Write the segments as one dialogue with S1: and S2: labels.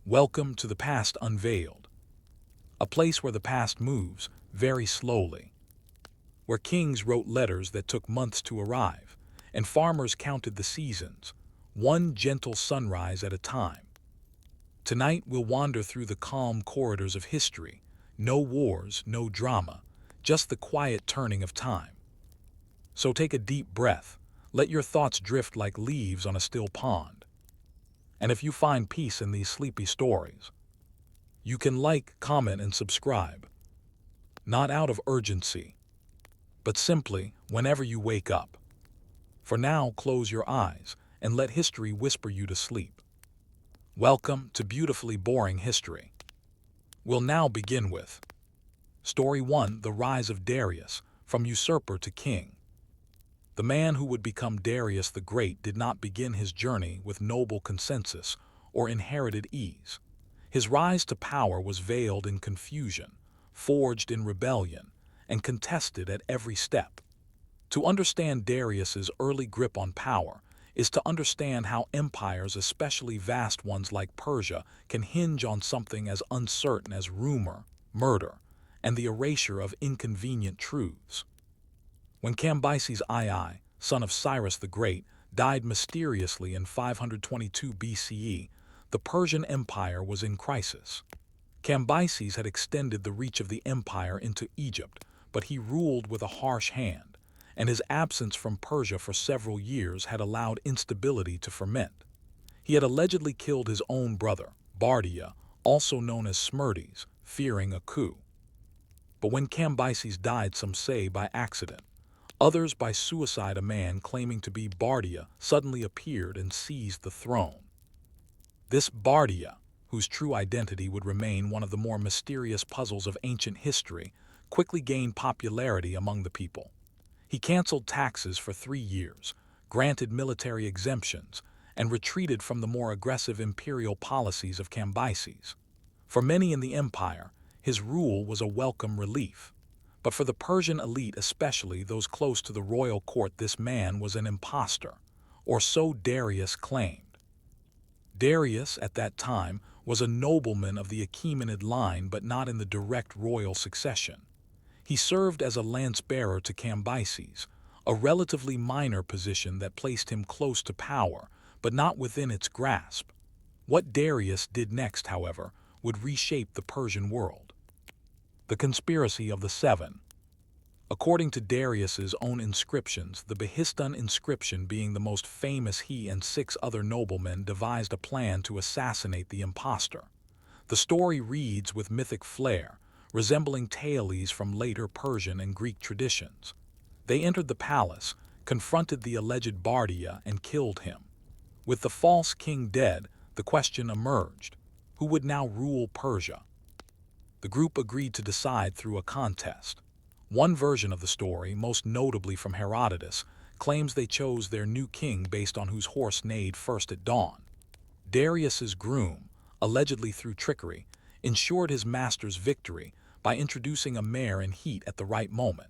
S1: Welcome to the past unveiled, a place where the past moves very slowly, where kings wrote letters that took months to arrive, and farmers counted the seasons, one gentle sunrise at a time. Tonight we'll wander through the calm corridors of history, no wars, no drama, just the quiet turning of time. So take a deep breath, let your thoughts drift like leaves on a still pond. And if you find peace in these sleepy stories, you can like, comment, and subscribe, not out of urgency, but simply whenever you wake up. For now, close your eyes and let history whisper you to sleep. Welcome to Beautifully Boring History. We'll now begin with Story 1: The Rise of Darius, from Usurper to King. The man who would become Darius the Great did not begin his journey with noble consensus or inherited ease. His rise to power was veiled in confusion, forged in rebellion, and contested at every step. To understand Darius's early grip on power is to understand how empires, especially vast ones like Persia, can hinge on something as uncertain as rumor, murder, and the erasure of inconvenient truths. When Cambyses II, son of Cyrus the Great, died mysteriously in 522 BCE, the Persian Empire was in crisis. Cambyses had extended the reach of the empire into Egypt, but he ruled with a harsh hand, and his absence from Persia for several years had allowed instability to ferment. He had allegedly killed his own brother, Bardia, also known as Smerdis, fearing a coup. But when Cambyses died, some say by accident, others by suicide, a man claiming to be Bardia suddenly appeared and seized the throne. This Bardia, whose true identity would remain one of the more mysterious puzzles of ancient history, quickly gained popularity among the people. He canceled taxes for 3 years, granted military exemptions, and retreated from the more aggressive imperial policies of Cambyses. For many in the empire, his rule was a welcome relief. But for the Persian elite, especially those close to the royal court, this man was an impostor, or so Darius claimed. Darius, at that time, was a nobleman of the Achaemenid line, but not in the direct royal succession. He served as a lance-bearer to Cambyses, a relatively minor position that placed him close to power, but not within its grasp. What Darius did next, however, would reshape the Persian world. The Conspiracy of the Seven. According to Darius's own inscriptions, the Behistun inscription being the most famous, he and 6 other noblemen devised a plan to assassinate the impostor. The story reads with mythic flair, resembling tales from later Persian and Greek traditions. They entered the palace, confronted the alleged Bardia, and killed him. With the false king dead, the question emerged: who would now rule Persia? The group agreed to decide through a contest. One version of the story, most notably from Herodotus, claims they chose their new king based on whose horse neighed first at dawn. Darius's groom, allegedly through trickery, ensured his master's victory by introducing a mare in heat at the right moment.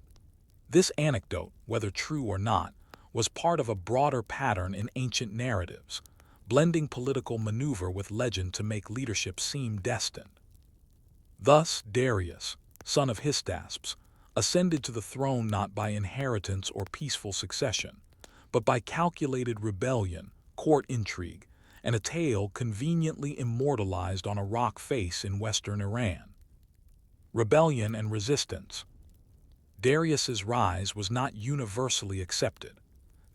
S1: This anecdote, whether true or not, was part of a broader pattern in ancient narratives, blending political maneuver with legend to make leadership seem destined. Thus, Darius, son of Hystaspes, ascended to the throne not by inheritance or peaceful succession, but by calculated rebellion, court intrigue, and a tale conveniently immortalized on a rock face in western Iran. Rebellion and resistance. Darius's rise was not universally accepted.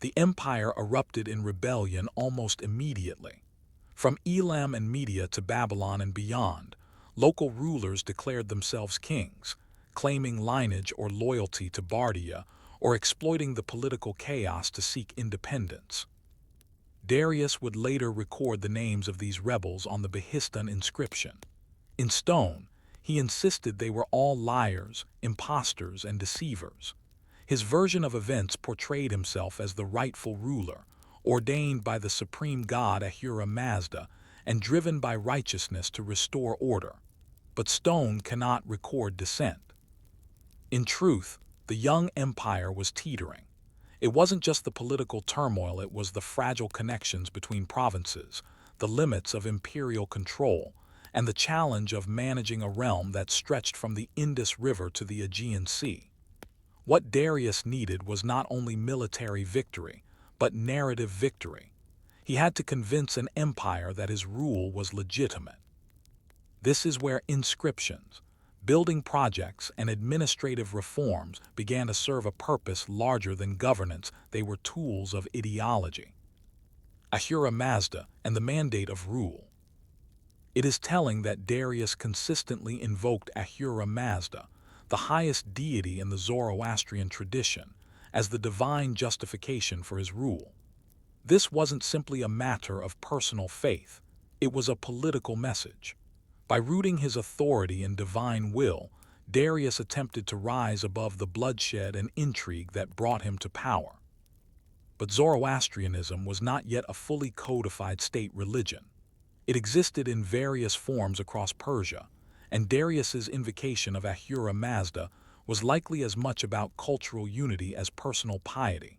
S1: The empire erupted in rebellion almost immediately. From Elam and Media to Babylon and beyond, local rulers declared themselves kings, claiming lineage or loyalty to Bardia, or exploiting the political chaos to seek independence. Darius would later record the names of these rebels on the Behistun inscription. In stone, he insisted they were all liars, impostors, and deceivers. His version of events portrayed himself as the rightful ruler, ordained by the supreme god Ahura Mazda, and driven by righteousness to restore order. But stone cannot record dissent. In truth, the young empire was teetering. It wasn't just the political turmoil, it was the fragile connections between provinces, the limits of imperial control, and the challenge of managing a realm that stretched from the Indus River to the Aegean Sea. What Darius needed was not only military victory, but narrative victory. He had to convince an empire that his rule was legitimate. This is where inscriptions, building projects, and administrative reforms began to serve a purpose larger than governance. They were tools of ideology. Ahura Mazda and the mandate of rule. It is telling that Darius consistently invoked Ahura Mazda, the highest deity in the Zoroastrian tradition, as the divine justification for his rule. This wasn't simply a matter of personal faith, it was a political message. By rooting his authority in divine will, Darius attempted to rise above the bloodshed and intrigue that brought him to power. But Zoroastrianism was not yet a fully codified state religion. It existed in various forms across Persia, and Darius's invocation of Ahura Mazda was likely as much about cultural unity as personal piety.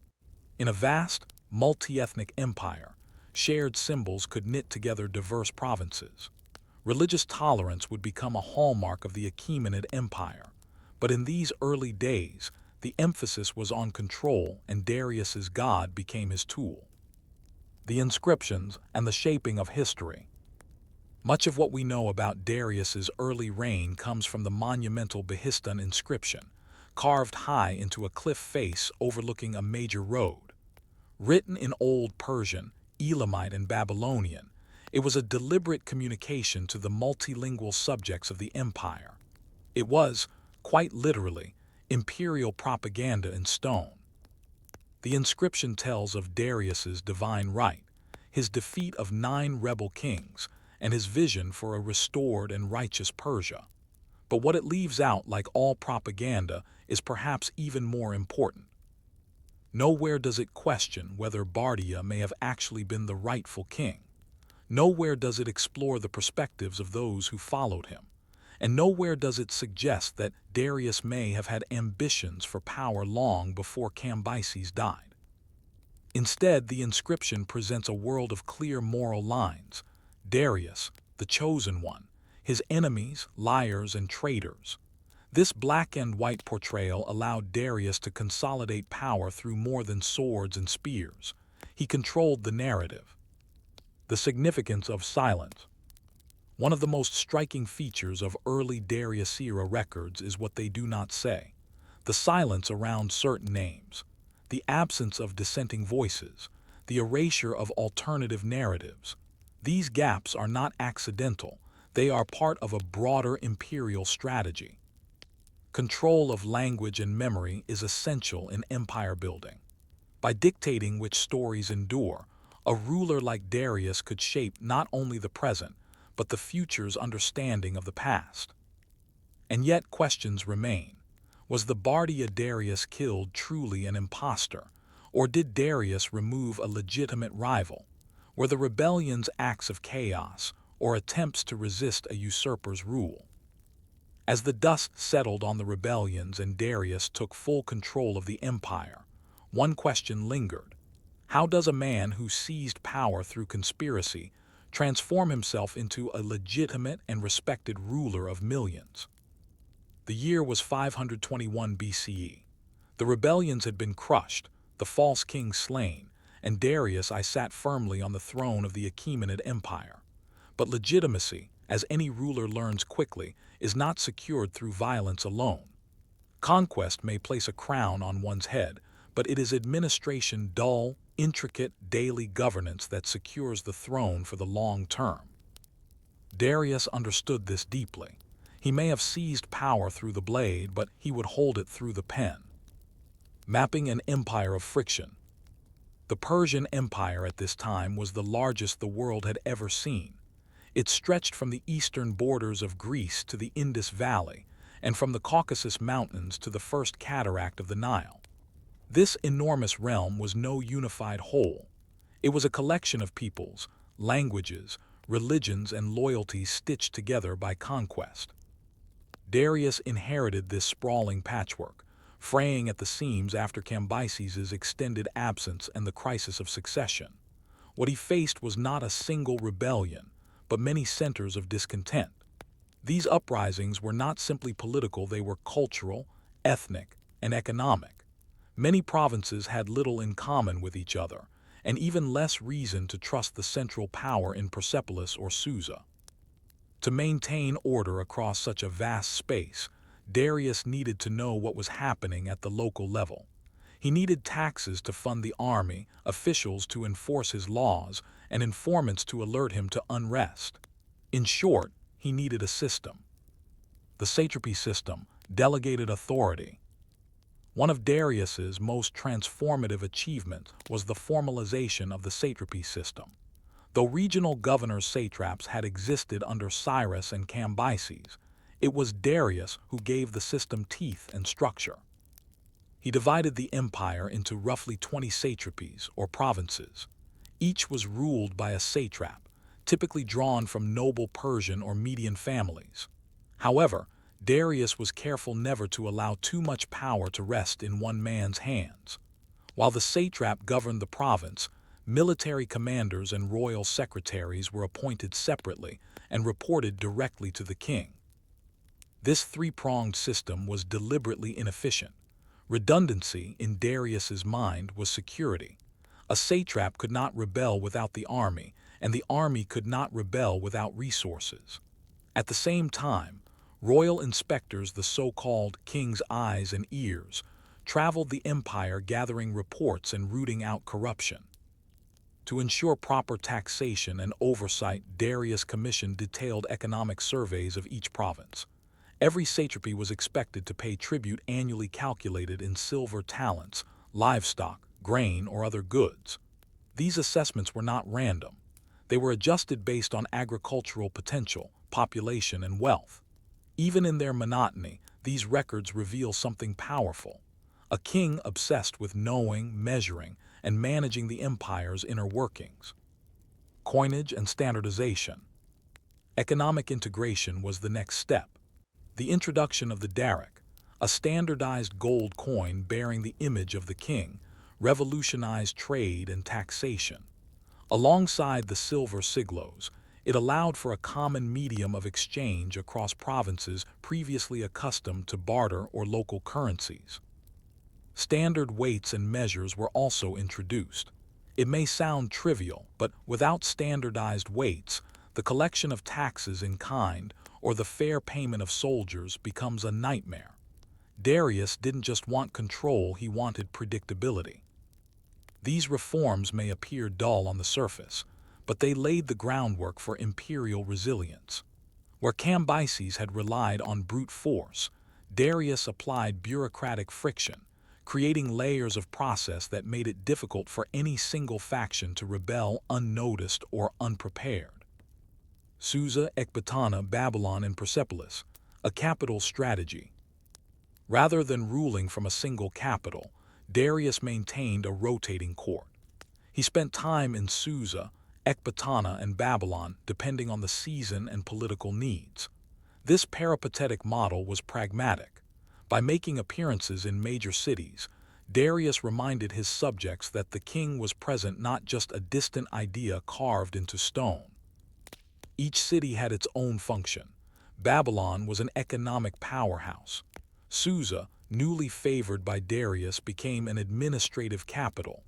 S1: In a vast, multi-ethnic empire, shared symbols could knit together diverse provinces. Religious tolerance would become a hallmark of the Achaemenid Empire, but in these early days, the emphasis was on control, and Darius's god became his tool. The inscriptions and the shaping of history. Much of what we know about Darius's early reign comes from the monumental Behistun inscription, carved high into a cliff face overlooking a major road. Written in Old Persian, Elamite, and Babylonian, it was a deliberate communication to the multilingual subjects of the empire. It was, quite literally, imperial propaganda in stone. The inscription tells of Darius's divine right, his defeat of 9 rebel kings, and his vision for a restored and righteous Persia. But what it leaves out, like all propaganda, is perhaps even more important. Nowhere does it question whether Bardia may have actually been the rightful king. Nowhere does it explore the perspectives of those who followed him. And nowhere does it suggest that Darius may have had ambitions for power long before Cambyses died. Instead, the inscription presents a world of clear moral lines. Darius, the chosen one, his enemies, liars, and traitors. This black and white portrayal allowed Darius to consolidate power through more than swords and spears. He controlled the narrative. The significance of silence. One of the most striking features of early Darius-era records is what they do not say. The silence around certain names, the absence of dissenting voices, the erasure of alternative narratives. These gaps are not accidental, they are part of a broader imperial strategy. Control of language and memory is essential in empire building. By dictating which stories endure, a ruler like Darius could shape not only the present, but the future's understanding of the past. And yet questions remain. Was the Bardia Darius killed truly an impostor, or did Darius remove a legitimate rival? Were the rebellions acts of chaos, or attempts to resist a usurper's rule? As the dust settled on the rebellions and Darius took full control of the empire, one question lingered. How does a man who seized power through conspiracy transform himself into a legitimate and respected ruler of millions? The year was 521 BCE. The rebellions had been crushed, the false king slain, and Darius I sat firmly on the throne of the Achaemenid Empire. But legitimacy, as any ruler learns quickly, is not secured through violence alone. Conquest may place a crown on one's head, but it is administration, dull, intricate daily governance that secures the throne for the long term. Darius understood this deeply. He may have seized power through the blade, but he would hold it through the pen. Mapping an empire of friction. The Persian Empire at this time was the largest the world had ever seen. It stretched from the eastern borders of Greece to the Indus Valley, and from the Caucasus Mountains to the first cataract of the Nile. This enormous realm was no unified whole. It was a collection of peoples, languages, religions, and loyalties stitched together by conquest. Darius inherited this sprawling patchwork, fraying at the seams after Cambyses' extended absence and the crisis of succession. What he faced was not a single rebellion, but many centers of discontent. These uprisings were not simply political, they were cultural, ethnic, and economic. Many provinces had little in common with each other, and even less reason to trust the central power in Persepolis or Susa. To maintain order across such a vast space, Darius needed to know what was happening at the local level. He needed taxes to fund the army, officials to enforce his laws, and informants to alert him to unrest. In short, he needed a system. The satrapy system, delegated authority. One of Darius's most transformative achievements was the formalization of the satrapy system. Though regional governors satraps had existed under Cyrus and Cambyses, it was Darius who gave the system teeth and structure. He divided the empire into roughly 20 satrapies, or provinces. Each was ruled by a satrap, typically drawn from noble Persian or Median families. However, Darius was careful never to allow too much power to rest in one man's hands. While the satrap governed the province, military commanders and royal secretaries were appointed separately and reported directly to the king. This three-pronged system was deliberately inefficient. Redundancy, in Darius's mind, was security. A satrap could not rebel without the army, and the army could not rebel without resources. At the same time, royal inspectors, the so-called king's eyes and ears, traveled the empire gathering reports and rooting out corruption. To ensure proper taxation and oversight, Darius commissioned detailed economic surveys of each province. Every satrapy was expected to pay tribute annually calculated in silver talents, livestock, grain, or other goods. These assessments were not random. They were adjusted based on agricultural potential, population, and wealth. Even in their monotony, these records reveal something powerful. A king obsessed with knowing, measuring, and managing the empire's inner workings. Coinage and standardization. Economic integration was the next step. The introduction of the daric, a standardized gold coin bearing the image of the king, revolutionized trade and taxation. Alongside the silver siglos, it allowed for a common medium of exchange across provinces previously accustomed to barter or local currencies. Standard weights and measures were also introduced. It may sound trivial, but without standardized weights, the collection of taxes in kind or the fair payment of soldiers becomes a nightmare. Darius didn't just want control, he wanted predictability. These reforms may appear dull on the surface, but they laid the groundwork for imperial resilience. Where Cambyses had relied on brute force, Darius applied bureaucratic friction, creating layers of process that made it difficult for any single faction to rebel unnoticed or unprepared. Susa, Ecbatana, Babylon, and Persepolis, a capital strategy. Rather than ruling from a single capital, Darius maintained a rotating court. He spent time in Susa, Ecbatana, and Babylon depending on the season and political needs. This peripatetic model was pragmatic. By making appearances in major cities, Darius reminded his subjects that the king was present, not just a distant idea carved into stone. Each city had its own function. Babylon was an economic powerhouse. Susa, newly favored by Darius, became an administrative capital.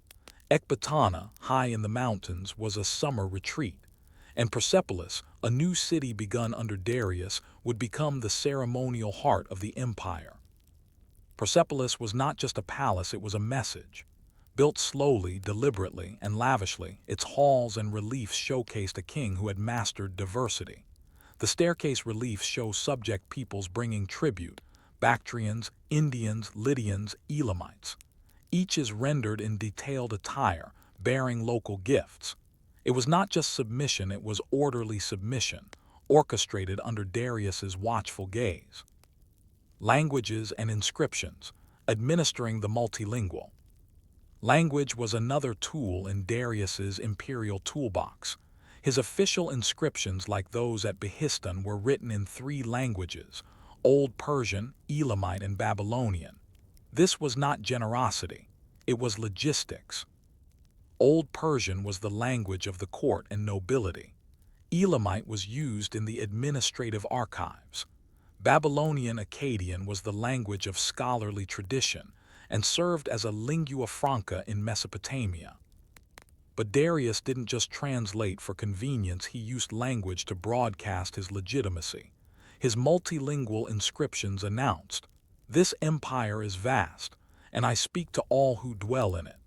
S1: Ecbatana, high in the mountains, was a summer retreat. And Persepolis, a new city begun under Darius, would become the ceremonial heart of the empire. Persepolis was not just a palace, it was a message. Built slowly, deliberately, and lavishly, its halls and reliefs showcased a king who had mastered diversity. The staircase reliefs show subject peoples bringing tribute: Bactrians, Indians, Lydians, Elamites. Each is rendered in detailed attire, bearing local gifts. It was not just submission, it was orderly submission, orchestrated under Darius's watchful gaze. Languages and inscriptions, administering the multilingual. Language was another tool in Darius's imperial toolbox. His official inscriptions, like those at Behistun, were written in 3 languages: Old Persian, Elamite, and Babylonian. This was not generosity, it was logistics. Old Persian was the language of the court and nobility. Elamite was used in the administrative archives. Babylonian Akkadian was the language of scholarly tradition and served as a lingua franca in Mesopotamia. But Darius didn't just translate for convenience, he used language to broadcast his legitimacy. His multilingual inscriptions announced, "This empire is vast, and I speak to all who dwell in it."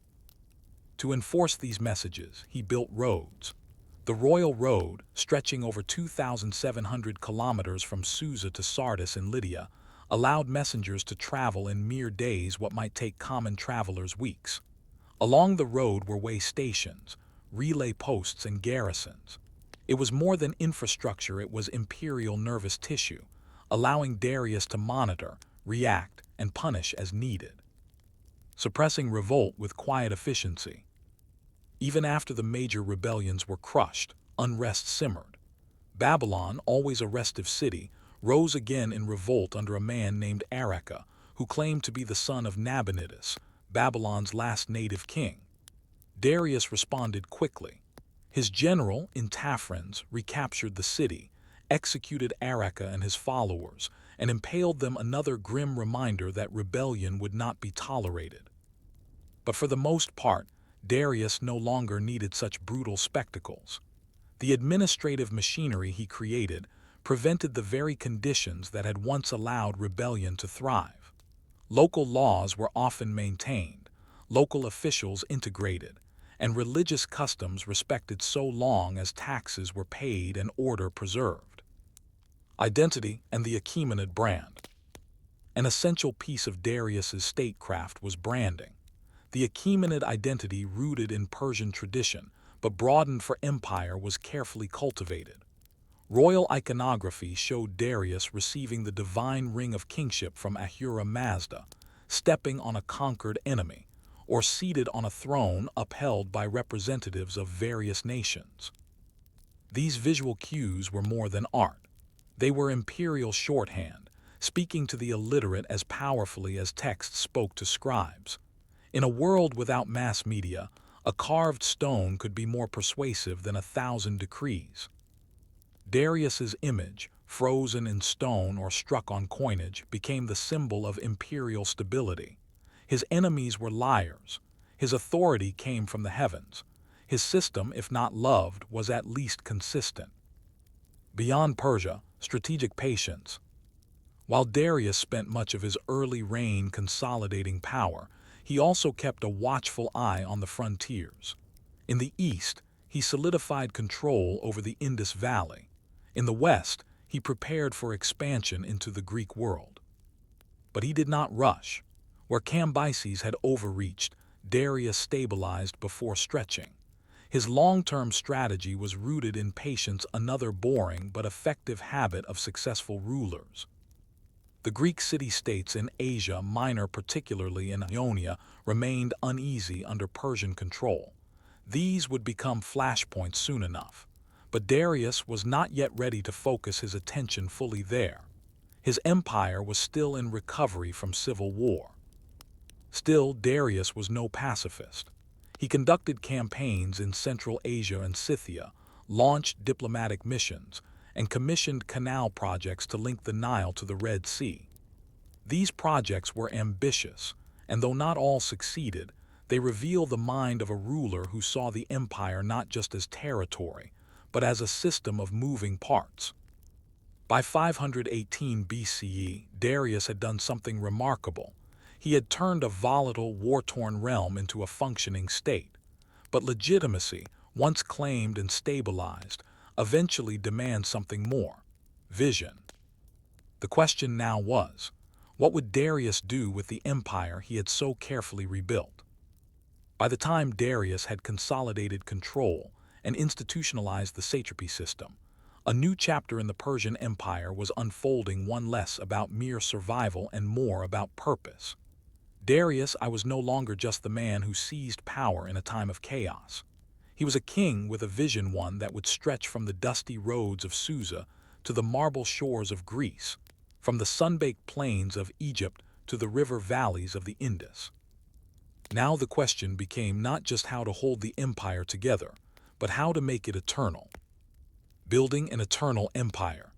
S1: To enforce these messages, he built roads. The Royal Road, stretching over 2,700 kilometers from Susa to Sardis in Lydia, allowed messengers to travel in mere days what might take common travelers weeks. Along the road were way stations, relay posts, and garrisons. It was more than infrastructure, it was imperial nervous tissue, allowing Darius to monitor, react, and punish as needed. Suppressing revolt with quiet efficiency. Even after the major rebellions were crushed, unrest simmered. Babylon, always a restive city, rose again in revolt under a man named Araka, who claimed to be the son of Nabonidus, Babylon's last native king. Darius responded quickly. His general, Intafrans, recaptured the city, executed Araka and his followers, and impaled them, another grim reminder that rebellion would not be tolerated. But for the most part, Darius no longer needed such brutal spectacles. The administrative machinery he created prevented the very conditions that had once allowed rebellion to thrive. Local laws were often maintained, local officials integrated, and religious customs respected so long as taxes were paid and order preserved. Identity and the Achaemenid brand. An essential piece of Darius's statecraft was branding. The Achaemenid identity, rooted in Persian tradition but broadened for empire, was carefully cultivated. Royal iconography showed Darius receiving the divine ring of kingship from Ahura Mazda, stepping on a conquered enemy, or seated on a throne upheld by representatives of various nations. These visual cues were more than art. They were imperial shorthand, speaking to the illiterate as powerfully as texts spoke to scribes. In a world without mass media, a carved stone could be more persuasive than 1,000 decrees. Darius's image, frozen in stone or struck on coinage, became the symbol of imperial stability. His enemies were liars. His authority came from the heavens. His system, if not loved, was at least consistent. Beyond Persia, strategic patience. While Darius spent much of his early reign consolidating power, he also kept a watchful eye on the frontiers. In the east, he solidified control over the Indus Valley. In the west, he prepared for expansion into the Greek world. But he did not rush. Where Cambyses had overreached, Darius stabilized before stretching. His long-term strategy was rooted in patience, another boring but effective habit of successful rulers. The Greek city-states in Asia Minor, particularly in Ionia, remained uneasy under Persian control. These would become flashpoints soon enough. But Darius was not yet ready to focus his attention fully there. His empire was still in recovery from civil war. Still, Darius was no pacifist. He conducted campaigns in Central Asia and Scythia, launched diplomatic missions, and commissioned canal projects to link the Nile to the Red Sea. These projects were ambitious, and though not all succeeded, they reveal the mind of a ruler who saw the empire not just as territory, but as a system of moving parts. By 518 BCE, Darius had done something remarkable. He had turned a volatile, war-torn realm into a functioning state. But legitimacy, once claimed and stabilized, eventually demands something more: vision. The question now was, what would Darius do with the empire he had so carefully rebuilt? By the time Darius had consolidated control and institutionalized the satrapy system, a new chapter in the Persian Empire was unfolding, one less about mere survival and more about purpose. Darius I was no longer just the man who seized power in a time of chaos. He was a king with a vision, one that would stretch from the dusty roads of Susa to the marble shores of Greece, from the sun-baked plains of Egypt to the river valleys of the Indus. Now the question became not just how to hold the empire together, but how to make it eternal. building an eternal empire.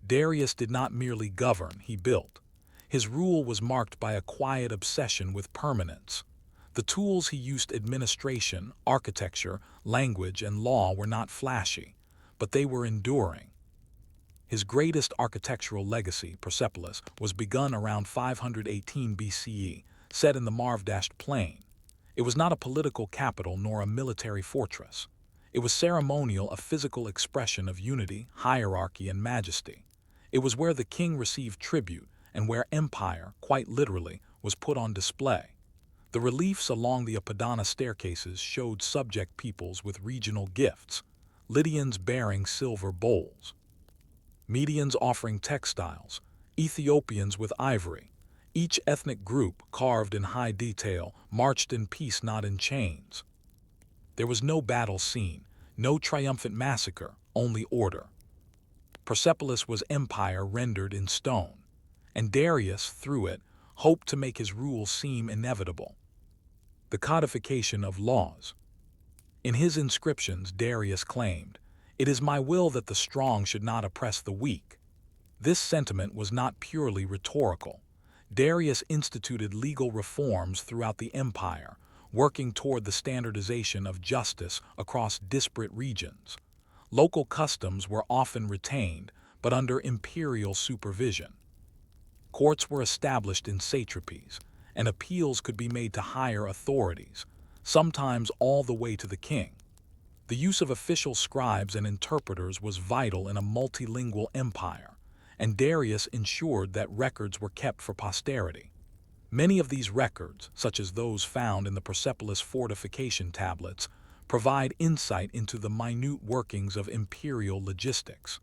S1: Darius did not merely govern, he built. His rule was marked by a quiet obsession with permanence. The tools he used, administration, architecture, language, and law, were not flashy, but they were enduring. His greatest architectural legacy, Persepolis, was begun around 518 BCE, set in the Marv-dashed plain. It was not a political capital nor a military fortress. It was ceremonial, a physical expression of unity, hierarchy, and majesty. It was where the king received tribute and where empire, quite literally, was put on display. The reliefs along the Apadana staircases showed subject peoples with regional gifts, Lydians bearing silver bowls, Medians offering textiles, Ethiopians with ivory. Each ethnic group, carved in high detail, marched in peace, not in chains. There was no battle scene, no triumphant massacre, only order. Persepolis was empire rendered in stone, and Darius, through it, hoped to make his rule seem inevitable. The codification of laws. In his inscriptions, Darius claimed, "It is my will that the strong should not oppress the weak." This sentiment was not purely rhetorical. Darius instituted legal reforms throughout the empire, working toward the standardization of justice across disparate regions. Local customs were often retained, but under imperial supervision. Courts were established in satrapies, and appeals could be made to higher authorities, sometimes all the way to the king. The use of official scribes and interpreters was vital in a multilingual empire, and Darius ensured that records were kept for posterity. Many of these records, such as those found in the Persepolis fortification tablets, provide insight into the minute workings of imperial logistics.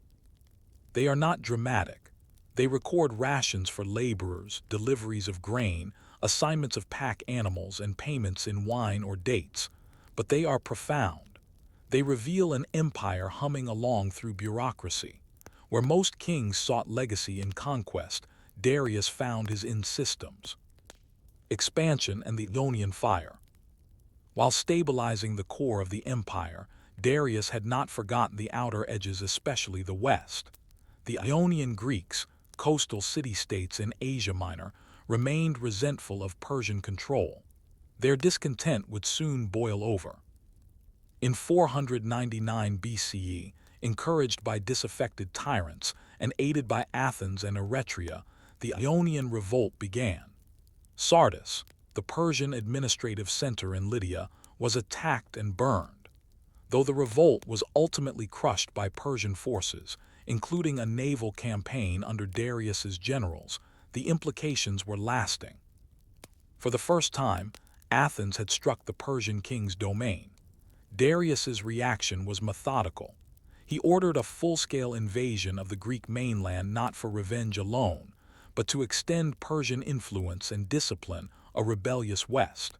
S1: They are not dramatic. They record rations for laborers, deliveries of grain, assignments of pack animals, and payments in wine or dates. But they are profound. They reveal an empire humming along through bureaucracy. Where most kings sought legacy in conquest, Darius found his in systems. Expansion and the Ionian fire. While stabilizing the core of the empire, Darius had not forgotten the outer edges, especially the west. The Ionian Greeks, coastal city-states in Asia Minor, remained resentful of Persian control. Their discontent would soon boil over. In 499 BCE, encouraged by disaffected tyrants and aided by Athens and Eretria, the Ionian revolt began. Sardis, the Persian administrative center in Lydia, was attacked and burned. Though the revolt was ultimately crushed by Persian forces, including a naval campaign under Darius's generals, the implications were lasting. For the first time, Athens had struck the Persian king's domain. Darius's reaction was methodical. He ordered a full-scale invasion of the Greek mainland, not for revenge alone, but to extend Persian influence and discipline a rebellious West.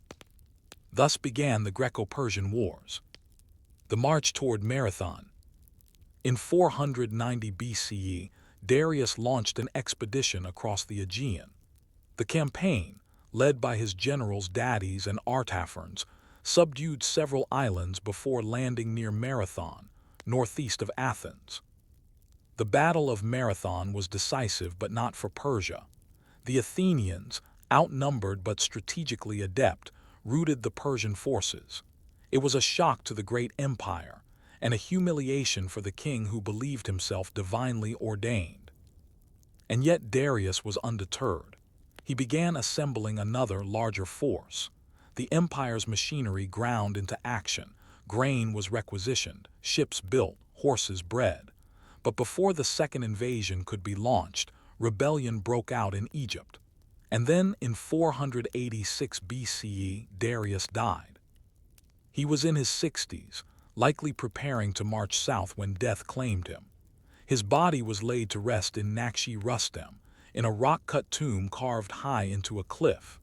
S1: Thus began the Greco-Persian Wars. The march toward Marathon. In 490 BCE, Darius launched an expedition across the Aegean. The campaign, led by his generals Dades and Artaphernes, subdued several islands before landing near Marathon, northeast of Athens. The Battle of Marathon was decisive, but not for Persia. The Athenians, outnumbered but strategically adept, routed the Persian forces. It was a shock to the great empire, and a humiliation for the king who believed himself divinely ordained. And yet Darius was undeterred. He began assembling another, larger force. The empire's machinery ground into action. Grain was requisitioned, ships built, horses bred. But before the second invasion could be launched, rebellion broke out in Egypt. And then, in 486 BCE, Darius died. He was in his 60s, likely preparing to march south when death claimed him. His body was laid to rest in Nakshi-Rustem, in a rock-cut tomb carved high into a cliff.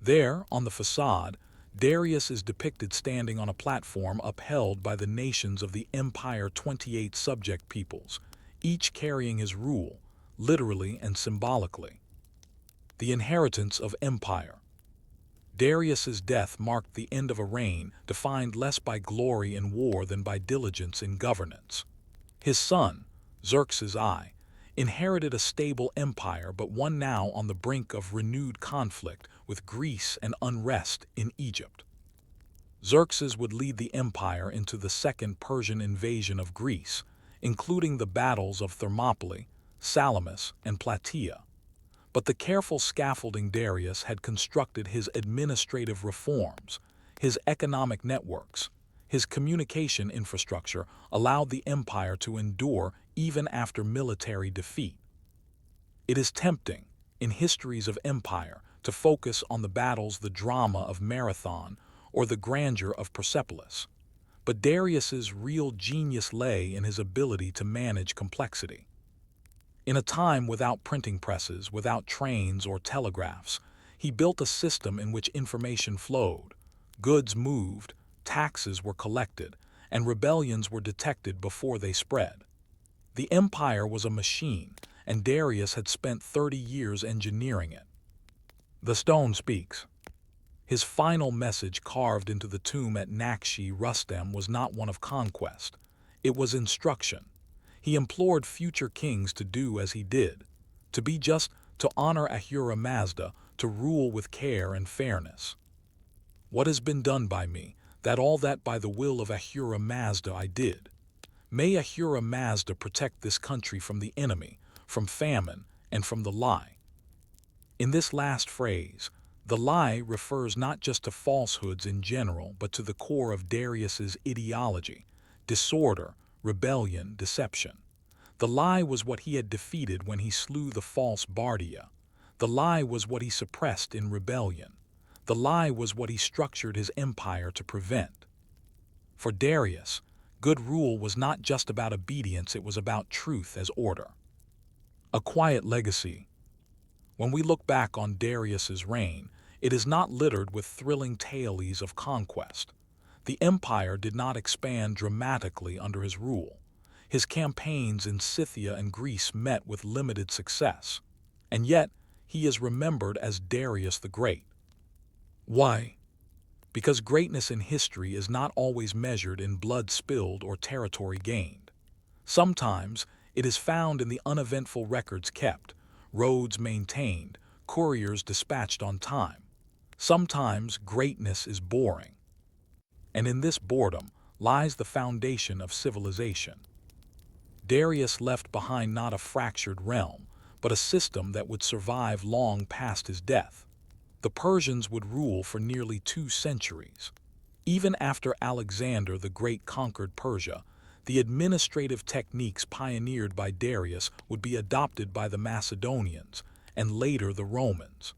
S1: There, on the facade, Darius is depicted standing on a platform upheld by the nations of the empire's 28 subject peoples, each carrying his rule, literally and symbolically. The inheritance of empire. Darius's death marked the end of a reign defined less by glory in war than by diligence in governance. His son, Xerxes I, inherited a stable empire but one now on the brink of renewed conflict with Greece and unrest in Egypt. Xerxes would lead the empire into the second Persian invasion of Greece, including the battles of Thermopylae, Salamis, and Plataea. But the careful scaffolding Darius had constructed, his administrative reforms, his economic networks, his communication infrastructure, allowed the empire to endure even after military defeat. It is tempting, in histories of empire, to focus on the battles, the drama of Marathon, or the grandeur of Persepolis. But Darius's real genius lay in his ability to manage complexity. In a time without printing presses, without trains or telegraphs, he built a system in which information flowed, goods moved, taxes were collected, and rebellions were detected before they spread. The empire was a machine, and Darius had spent 30 years engineering it. The stone speaks. His final message carved into the tomb at Nakshi Rustem was not one of conquest. It was instruction. He implored future kings to do as he did, to be just, to honor Ahura Mazda, to rule with care and fairness. What has been done by me, all that by the will of Ahura Mazda I did. May Ahura Mazda protect this country from the enemy, from famine, and from the lie. In this last phrase, the lie refers not just to falsehoods in general, but to the core of Darius's ideology: disorder, rebellion, deception. The lie was what he had defeated when he slew the false Bardia. The lie was what he suppressed in rebellion. The lie was what he structured his empire to prevent. For Darius, good rule was not just about obedience, it was about truth as order. A quiet legacy. When we look back on Darius's reign, it is not littered with thrilling tales of conquest. The empire did not expand dramatically under his rule. His campaigns in Scythia and Greece met with limited success. And yet, he is remembered as Darius the Great. Why? Because greatness in history is not always measured in blood spilled or territory gained. Sometimes it is found in the uneventful records kept, roads maintained, couriers dispatched on time. Sometimes greatness is boring. And in this boredom lies the foundation of civilization. Darius left behind not a fractured realm, but a system that would survive long past his death. The Persians would rule for nearly 2 centuries. Even after Alexander the Great conquered Persia, the administrative techniques pioneered by Darius would be adopted by the Macedonians and later the Romans.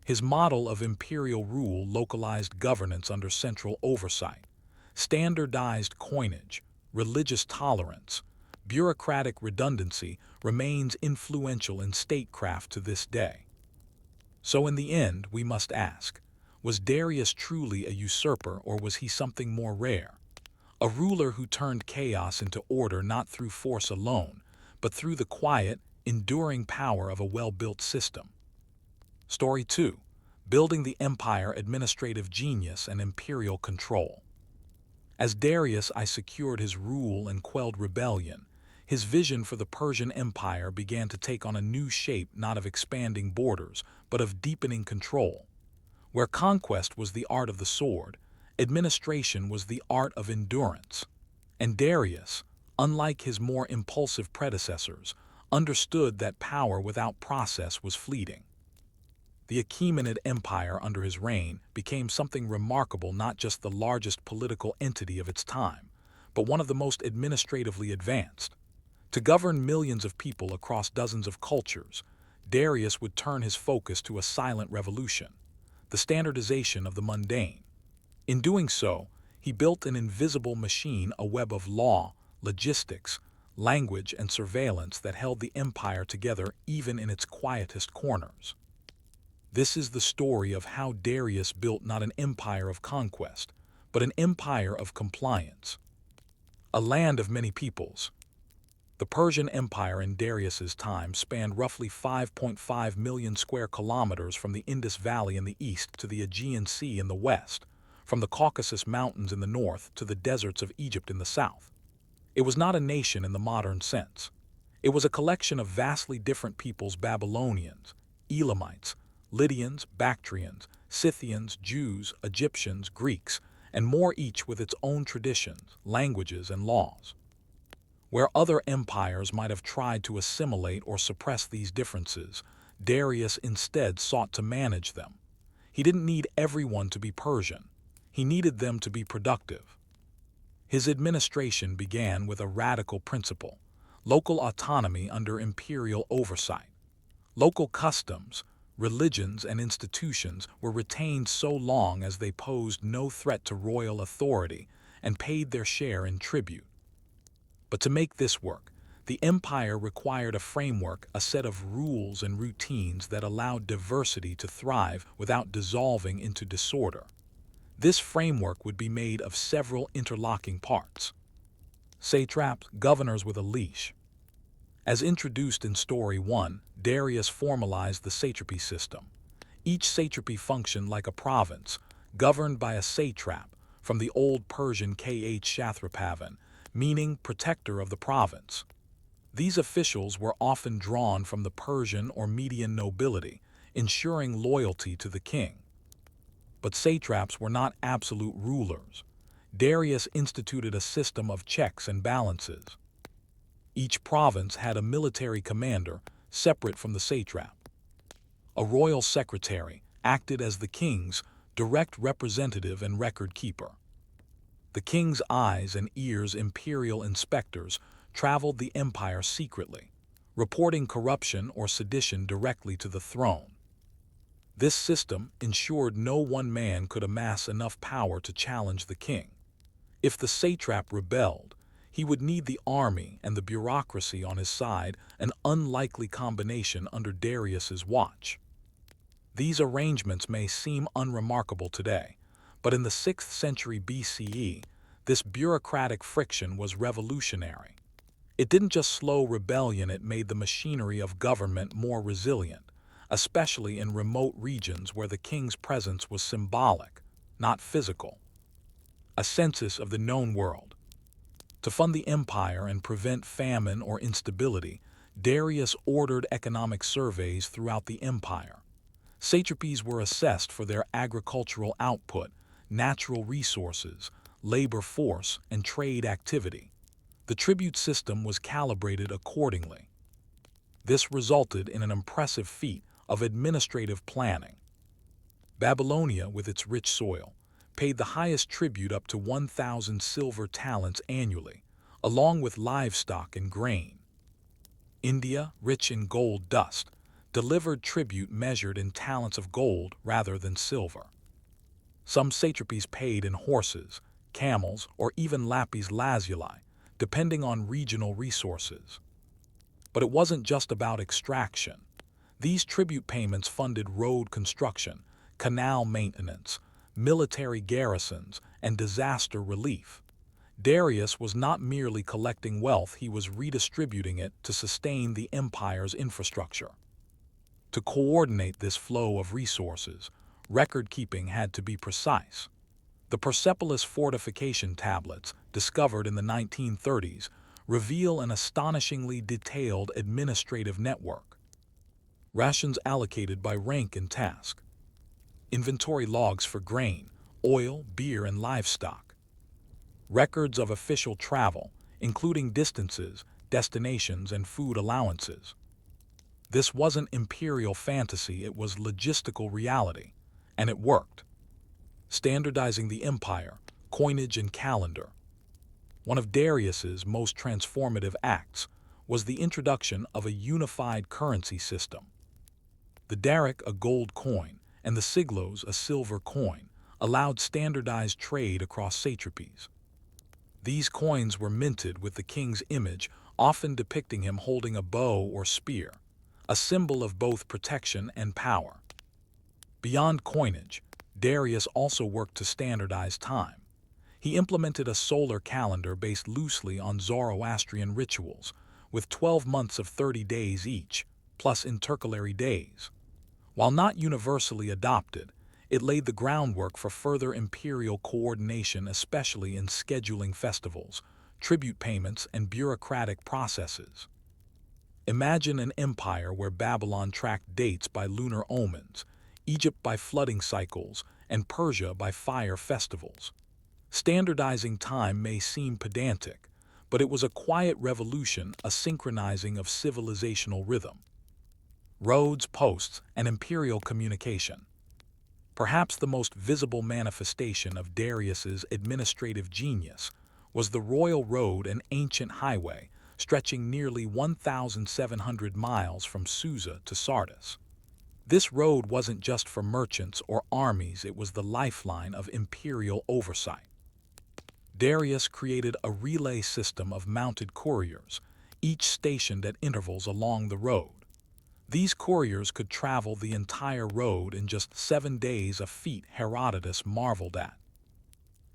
S1: His model of imperial rule localized governance under central oversight, standardized coinage, religious tolerance, bureaucratic redundancy remains influential in statecraft to this day. So in the end, we must ask, was Darius truly a usurper, or was he something more rare? A ruler who turned chaos into order not through force alone, but through the quiet, enduring power of a well-built system. Story 2. Building the Empire: Administrative Genius and Imperial Control. As Darius I secured his rule and quelled rebellion, his vision for the Persian Empire began to take on a new shape, not of expanding borders, but of deepening control. Where conquest was the art of the sword, administration was the art of endurance. And Darius, unlike his more impulsive predecessors, understood that power without process was fleeting. The Achaemenid Empire under his reign became something remarkable, not just the largest political entity of its time, but one of the most administratively advanced. To govern millions of people across dozens of cultures, Darius would turn his focus to a silent revolution: the standardization of the mundane. In doing so, he built an invisible machine, a web of law, logistics, language, and surveillance that held the empire together even in its quietest corners. This is the story of how Darius built not an empire of conquest, but an empire of compliance. A land of many peoples. The Persian Empire in Darius's time spanned roughly 5.5 million square kilometers from the Indus Valley in the east to the Aegean Sea in the west, from the Caucasus Mountains in the north to the deserts of Egypt in the south. It was not a nation in the modern sense. It was a collection of vastly different peoples: Babylonians, Elamites, Lydians, Bactrians, Scythians, Jews, Egyptians, Greeks, and more, each with its own traditions, languages, and laws. Where other empires might have tried to assimilate or suppress these differences, Darius instead sought to manage them. He didn't need everyone to be Persian. He needed them to be productive. His administration began with a radical principle: local autonomy under imperial oversight. Local customs, religions, and institutions were retained so long as they posed no threat to royal authority and paid their share in tribute. But to make this work, the empire required a framework, a set of rules and routines that allowed diversity to thrive without dissolving into disorder. This framework would be made of several interlocking parts. Satraps, governors with a leash. As introduced in Story 1, Darius formalized the satrapy system. Each satrapy functioned like a province, governed by a satrap, from the Old Persian kh-shathrapavan, meaning protector of the province. These officials were often drawn from the Persian or Median nobility, ensuring loyalty to the king. But satraps were not absolute rulers. Darius instituted a system of checks and balances. Each province had a military commander, separate from the satrap. A royal secretary acted as the king's direct representative and record keeper. The king's eyes and ears, imperial inspectors, traveled the empire secretly, reporting corruption or sedition directly to the throne. This system ensured no one man could amass enough power to challenge the king. If the satrap rebelled, he would need the army and the bureaucracy on his side, an unlikely combination under Darius's watch. These arrangements may seem unremarkable today, but in the 6th century BCE, this bureaucratic friction was revolutionary. It didn't just slow rebellion, it made the machinery of government more resilient, especially in remote regions where the king's presence was symbolic, not physical. A census of the known world. To fund the empire and prevent famine or instability, Darius ordered economic surveys throughout the empire. Satrapies were assessed for their agricultural output, natural resources, labor force, and trade activity. The tribute system was calibrated accordingly. This resulted in an impressive feat of administrative planning. Babylonia, with its rich soil, paid the highest tribute, up to 1,000 silver talents annually, along with livestock and grain. India, rich in gold dust, delivered tribute measured in talents of gold rather than silver. Some satrapies paid in horses, camels, or even lapis lazuli, depending on regional resources. But it wasn't just about extraction. These tribute payments funded road construction, canal maintenance, military garrisons, and disaster relief. Darius was not merely collecting wealth, he was redistributing it to sustain the empire's infrastructure. To coordinate this flow of resources, record-keeping had to be precise. The Persepolis fortification tablets, discovered in the 1930s, reveal an astonishingly detailed administrative network. Rations allocated by rank and task. Inventory logs for grain, oil, beer, and livestock. Records of official travel, including distances, destinations, and food allowances. This wasn't imperial fantasy, it was logistical reality, and it worked. Standardizing the empire, coinage, and calendar. One of Darius's most transformative acts was the introduction of a unified currency system. The daric, a gold coin, and the siglos, a silver coin, allowed standardized trade across satrapies. These coins were minted with the king's image, often depicting him holding a bow or spear, a symbol of both protection and power. Beyond coinage, Darius also worked to standardize time. He implemented a solar calendar based loosely on Zoroastrian rituals, with 12 months of 30 days each, plus intercalary days. While not universally adopted, it laid the groundwork for further imperial coordination, especially in scheduling festivals, tribute payments, and bureaucratic processes. Imagine an empire where Babylon tracked dates by lunar omens, Egypt by flooding cycles, and Persia by fire festivals. Standardizing time may seem pedantic, but it was a quiet revolution, a synchronizing of civilizational rhythm. Roads, posts, and imperial communication. Perhaps the most visible manifestation of Darius's administrative genius was the royal road, an ancient highway stretching nearly 1,700 miles from Susa to Sardis. This road wasn't just for merchants or armies, it was the lifeline of imperial oversight. Darius created a relay system of mounted couriers, each stationed at intervals along the road. These couriers could travel the entire road in just 7 days, a feat Herodotus marveled at.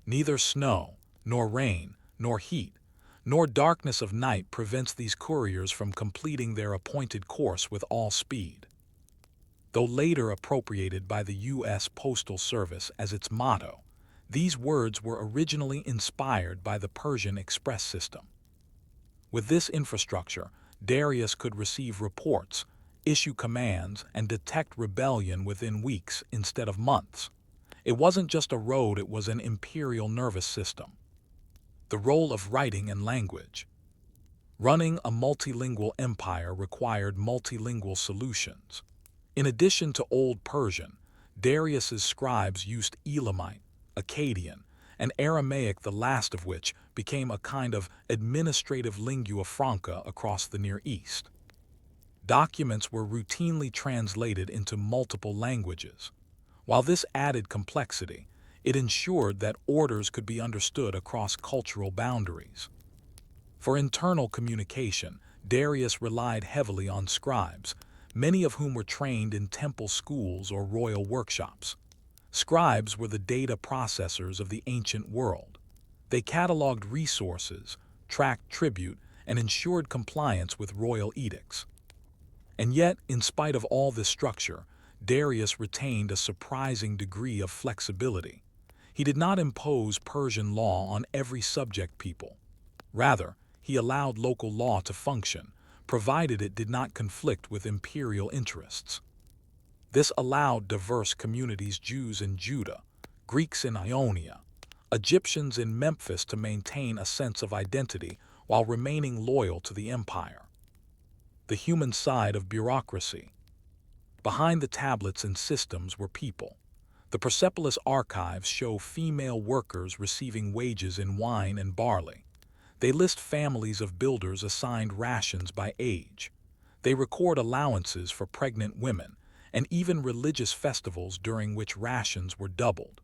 S1: Neither snow, nor rain, nor heat, nor darkness of night prevents these couriers from completing their appointed course with all speed. Though later appropriated by the U.S. Postal Service as its motto, these words were originally inspired by the Persian express system. With this infrastructure, Darius could receive reports, issue commands, and detect rebellion within weeks instead of months. It wasn't just a road, it was an imperial nervous system. The role of writing and language. Running a multilingual empire required multilingual solutions. In addition to Old Persian, Darius's scribes used Elamite, Akkadian, and Aramaic, the last of which became a kind of administrative lingua franca across the Near East. Documents were routinely translated into multiple languages. While this added complexity, it ensured that orders could be understood across cultural boundaries. For internal communication, Darius relied heavily on scribes, many of whom were trained in temple schools or royal workshops. Scribes were the data processors of the ancient world. They cataloged resources, tracked tribute, and ensured compliance with royal edicts. And yet, in spite of all this structure, Darius retained a surprising degree of flexibility. He did not impose Persian law on every subject people. Rather, he allowed local law to function, provided it did not conflict with imperial interests. This allowed diverse communities, Jews in Judah, Greeks in Ionia, Egyptians in Memphis, to maintain a sense of identity while remaining loyal to the empire. The human side of bureaucracy. Behind the tablets and systems were people. The Persepolis archives show female workers receiving wages in wine and barley. They list families of builders assigned rations by age. They record allowances for pregnant women, and even religious festivals during which rations were doubled.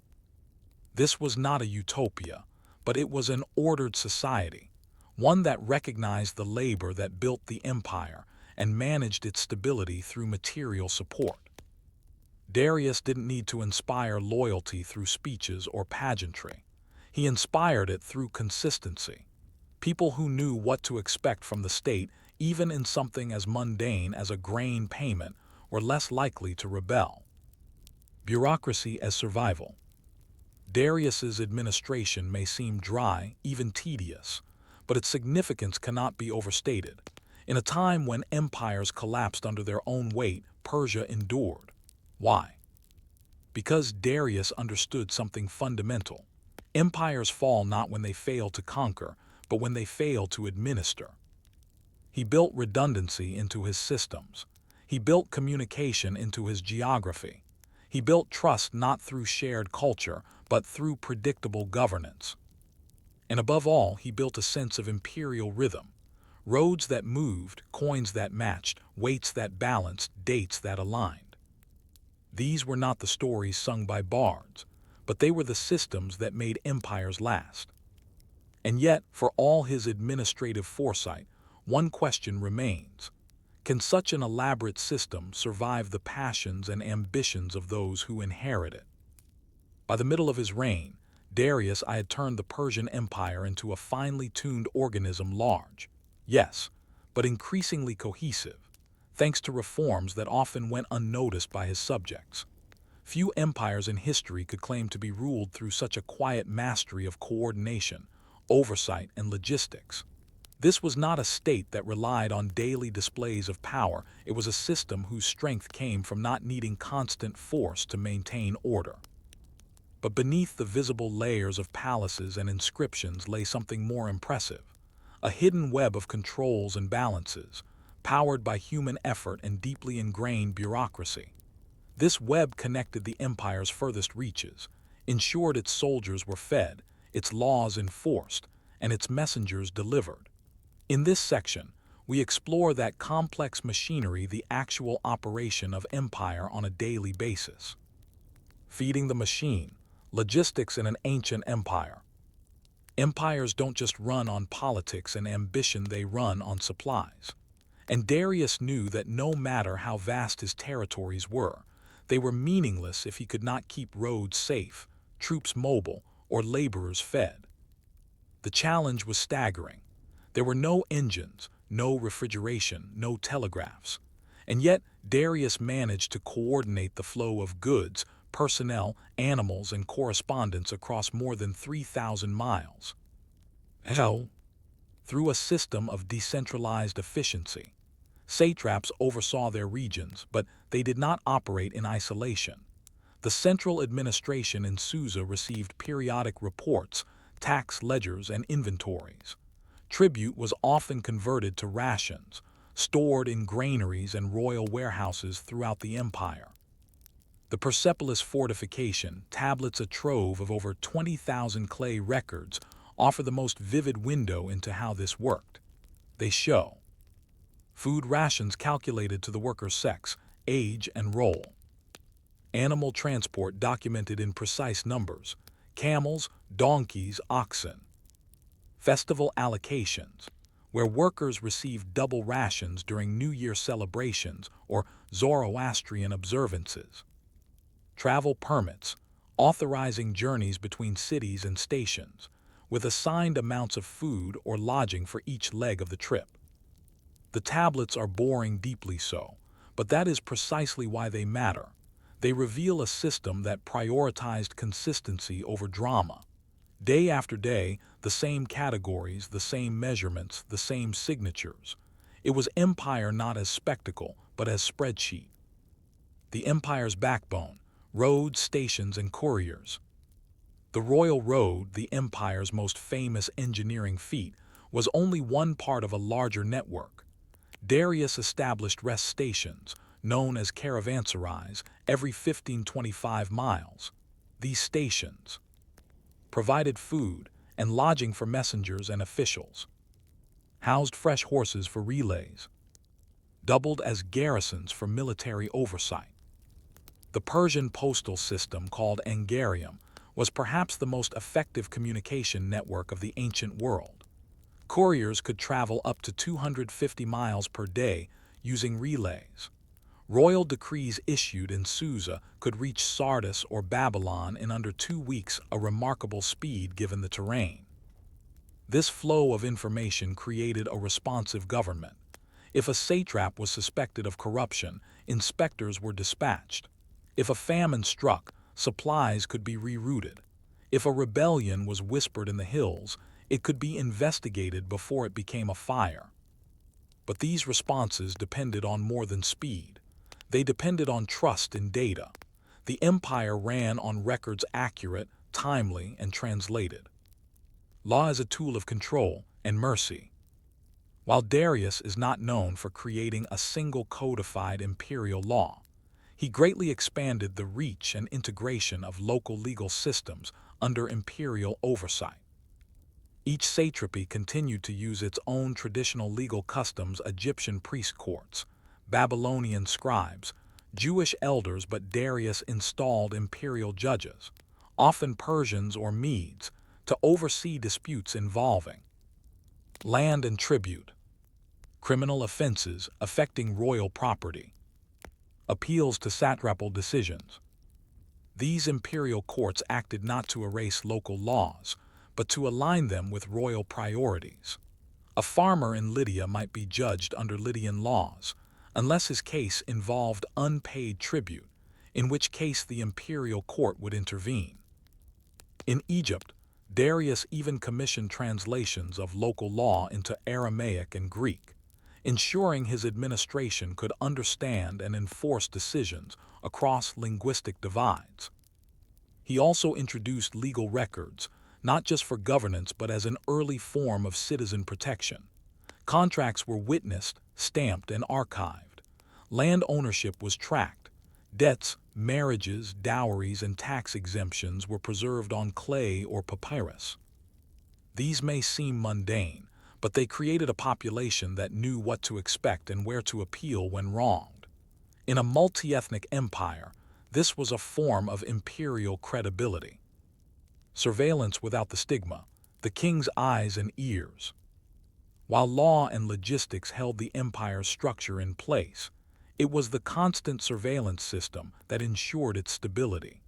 S1: This was not a utopia, but it was an ordered society, one that recognized the labor that built the empire and managed its stability through material support. Darius didn't need to inspire loyalty through speeches or pageantry. He inspired it through consistency. People who knew what to expect from the state, even in something as mundane as a grain payment, were less likely to rebel. Bureaucracy as survival. Darius's administration may seem dry, even tedious, but its significance cannot be overstated. In a time when empires collapsed under their own weight, Persia endured. Why? Because Darius understood something fundamental. Empires fall not when they fail to conquer, but when they fail to administer. He built redundancy into his systems. He built communication into his geography. He built trust not through shared culture, but through predictable governance. And above all, he built a sense of imperial rhythm. Roads that moved, coins that matched, weights that balanced, dates that aligned. These were not the stories sung by bards, but they were the systems that made empires last. And yet, for all his administrative foresight, one question remains. Can such an elaborate system survive the passions and ambitions of those who inherit it? By the middle of his reign, Darius I had turned the Persian Empire into a finely tuned organism, large, yes, but increasingly cohesive, thanks to reforms that often went unnoticed by his subjects. Few empires in history could claim to be ruled through such a quiet mastery of coordination. oversight, and logistics. This was not a state that relied on daily displays of power. It was a system whose strength came from not needing constant force to maintain order. But beneath the visible layers of palaces and inscriptions lay something more impressive, a hidden web of controls and balances, powered by human effort and deeply ingrained bureaucracy. This web connected the empire's furthest reaches, ensured its soldiers were fed, its laws enforced, and its messengers delivered. In this section, we explore that complex machinery, the actual operation of empire on a daily basis. Feeding the machine, logistics in an ancient empire. Empires don't just run on politics and ambition, they run on supplies. And Darius knew that no matter how vast his territories were, they were meaningless if he could not keep roads safe, troops mobile, or laborers fed. The challenge was staggering. There were no engines, no refrigeration, no telegraphs. And yet, Darius managed to coordinate the flow of goods, personnel, animals, and correspondence across more than 3,000 miles. How? Through a system of decentralized efficiency. Satraps oversaw their regions, but they did not operate in isolation. The central administration in Susa received periodic reports, tax ledgers, and inventories. Tribute was often converted to rations, stored in granaries and royal warehouses throughout the empire. The Persepolis fortification, tablets, a trove of over 20,000 clay records, offer the most vivid window into how this worked. They show food rations calculated to the worker's sex, age, and role. Animal transport documented in precise numbers, camels, donkeys, oxen. Festival allocations, where workers received double rations during New Year celebrations or Zoroastrian observances. Travel permits, authorizing journeys between cities and stations, with assigned amounts of food or lodging for each leg of the trip. The tablets are boring, deeply so, but that is precisely why they matter. They reveal a system that prioritized consistency over drama. Day after day, the same categories, the same measurements, the same signatures. It was empire not as spectacle, but as spreadsheet. The empire's backbone, roads, stations, and couriers. The Royal Road, the empire's most famous engineering feat, was only one part of a larger network. Darius established rest stations, known as caravanserais, every 15-25 miles. These stations provided food and lodging for messengers and officials, housed fresh horses for relays, doubled as garrisons for military oversight. The Persian postal system, called Angarium, was perhaps the most effective communication network of the ancient world. Couriers could travel up to 250 miles per day using relays. Royal decrees issued in Susa could reach Sardis or Babylon in under 2 weeks, a remarkable speed given the terrain. This flow of information created a responsive government. If a satrap was suspected of corruption, inspectors were dispatched. If a famine struck, supplies could be rerouted. If a rebellion was whispered in the hills, it could be investigated before it became a fire. But these responses depended on more than speed. They depended on trust in data. The empire ran on records accurate, timely, and translated. Law is a tool of control and mercy. While Darius is not known for creating a single codified imperial law, he greatly expanded the reach and integration of local legal systems under imperial oversight. Each satrapy continued to use its own traditional legal customs: Egyptian priest courts, Babylonian scribes, Jewish elders, but Darius installed imperial judges, often Persians or Medes, to oversee disputes involving land and tribute, criminal offenses affecting royal property, appeals to satrapal decisions. These imperial courts acted not to erase local laws, but to align them with royal priorities. A farmer in Lydia might be judged under Lydian laws, unless his case involved unpaid tribute, in which case the imperial court would intervene. In Egypt, Darius even commissioned translations of local law into Aramaic and Greek, ensuring his administration could understand and enforce decisions across linguistic divides. He also introduced legal records, not just for governance but as an early form of citizen protection. Contracts were witnessed, stamped, and archived. Land ownership was tracked. Debts, marriages, dowries, and tax exemptions were preserved on clay or papyrus. These may seem mundane, but they created a population that knew what to expect and where to appeal when wronged. In a multi-ethnic empire, this was a form of imperial credibility. Surveillance without the stigma, the king's eyes and ears. While law and logistics held the empire's structure in place, it was the constant surveillance system that ensured its stability.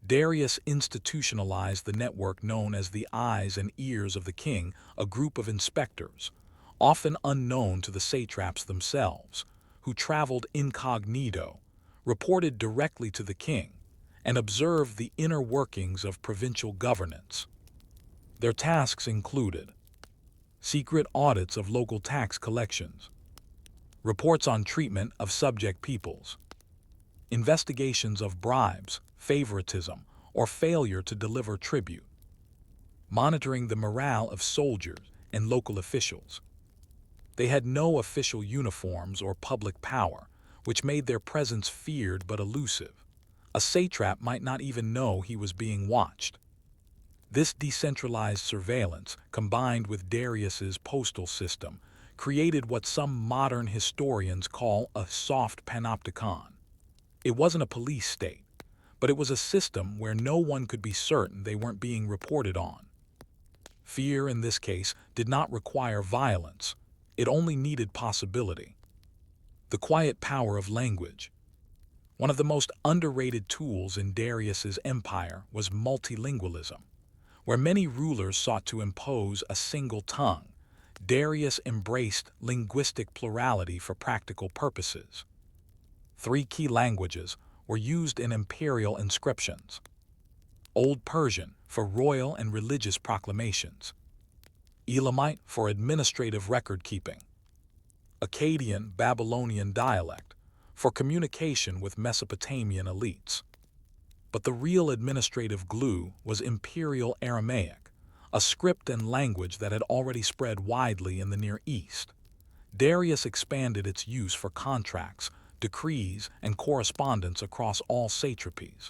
S1: Darius institutionalized the network known as the eyes and ears of the king, a group of inspectors, often unknown to the satraps themselves, who traveled incognito, reported directly to the king, and observed the inner workings of provincial governance. Their tasks included secret audits of local tax collections, reports on treatment of subject peoples, investigations of bribes, favoritism, or failure to deliver tribute, monitoring the morale of soldiers and local officials. They had no official uniforms or public power, which made their presence feared but elusive. A satrap might not even know he was being watched. This decentralized surveillance, combined with Darius's postal system, created what some modern historians call a soft panopticon. It wasn't a police state, but it was a system where no one could be certain they weren't being reported on. Fear, in this case, did not require violence. It only needed possibility. The quiet power of language. One of the most underrated tools in Darius's empire was multilingualism. Where many rulers sought to impose a single tongue, Darius embraced linguistic plurality for practical purposes. 3 key languages were used in imperial inscriptions. Old Persian for royal and religious proclamations. Elamite for administrative record-keeping. Akkadian Babylonian dialect for communication with Mesopotamian elites. But the real administrative glue was Imperial Aramaic, a script and language that had already spread widely in the Near East. Darius expanded its use for contracts, decrees, and correspondence across all satrapies.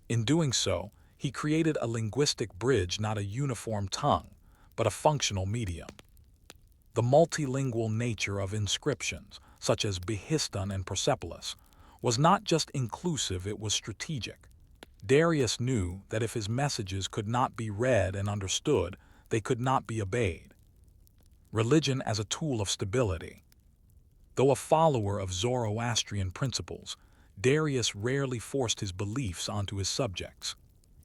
S1: In doing so, he created a linguistic bridge, not a uniform tongue, but a functional medium. The multilingual nature of inscriptions, such as Behistun and Persepolis, was not just inclusive, it was strategic. Darius knew that if his messages could not be read and understood, they could not be obeyed. Religion as a tool of stability. Though a follower of Zoroastrian principles, Darius rarely forced his beliefs onto his subjects.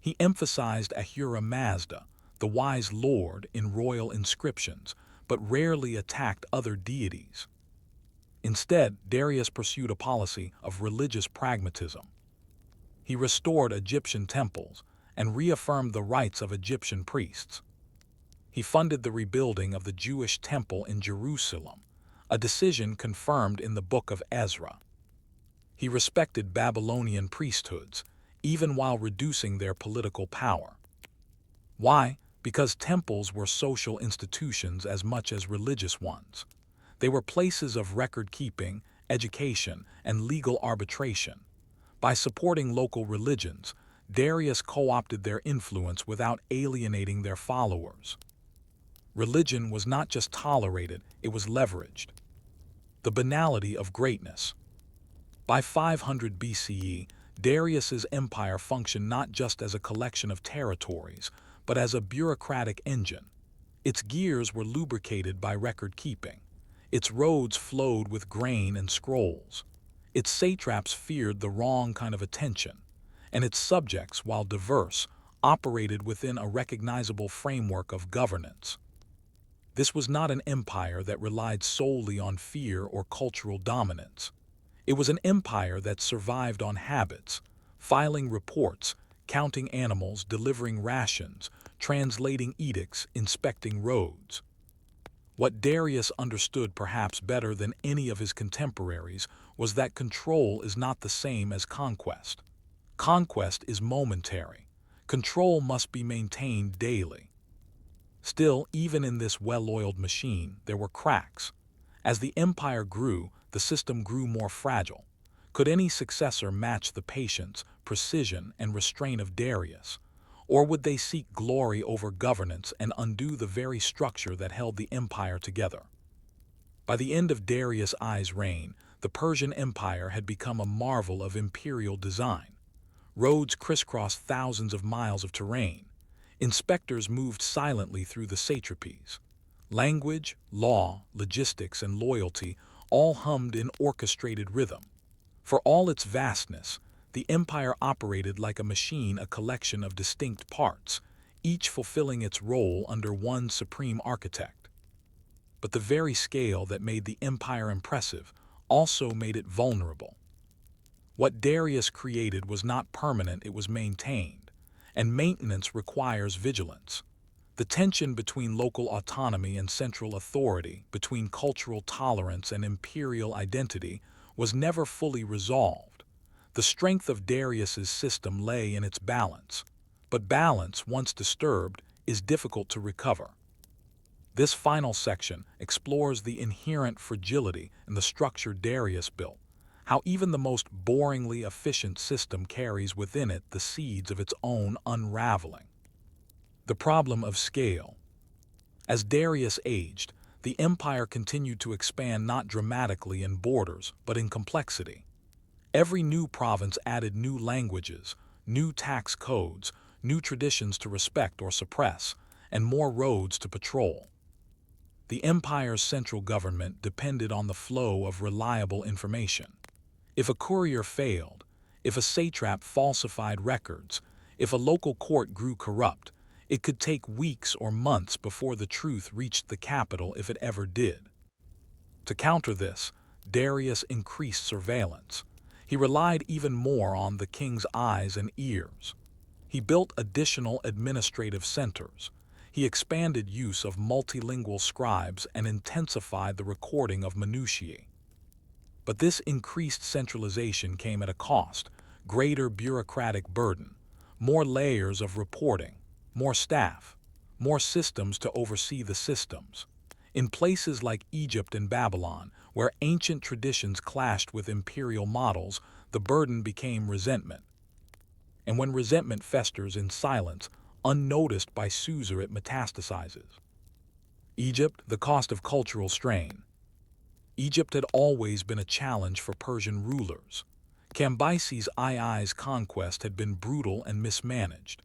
S1: He emphasized Ahura Mazda, the wise lord, in royal inscriptions, but rarely attacked other deities. Instead, Darius pursued a policy of religious pragmatism. He restored Egyptian temples and reaffirmed the rights of Egyptian priests. He funded the rebuilding of the Jewish temple in Jerusalem, a decision confirmed in the Book of Ezra. He respected Babylonian priesthoods, even while reducing their political power. Why? Because temples were social institutions as much as religious ones. They were places of record-keeping, education, and legal arbitration. By supporting local religions, Darius co-opted their influence without alienating their followers. Religion was not just tolerated, it was leveraged. The banality of greatness. By 500 BCE, Darius's empire functioned not just as a collection of territories, but as a bureaucratic engine. Its gears were lubricated by record-keeping. Its roads flowed with grain and scrolls. Its satraps feared the wrong kind of attention, and its subjects, while diverse, operated within a recognizable framework of governance. This was not an empire that relied solely on fear or cultural dominance. It was an empire that survived on habits, filing reports, counting animals, delivering rations, translating edicts, inspecting roads. What Darius understood perhaps better than any of his contemporaries was that control is not the same as conquest. Conquest is momentary. Control must be maintained daily. Still, even in this well-oiled machine, there were cracks. As the empire grew, the system grew more fragile. Could any successor match the patience, precision, and restraint of Darius? Or would they seek glory over governance and undo the very structure that held the empire together? By the end of Darius I's reign, the Persian Empire had become a marvel of imperial design. Roads crisscrossed thousands of miles of terrain. Inspectors moved silently through the satrapies. Language, law, logistics, and loyalty all hummed in orchestrated rhythm. For all its vastness, the empire operated like a machine, a collection of distinct parts, each fulfilling its role under one supreme architect. But the very scale that made the empire impressive also made it vulnerable. What Darius created was not permanent, it was maintained, and maintenance requires vigilance. The tension between local autonomy and central authority, between cultural tolerance and imperial identity, was never fully resolved. The strength of Darius's system lay in its balance, but balance, once disturbed, is difficult to recover. This final section explores the inherent fragility in the structure Darius built, how even the most boringly efficient system carries within it the seeds of its own unraveling. The problem of scale. As Darius aged, the empire continued to expand not dramatically in borders, but in complexity. Every new province added new languages, new tax codes, new traditions to respect or suppress, and more roads to patrol. The empire's central government depended on the flow of reliable information. If a courier failed, if a satrap falsified records, if a local court grew corrupt, it could take weeks or months before the truth reached the capital, if it ever did. To counter this, Darius increased surveillance. He relied even more on the king's eyes and ears. He built additional administrative centers. He expanded use of multilingual scribes and intensified the recording of minutiae. But this increased centralization came at a cost: greater bureaucratic burden, more layers of reporting, more staff, more systems to oversee the systems. In places like Egypt and Babylon, where ancient traditions clashed with imperial models, the burden became resentment. And when resentment festers in silence, unnoticed by Caesar, it metastasizes. Egypt, the cost of cultural strain. Egypt had always been a challenge for Persian rulers. Cambyses II's conquest had been brutal and mismanaged.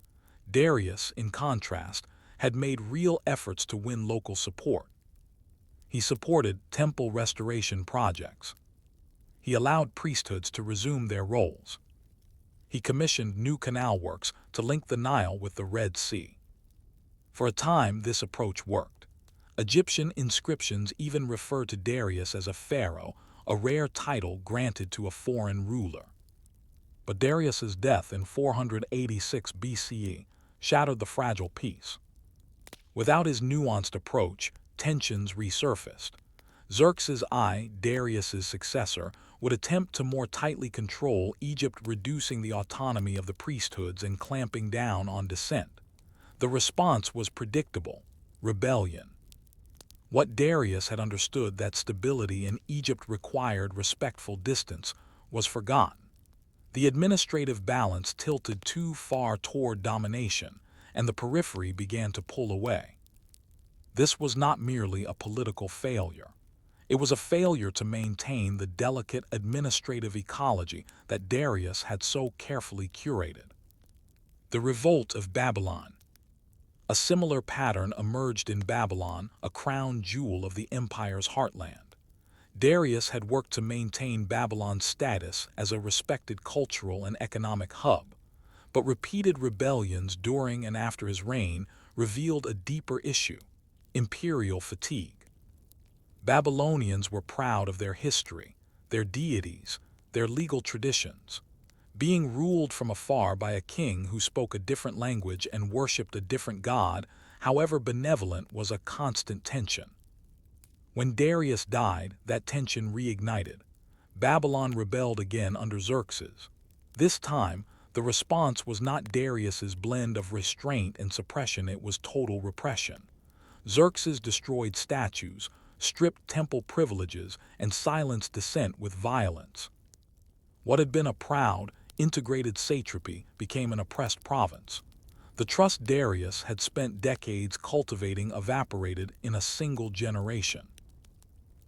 S1: Darius, in contrast, had made real efforts to win local support. He supported temple restoration projects. He allowed priesthoods to resume their roles. He commissioned new canal works to link the Nile with the Red Sea. For a time, this approach worked. Egyptian inscriptions even refer to Darius as a pharaoh, a rare title granted to a foreign ruler. But Darius's death in 486 BCE shattered the fragile peace. Without his nuanced approach, tensions resurfaced. Xerxes I, Darius's successor, would attempt to more tightly control Egypt, reducing the autonomy of the priesthoods and clamping down on dissent. The response was predictable: rebellion. What Darius had understood, that stability in Egypt required respectful distance, was forgotten. The administrative balance tilted too far toward domination, and the periphery began to pull away. This was not merely a political failure. It was a failure to maintain the delicate administrative ecology that Darius had so carefully curated. The revolt of Babylon. A similar pattern emerged in Babylon, a crown jewel of the empire's heartland. Darius had worked to maintain Babylon's status as a respected cultural and economic hub, but repeated rebellions during and after his reign revealed a deeper issue: imperial fatigue. Babylonians were proud of their history, their deities, their legal traditions. Being ruled from afar by a king who spoke a different language and worshipped a different god, however benevolent, was a constant tension. When Darius died, that tension reignited. Babylon rebelled again under Xerxes. This time, the response was not Darius's blend of restraint and suppression, it was total repression. Xerxes destroyed statues, stripped temple privileges, and silenced dissent with violence. What had been a proud, integrated satrapy became an oppressed province. The trust Darius had spent decades cultivating evaporated in a single generation.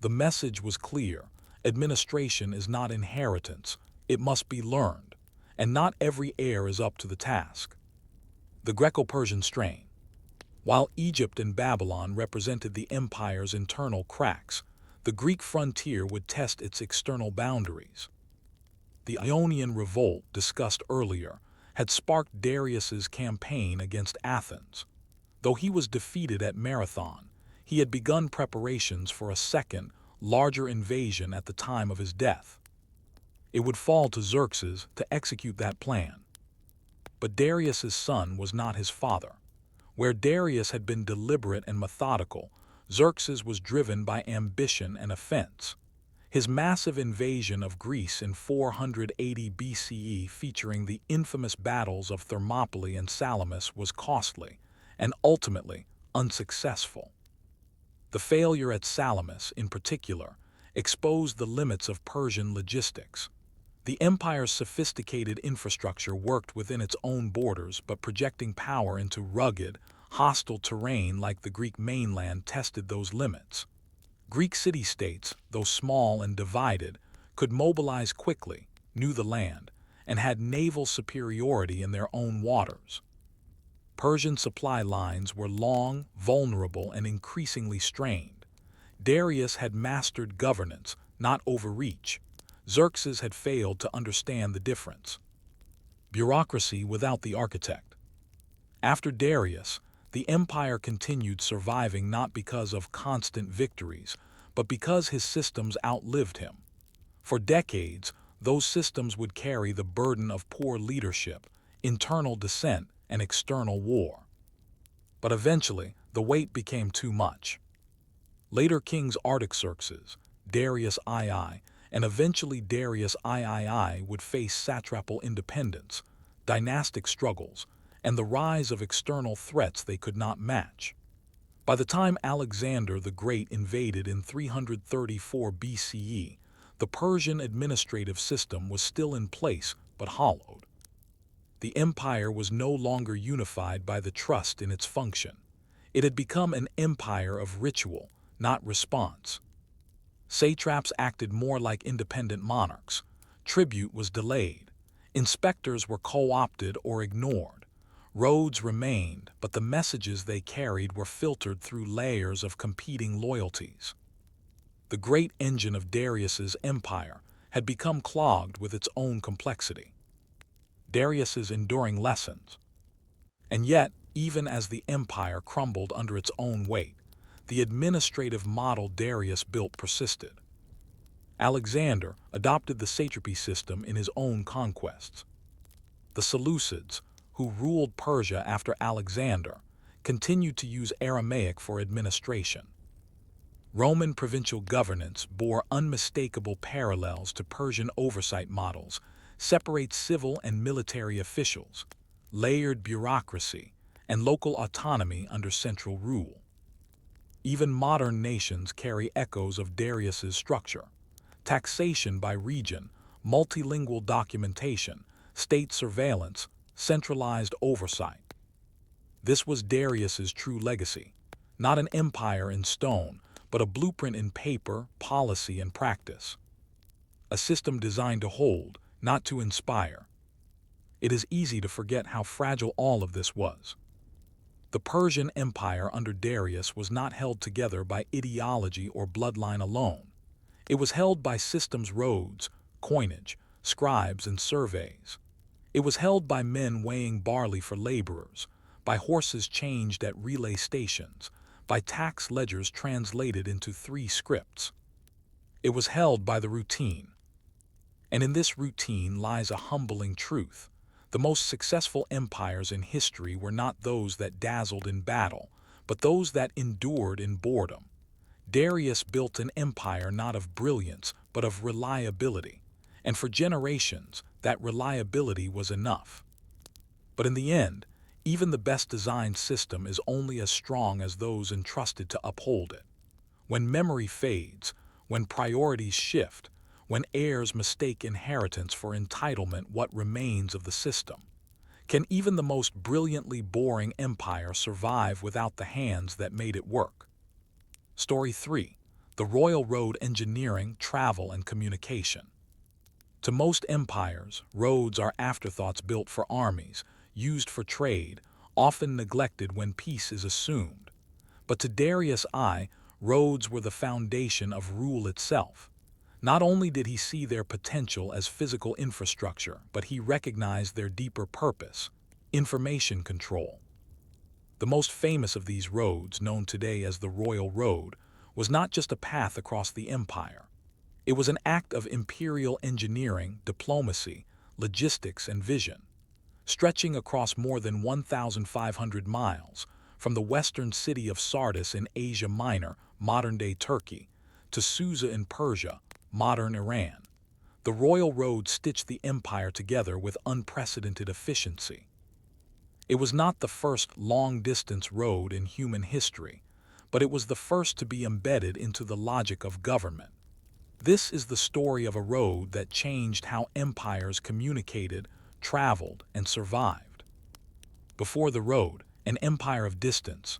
S1: The message was clear: administration is not inheritance, it must be learned, and not every heir is up to the task. The Greco-Persian strain. While Egypt and Babylon represented the empire's internal cracks, the Greek frontier would test its external boundaries. The Ionian revolt, discussed earlier, had sparked Darius's campaign against Athens. Though he was defeated at Marathon, he had begun preparations for a second, larger invasion at the time of his death. It would fall to Xerxes to execute that plan. But Darius's son was not his father. Where Darius had been deliberate and methodical, Xerxes was driven by ambition and offense. His massive invasion of Greece in 480 BCE, featuring the infamous battles of Thermopylae and Salamis, was costly and ultimately unsuccessful. The failure at Salamis, in particular, exposed the limits of Persian logistics. The empire's sophisticated infrastructure worked within its own borders, but projecting power into rugged, hostile terrain like the Greek mainland tested those limits. Greek city-states, though small and divided, could mobilize quickly, knew the land, and had naval superiority in their own waters. Persian supply lines were long, vulnerable, and increasingly strained. Darius had mastered governance, not overreach. Xerxes had failed to understand the difference. Bureaucracy without the architect. After Darius, the empire continued surviving not because of constant victories, but because his systems outlived him. For decades, those systems would carry the burden of poor leadership, internal dissent, and external war. But eventually, the weight became too much. Later kings Artaxerxes, Darius II, and eventually Darius III would face satrapal independence, dynastic struggles, and the rise of external threats they could not match. By the time Alexander the Great invaded in 334 BCE, the Persian administrative system was still in place but hollowed. The empire was no longer unified by the trust in its function. It had become an empire of ritual, not response. Satraps acted more like independent monarchs. Tribute was delayed. Inspectors were co-opted or ignored. Roads remained, but the messages they carried were filtered through layers of competing loyalties. The great engine of Darius's empire had become clogged with its own complexity. Darius's enduring lessons. And yet, even as the empire crumbled under its own weight, the administrative model Darius built persisted. Alexander adopted the satrapy system in his own conquests. The Seleucids, who ruled Persia after Alexander, continued to use Aramaic for administration. Roman provincial governance bore unmistakable parallels to Persian oversight models, separate civil and military officials, layered bureaucracy, and local autonomy under central rule. Even modern nations carry echoes of Darius's structure: taxation by region, multilingual documentation, state surveillance, centralized oversight. This was Darius's true legacy, not an empire in stone, but a blueprint in paper, policy, and practice. A system designed to hold, not to inspire. It is easy to forget how fragile all of this was. The Persian Empire under Darius was not held together by ideology or bloodline alone. It was held by systems, roads, coinage, scribes, and surveys. It was held by men weighing barley for laborers, by horses changed at relay stations, by tax ledgers translated into 3 scripts. It was held by the routine. And in this routine lies a humbling truth. The most successful empires in history were not those that dazzled in battle, but those that endured in boredom. Darius built an empire not of brilliance, but of reliability. And for generations, that reliability was enough. But in the end, even the best designed system is only as strong as those entrusted to uphold it. When memory fades, when priorities shift, when heirs mistake inheritance for entitlement, what remains of the system? Can even the most brilliantly boring empire survive without the hands that made it work? Story 3. The Royal Road: Engineering, Travel, and Communication. To most empires, roads are afterthoughts built for armies, used for trade, often neglected when peace is assumed. But to Darius I, roads were the foundation of rule itself. Not only did he see their potential as physical infrastructure, but he recognized their deeper purpose: information control. The most famous of these roads, known today as the Royal Road, was not just a path across the empire. It was an act of imperial engineering, diplomacy, logistics, and vision. Stretching across more than 1,500 miles, from the western city of Sardis in Asia Minor, modern-day Turkey, to Susa in Persia, modern Iran, the Royal Road stitched the empire together with unprecedented efficiency. It was not the first long-distance road in human history, but it was the first to be embedded into the logic of government. This is the story of a road that changed how empires communicated, traveled, and survived. Before the road, an empire of distance.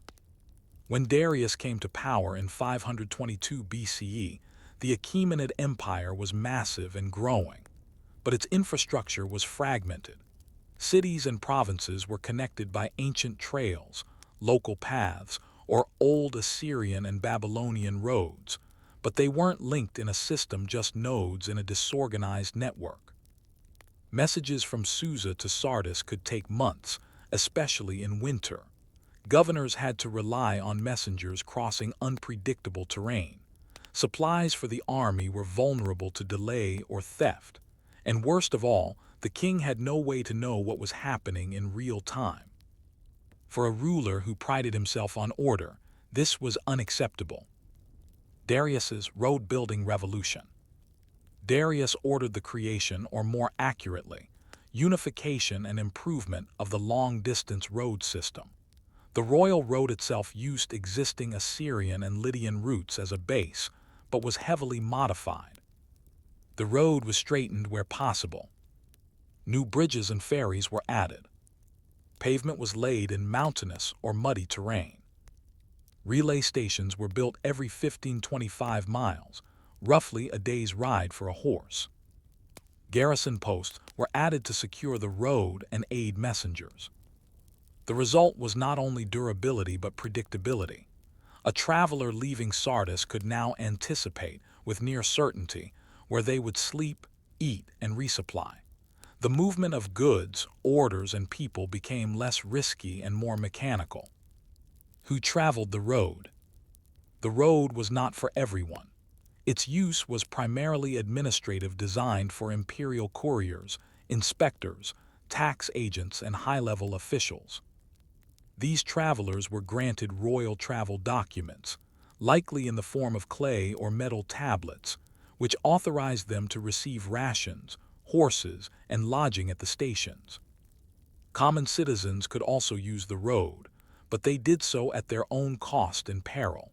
S1: When Darius came to power in 522 BCE, the Achaemenid Empire was massive and growing, but its infrastructure was fragmented. Cities and provinces were connected by ancient trails, local paths, or old Assyrian and Babylonian roads, but they weren't linked in a system, just nodes in a disorganized network. Messages from Susa to Sardis could take months, especially in winter. Governors had to rely on messengers crossing unpredictable terrain. Supplies for the army were vulnerable to delay or theft. And worst of all, the king had no way to know what was happening in real time. For a ruler who prided himself on order, this was unacceptable. Darius's road-building revolution. Darius ordered the creation, or more accurately, unification and improvement of the long-distance road system. The royal road itself used existing Assyrian and Lydian routes as a base, but was heavily modified. The road was straightened where possible. New bridges and ferries were added. Pavement was laid in mountainous or muddy terrain. Relay stations were built every 15-25 miles, roughly a day's ride for a horse. Garrison posts were added to secure the road and aid messengers. The result was not only durability but predictability. A traveler leaving Sardis could now anticipate, with near certainty, where they would sleep, eat, and resupply. The movement of goods, orders, and people became less risky and more mechanical. Who traveled the road? The road was not for everyone. Its use was primarily administrative, designed for imperial couriers, inspectors, tax agents, and high-level officials. These travelers were granted royal travel documents, likely in the form of clay or metal tablets, which authorized them to receive rations, horses, and lodging at the stations. Common citizens could also use the road, but they did so at their own cost and peril.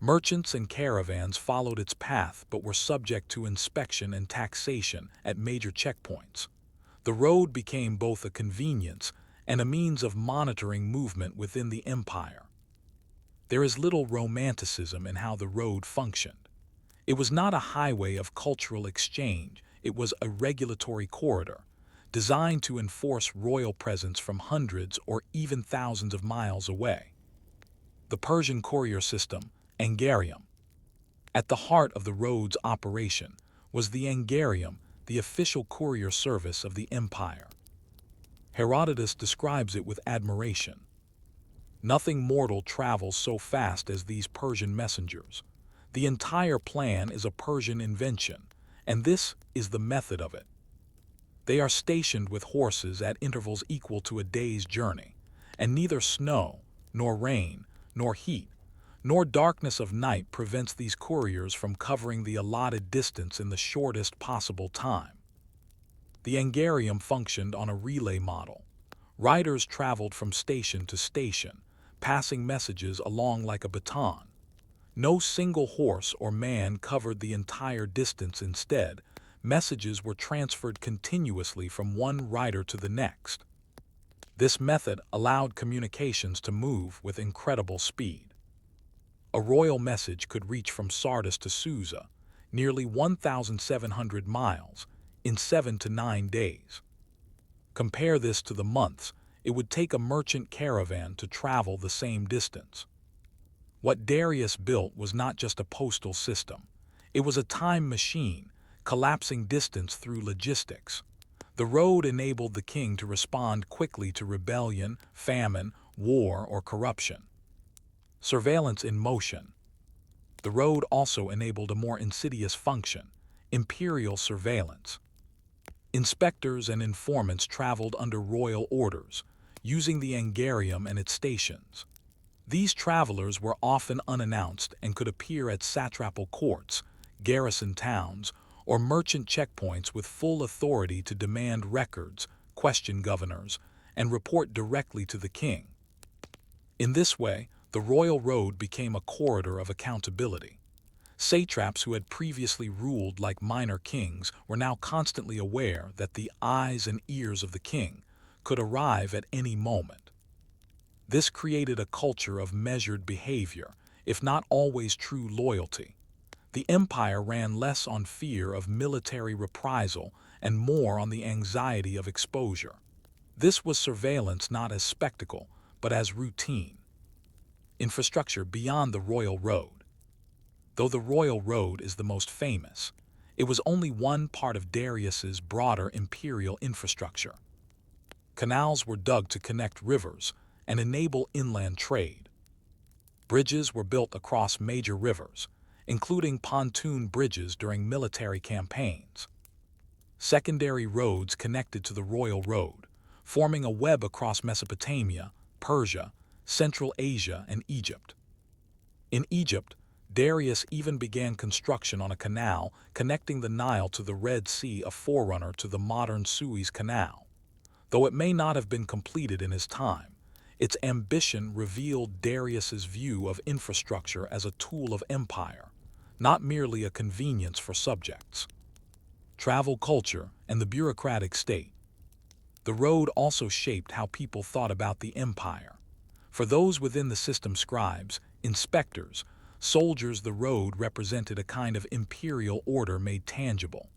S1: Merchants and caravans followed its path but were subject to inspection and taxation at major checkpoints. The road became both a convenience and a means of monitoring movement within the empire. There is little romanticism in how the road functioned. It was not a highway of cultural exchange, it was a regulatory corridor, designed to enforce royal presence from hundreds or even thousands of miles away. The Persian courier system, Angarium. At the heart of the road's operation was the Angarium, the official courier service of the empire. Herodotus describes it with admiration. Nothing mortal travels so fast as these Persian messengers. The entire plan is a Persian invention, And this is the method of it. They are stationed with horses at intervals equal to a day's journey, and neither snow, nor rain, nor heat, nor darkness of night prevents these couriers from covering the allotted distance in the shortest possible time. The Angarium functioned on a relay model. Riders traveled from station to station, passing messages along like a baton. No single horse or man covered the entire distance. Instead, messages were transferred continuously from one rider to the next. This method allowed communications to move with incredible speed. A royal message could reach from Sardis to Susa, nearly 1,700 miles, in 7 to 9 days. Compare this to the months it would take a merchant caravan to travel the same distance. What Darius built was not just a postal system. It was a time machine, collapsing distance through logistics. The road enabled the king to respond quickly to rebellion, famine, war, or corruption. Surveillance in motion. The road also enabled a more insidious function: imperial surveillance. Inspectors and informants traveled under royal orders, using the Angarium and its stations. These travelers were often unannounced and could appear at satrapal courts, garrison towns, or merchant checkpoints with full authority to demand records, question governors, and report directly to the king. In this way, the royal road became a corridor of accountability. Satraps who had previously ruled like minor kings were now constantly aware that the eyes and ears of the king could arrive at any moment. This created a culture of measured behavior, if not always true loyalty. The empire ran less on fear of military reprisal and more on the anxiety of exposure. This was surveillance not as spectacle, but as routine. Infrastructure beyond the royal road. Though the royal road is the most famous, it was only one part of Darius's broader imperial infrastructure. Canals were dug to connect rivers and enable inland trade. Bridges were built across major rivers, including pontoon bridges during military campaigns. Secondary roads connected to the royal road, forming a web across Mesopotamia, Persia, Central Asia, and Egypt. In Egypt, Darius even began construction on a canal connecting the Nile to the Red Sea, a forerunner to the modern Suez Canal. Though it may not have been completed in his time, its ambition revealed Darius's view of infrastructure as a tool of empire, not merely a convenience for subjects. Travel culture and the bureaucratic state. The road also shaped how people thought about the empire. For those within the system, scribes, inspectors, soldiers, the road represented a kind of imperial order made tangible.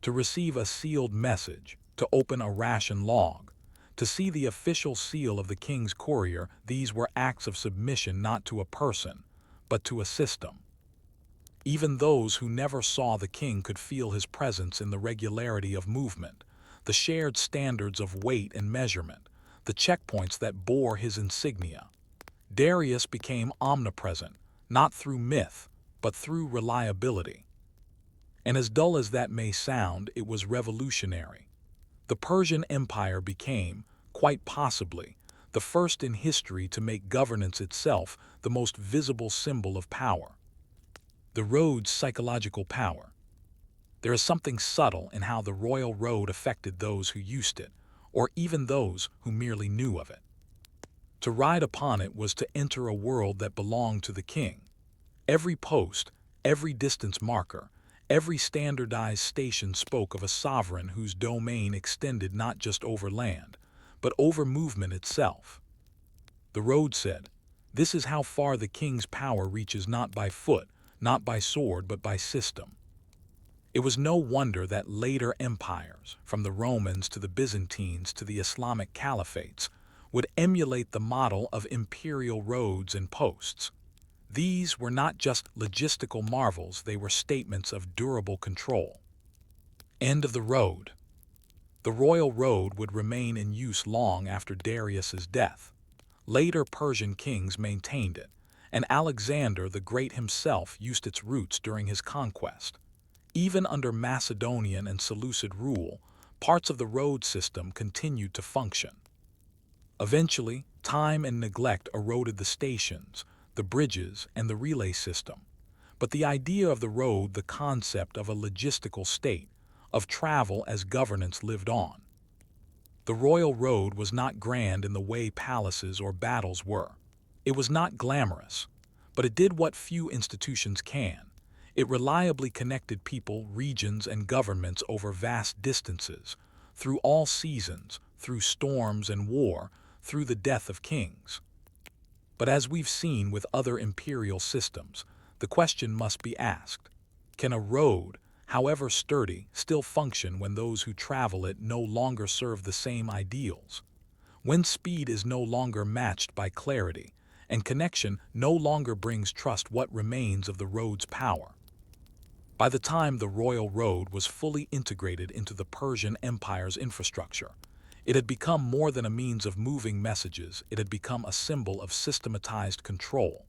S1: To receive a sealed message, to open a ration log, to see the official seal of the king's courier, these were acts of submission not to a person, but to a system. Even those who never saw the king could feel his presence in the regularity of movement, the shared standards of weight and measurement, the checkpoints that bore his insignia. Darius became omnipresent, not through myth, but through reliability. And as dull as that may sound, it was revolutionary. The Persian Empire became, quite possibly, the first in history to make governance itself the most visible symbol of power. The road's psychological power. There is something subtle in how the royal road affected those who used it, or even those who merely knew of it. To ride upon it was to enter a world that belonged to the king. Every post, every distance marker, every standardized station spoke of a sovereign whose domain extended not just over land, but over movement itself. The road said, "This is how far the king's power reaches, not by foot, not by sword, but by system." It was no wonder that later empires, from the Romans to the Byzantines to the Islamic caliphates, would emulate the model of imperial roads and posts. These were not just logistical marvels, they were statements of durable control. End of the road. The royal road would remain in use long after Darius's death. Later Persian kings maintained it, and Alexander the Great himself used its routes during his conquest. Even under Macedonian and Seleucid rule, parts of the road system continued to function. Eventually, time and neglect eroded the stations, the bridges, and the relay system. But the idea of the road, the concept of a logistical state, of travel as governance lived on. The royal road was not grand in the way palaces or battles were. It was not glamorous, but it did what few institutions can. It reliably connected people, regions, and governments over vast distances, through all seasons, through storms and war, through the death of kings. But as we've seen with other imperial systems, the question must be asked: can a road, however sturdy, still function when those who travel it no longer serve the same ideals? When speed is no longer matched by clarity, and connection no longer brings trust, what remains of the road's power? By the time the royal road was fully integrated into the Persian Empire's infrastructure, it had become more than a means of moving messages. It had become a symbol of systematized control.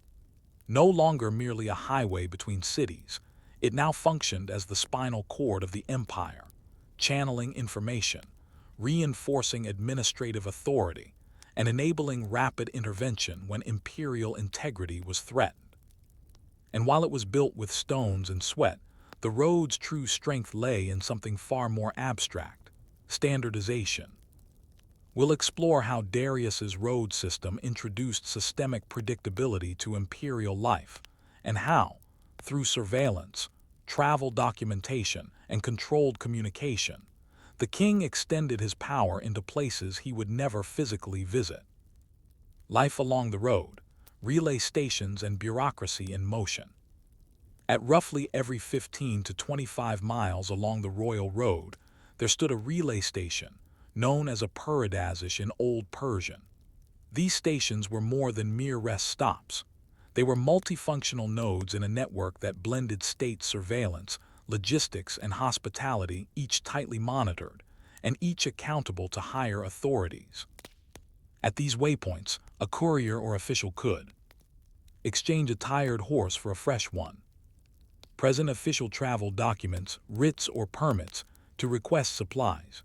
S1: No longer merely a highway between cities, it now functioned as the spinal cord of the empire, channeling information, reinforcing administrative authority, and enabling rapid intervention when imperial integrity was threatened. And while it was built with stones and sweat, the road's true strength lay in something far more abstract: standardization. We'll explore how Darius's road system introduced systemic predictability to imperial life, and how, through surveillance, travel documentation, and controlled communication, the king extended his power into places he would never physically visit. Life along the road, relay stations, and bureaucracy in motion. At roughly every 15 to 25 miles along the royal road, there stood a relay station, known as a parchment-clear in Old Persian. These stations were more than mere rest stops. They were multifunctional nodes in a network that blended state surveillance, logistics, and hospitality, each tightly monitored, and each accountable to higher authorities. At these waypoints, a courier or official could exchange a tired horse for a fresh one, present official travel documents, writs, or permits to request supplies,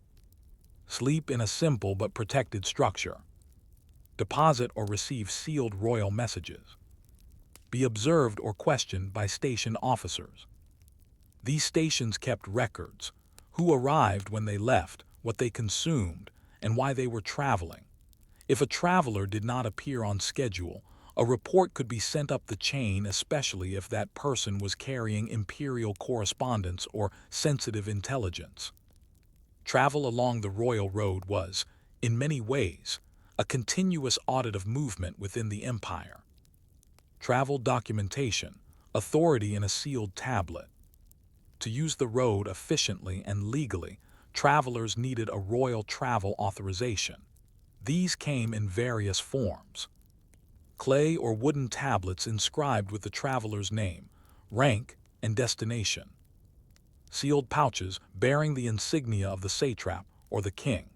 S1: sleep in a simple but protected structure, deposit or receive sealed royal messages, be observed or questioned by station officers. These stations kept records: who arrived, when they left, what they consumed, and why they were traveling. If a traveler did not appear on schedule, a report could be sent up the chain, especially if that person was carrying imperial correspondence or sensitive intelligence. Travel along the royal road was, in many ways, a continuous audit of movement within the empire. Travel documentation, authority in a sealed tablet. To use the road efficiently and legally, travelers needed a royal travel authorization. These came in various forms: clay or wooden tablets inscribed with the traveler's name, rank, and destination; sealed pouches bearing the insignia of the satrap or the king;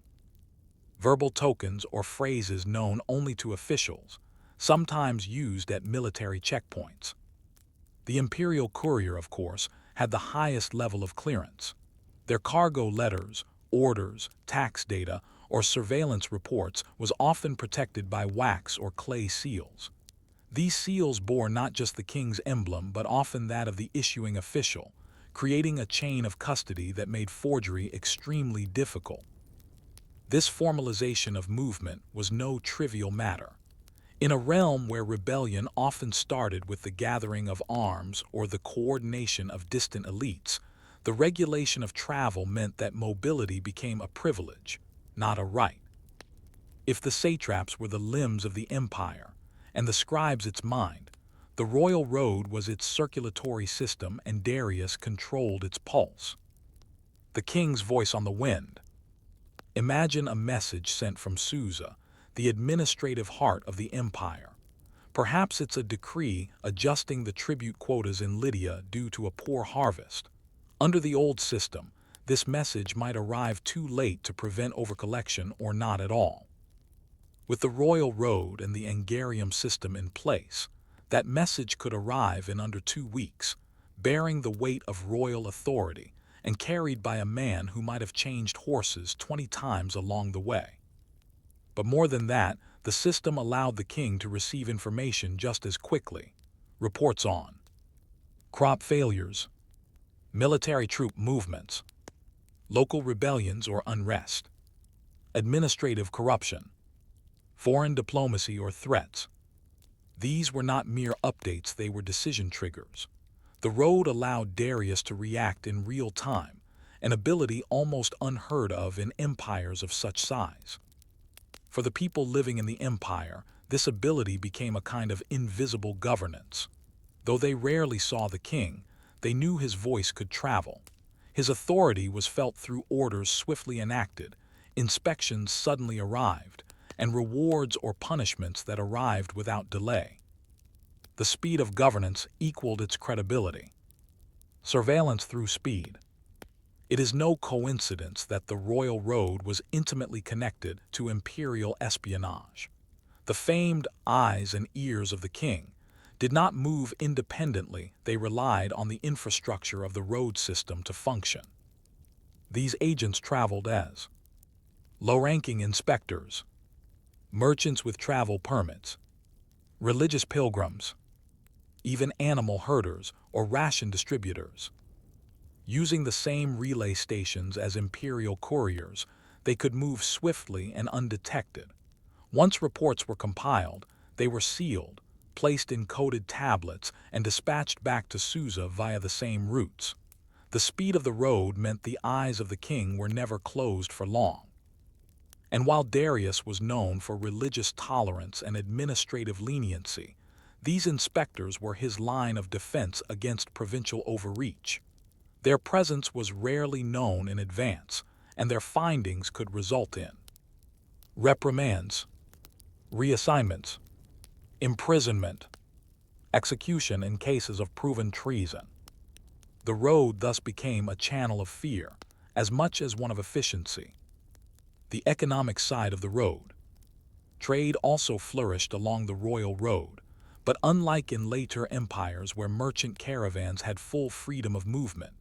S1: verbal tokens or phrases known only to officials, sometimes used at military checkpoints. The imperial courier, of course, had the highest level of clearance. Their cargo letters, orders, tax data, or surveillance reports was often protected by wax or clay seals. These seals bore not just the king's emblem but often that of the issuing official, creating a chain of custody that made forgery extremely difficult. This formalization of movement was no trivial matter. In a realm where rebellion often started with the gathering of arms or the coordination of distant elites, the regulation of travel meant that mobility became a privilege, not a right. If the satraps were the limbs of the empire, and the scribes its mind, the royal road was its circulatory system, and Darius controlled its pulse. The king's voice on the wind. Imagine a message sent from Susa, the administrative heart of the empire. Perhaps it's a decree adjusting the tribute quotas in Lydia due to a poor harvest. Under the old system, this message might arrive too late to prevent overcollection or not at all. With the royal road and the Angarium system in place, that message could arrive in under 2 weeks, bearing the weight of royal authority and carried by a man who might have changed horses 20 times along the way. But more than that, the system allowed the king to receive information just as quickly. Reports on crop failures, military troop movements, local rebellions or unrest, administrative corruption, foreign diplomacy or threats. These were not mere updates, they were decision triggers. The road allowed Darius to react in real time, an ability almost unheard of in empires of such size. For the people living in the empire, this ability became a kind of invisible governance. Though they rarely saw the king, they knew his voice could travel. His authority was felt through orders swiftly enacted, inspections suddenly arrived, and rewards or punishments that arrived without delay. The speed of governance equaled its credibility. Surveillance through speed. It is no coincidence that the royal road was intimately connected to imperial espionage. The famed eyes and ears of the king did not move independently, they relied on the infrastructure of the road system to function. These agents traveled as low-ranking inspectors, merchants with travel permits, religious pilgrims, even animal herders or ration distributors. Using the same relay stations as imperial couriers, they could move swiftly and undetected. Once reports were compiled, they were sealed, placed in coded tablets, and dispatched back to Susa via the same routes. The speed of the road meant the eyes of the king were never closed for long. And while Darius was known for religious tolerance and administrative leniency, these inspectors were his line of defense against provincial overreach. Their presence was rarely known in advance, and their findings could result in reprimands, reassignments, imprisonment, execution in cases of proven treason. The road thus became a channel of fear, as much as one of efficiency. The economic side of the road. Trade also flourished along the royal road, but unlike in later empires where merchant caravans had full freedom of movement,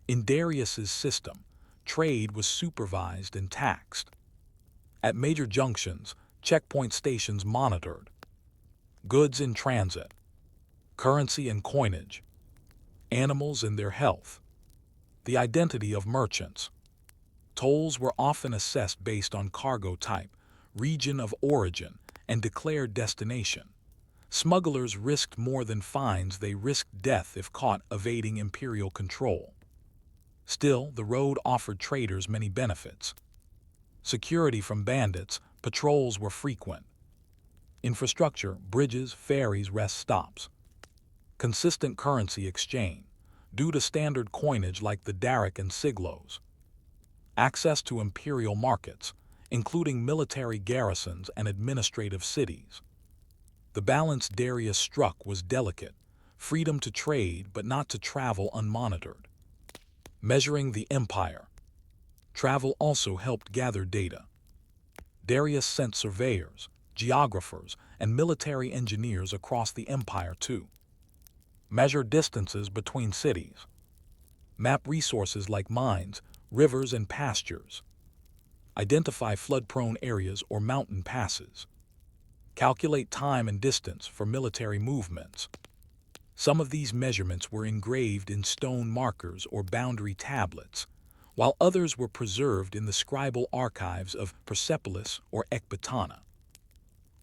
S1: in Darius's system, trade was supervised and taxed. At major junctions, checkpoint stations monitored goods in transit, currency and coinage, animals and their health, the identity of merchants. Tolls were often assessed based on cargo type, region of origin, and declared destination. Smugglers risked more than fines, they risked death if caught evading imperial control. Still, the road offered traders many benefits. Security from bandits, patrols were frequent. Infrastructure, bridges, ferries, rest stops. Consistent currency exchange, due to standard coinage like the Daric and Siglos. Access to imperial markets, including military garrisons and administrative cities. The balance Darius struck was delicate, freedom to trade but not to travel unmonitored. Measuring the empire. Travel also helped gather data. Darius sent surveyors, geographers, and military engineers across the empire to measure distances between cities, map resources like mines, rivers, and pastures, identify flood-prone areas or mountain passes, calculate time and distance for military movements. Some of these measurements were engraved in stone markers or boundary tablets, while others were preserved in the scribal archives of Persepolis or Ecbatana.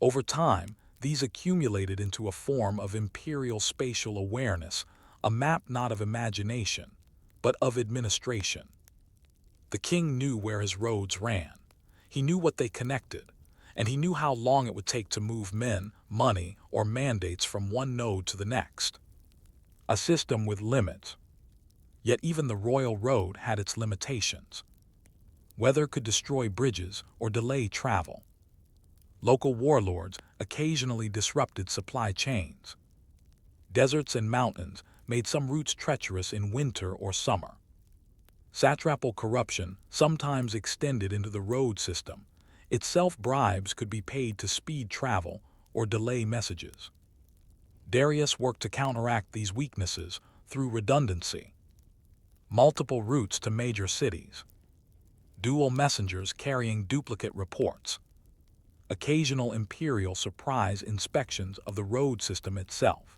S1: Over time, these accumulated into a form of imperial spatial awareness, a map not of imagination, but of administration. The king knew where his roads ran. He knew what they connected, and he knew how long it would take to move men, money, or mandates from one node to the next. A system with limits. Yet even the royal road had its limitations. Weather could destroy bridges or delay travel. Local warlords occasionally disrupted supply chains. Deserts and mountains made some routes treacherous in winter or summer. Satrapal corruption sometimes extended into the road system. Itself, bribes could be paid to speed travel or delay messages. Darius worked to counteract these weaknesses through redundancy. Multiple routes to major cities. Dual messengers carrying duplicate reports. Occasional imperial surprise inspections of the road system itself.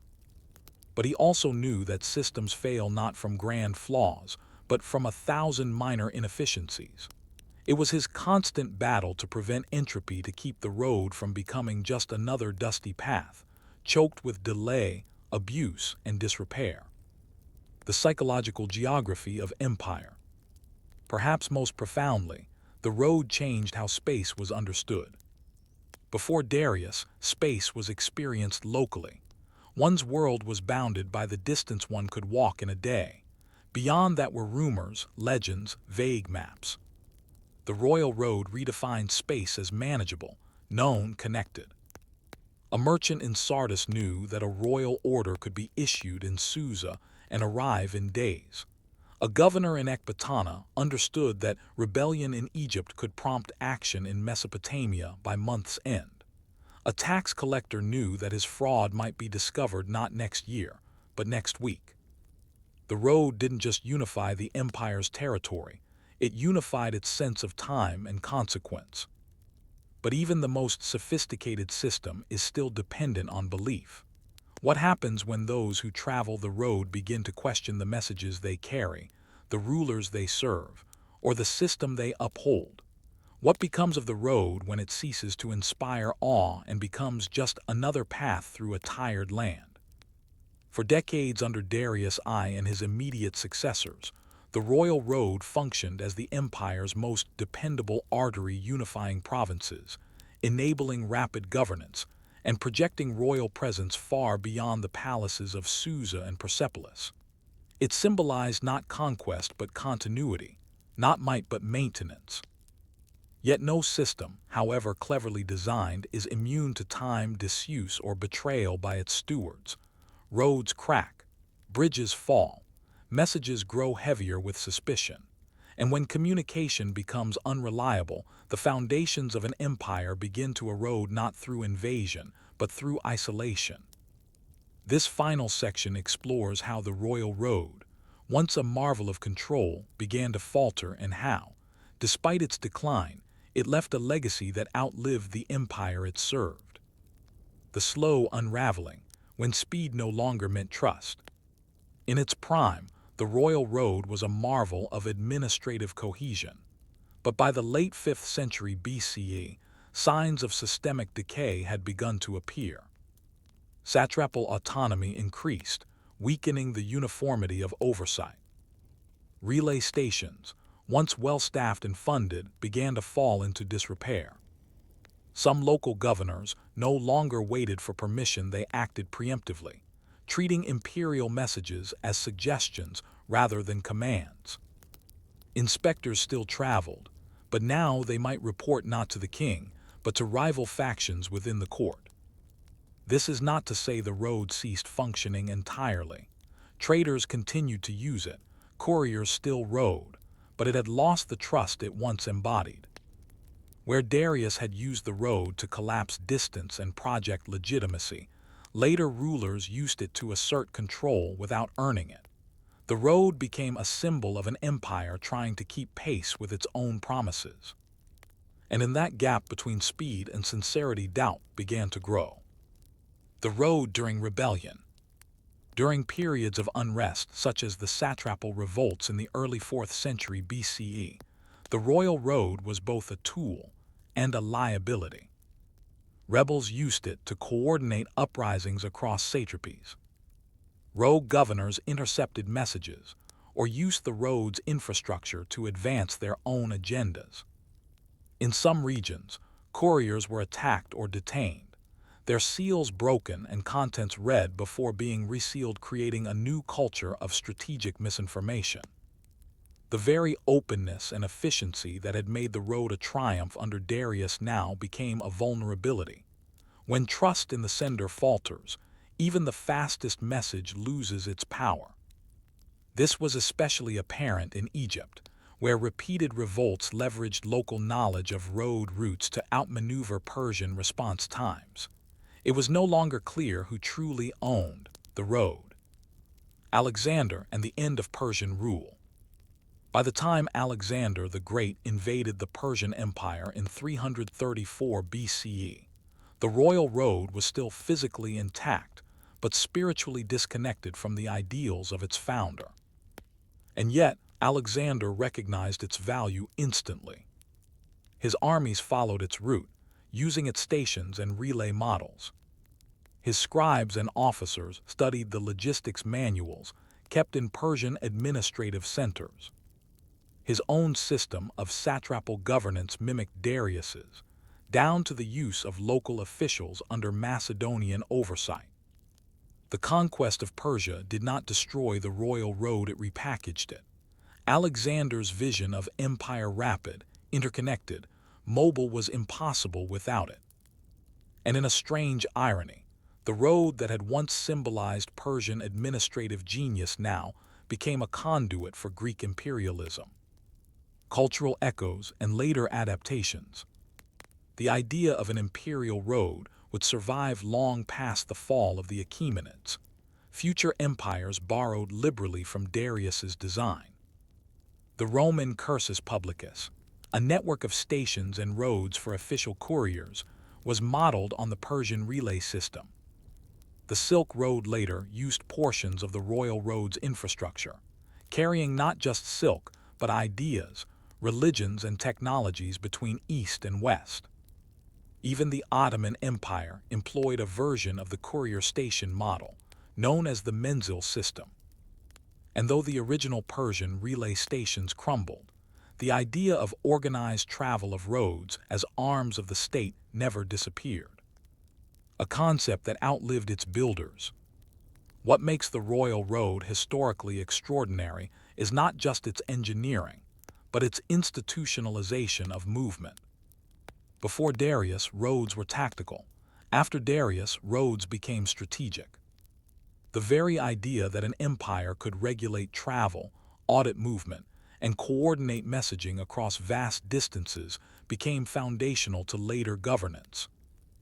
S1: But he also knew that systems fail not from grand flaws, but from 1,000 minor inefficiencies. It was his constant battle to prevent entropy to keep the road from becoming just another dusty path, choked with delay, abuse, and disrepair. The psychological geography of empire. Perhaps most profoundly, the road changed how space was understood. Before Darius, space was experienced locally. One's world was bounded by the distance one could walk in a day. Beyond that were rumors, legends, vague maps. The royal road redefined space as manageable, known, connected. A merchant in Sardis knew that a royal order could be issued in Susa and arrive in days. A governor in Ecbatana understood that rebellion in Egypt could prompt action in Mesopotamia by month's end. A tax collector knew that his fraud might be discovered not next year, but next week. The road didn't just unify the empire's territory, it unified its sense of time and consequence. But even the most sophisticated system is still dependent on belief. What happens when those who travel the road begin to question the messages they carry, the rulers they serve, or the system they uphold? What becomes of the road when it ceases to inspire awe and becomes just another path through a tired land? For decades under Darius I and his immediate successors, the royal road functioned as the empire's most dependable artery unifying provinces, enabling rapid governance, and projecting royal presence far beyond the palaces of Susa and Persepolis. It symbolized not conquest but continuity, not might but maintenance. Yet no system, however cleverly designed, is immune to time, disuse, or betrayal by its stewards. Roads crack, bridges fall, messages grow heavier with suspicion. And when communication becomes unreliable, the foundations of an empire begin to erode not through invasion, but through isolation. This final section explores how the royal road, once a marvel of control, began to falter and how, despite its decline, it left a legacy that outlived the empire it served. The slow unraveling, when speed no longer meant trust. In its prime, the royal road was a marvel of administrative cohesion. But by the late 5th century BCE, signs of systemic decay had begun to appear. Satrapal autonomy increased, weakening the uniformity of oversight. Relay stations, once well-staffed and funded, began to fall into disrepair. Some local governors no longer waited for permission, they acted preemptively, treating imperial messages as suggestions rather than commands. Inspectors still traveled, but now they might report not to the king, but to rival factions within the court. This is not to say the road ceased functioning entirely. Traders continued to use it, couriers still rode, but it had lost the trust it once embodied. Where Darius had used the road to collapse distance and project legitimacy, later rulers used it to assert control without earning it. The road became a symbol of an empire trying to keep pace with its own promises. And in that gap between speed and sincerity, doubt began to grow. The road during rebellion. During periods of unrest, such as the satrapal revolts in the early 4th century BCE, the royal road was both a tool and a liability. Rebels used it to coordinate uprisings across satrapies. Rogue governors intercepted messages or used the road's infrastructure to advance their own agendas. In some regions, couriers were attacked or detained, their seals broken and contents read before being resealed, creating a new culture of strategic misinformation. The very openness and efficiency that had made the road a triumph under Darius now became a vulnerability. When trust in the sender falters, even the fastest message loses its power. This was especially apparent in Egypt, where repeated revolts leveraged local knowledge of road routes to outmaneuver Persian response times. It was no longer clear who truly owned the road. Alexander and the end of Persian rule. By the time Alexander the Great invaded the Persian Empire in 334 BCE, the royal road was still physically intact, but spiritually disconnected from the ideals of its founder. And yet, Alexander recognized its value instantly. His armies followed its route, using its stations and relay models. His scribes and officers studied the logistics manuals kept in Persian administrative centers. His own system of satrapal governance mimicked Darius's, down to the use of local officials under Macedonian oversight. The conquest of Persia did not destroy the royal road, it repackaged it. Alexander's vision of empire rapid, interconnected, mobile was impossible without it. And in a strange irony, the road that had once symbolized Persian administrative genius now became a conduit for Greek imperialism. Cultural echoes and later adaptations. The idea of an imperial road would survive long past the fall of the Achaemenids. Future empires borrowed liberally from Darius's design. The Roman cursus publicus, a network of stations and roads for official couriers, was modeled on the Persian relay system. The Silk Road later used portions of the royal road's infrastructure, carrying not just silk, but ideas, religions, and technologies between East and West. Even the Ottoman Empire employed a version of the courier station model, known as the menzil system. And though the original Persian relay stations crumbled, the idea of organized travel of roads as arms of the state never disappeared. A concept that outlived its builders. What makes the royal road historically extraordinary is not just its engineering, but its institutionalization of movement. Before Darius, roads were tactical. After Darius, roads became strategic. The very idea that an empire could regulate travel, audit movement, and coordinate messaging across vast distances became foundational to later governance.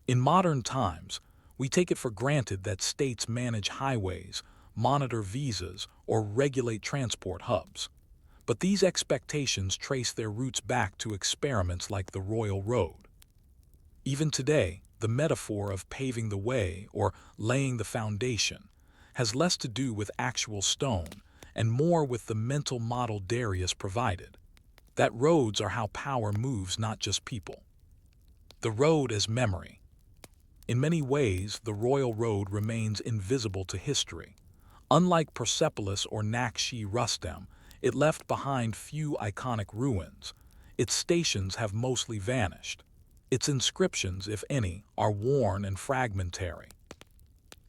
S1: In modern times, we take it for granted that states manage highways, monitor visas, or regulate transport hubs. But these expectations trace their roots back to experiments like the Royal Road. Even today, the metaphor of paving the way or laying the foundation has less to do with actual stone and more with the mental model Darius provided. That roads are how power moves, not just people. The road as memory. In many ways, the royal road remains invisible to history. Unlike Persepolis or Naqsh-Rustem, it left behind few iconic ruins. Its stations have mostly vanished. Its inscriptions, if any, are worn and fragmentary.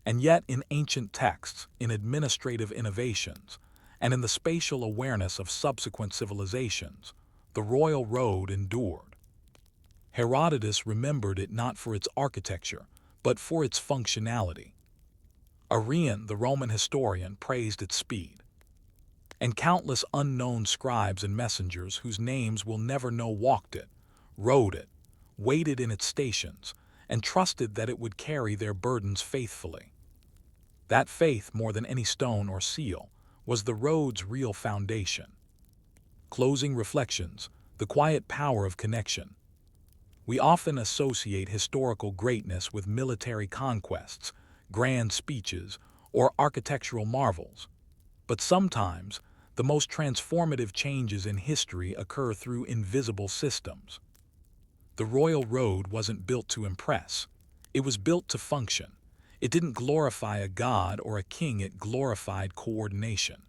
S1: And yet, in ancient texts, in administrative innovations, and in the spatial awareness of subsequent civilizations, the royal road endured. Herodotus remembered it not for its architecture, but for its functionality. Arrian, the Roman historian, praised its speed. And countless unknown scribes and messengers whose names we'll never know walked it, rode it, waited in its stations, and trusted that it would carry their burdens faithfully. That faith, more than any stone or seal, was the road's real foundation. Closing reflections, the quiet power of connection. We often associate historical greatness with military conquests, grand speeches, or architectural marvels. But sometimes, the most transformative changes in history occur through invisible systems. The royal road wasn't built to impress. It was built to function. It didn't glorify a god or a king, it glorified coordination.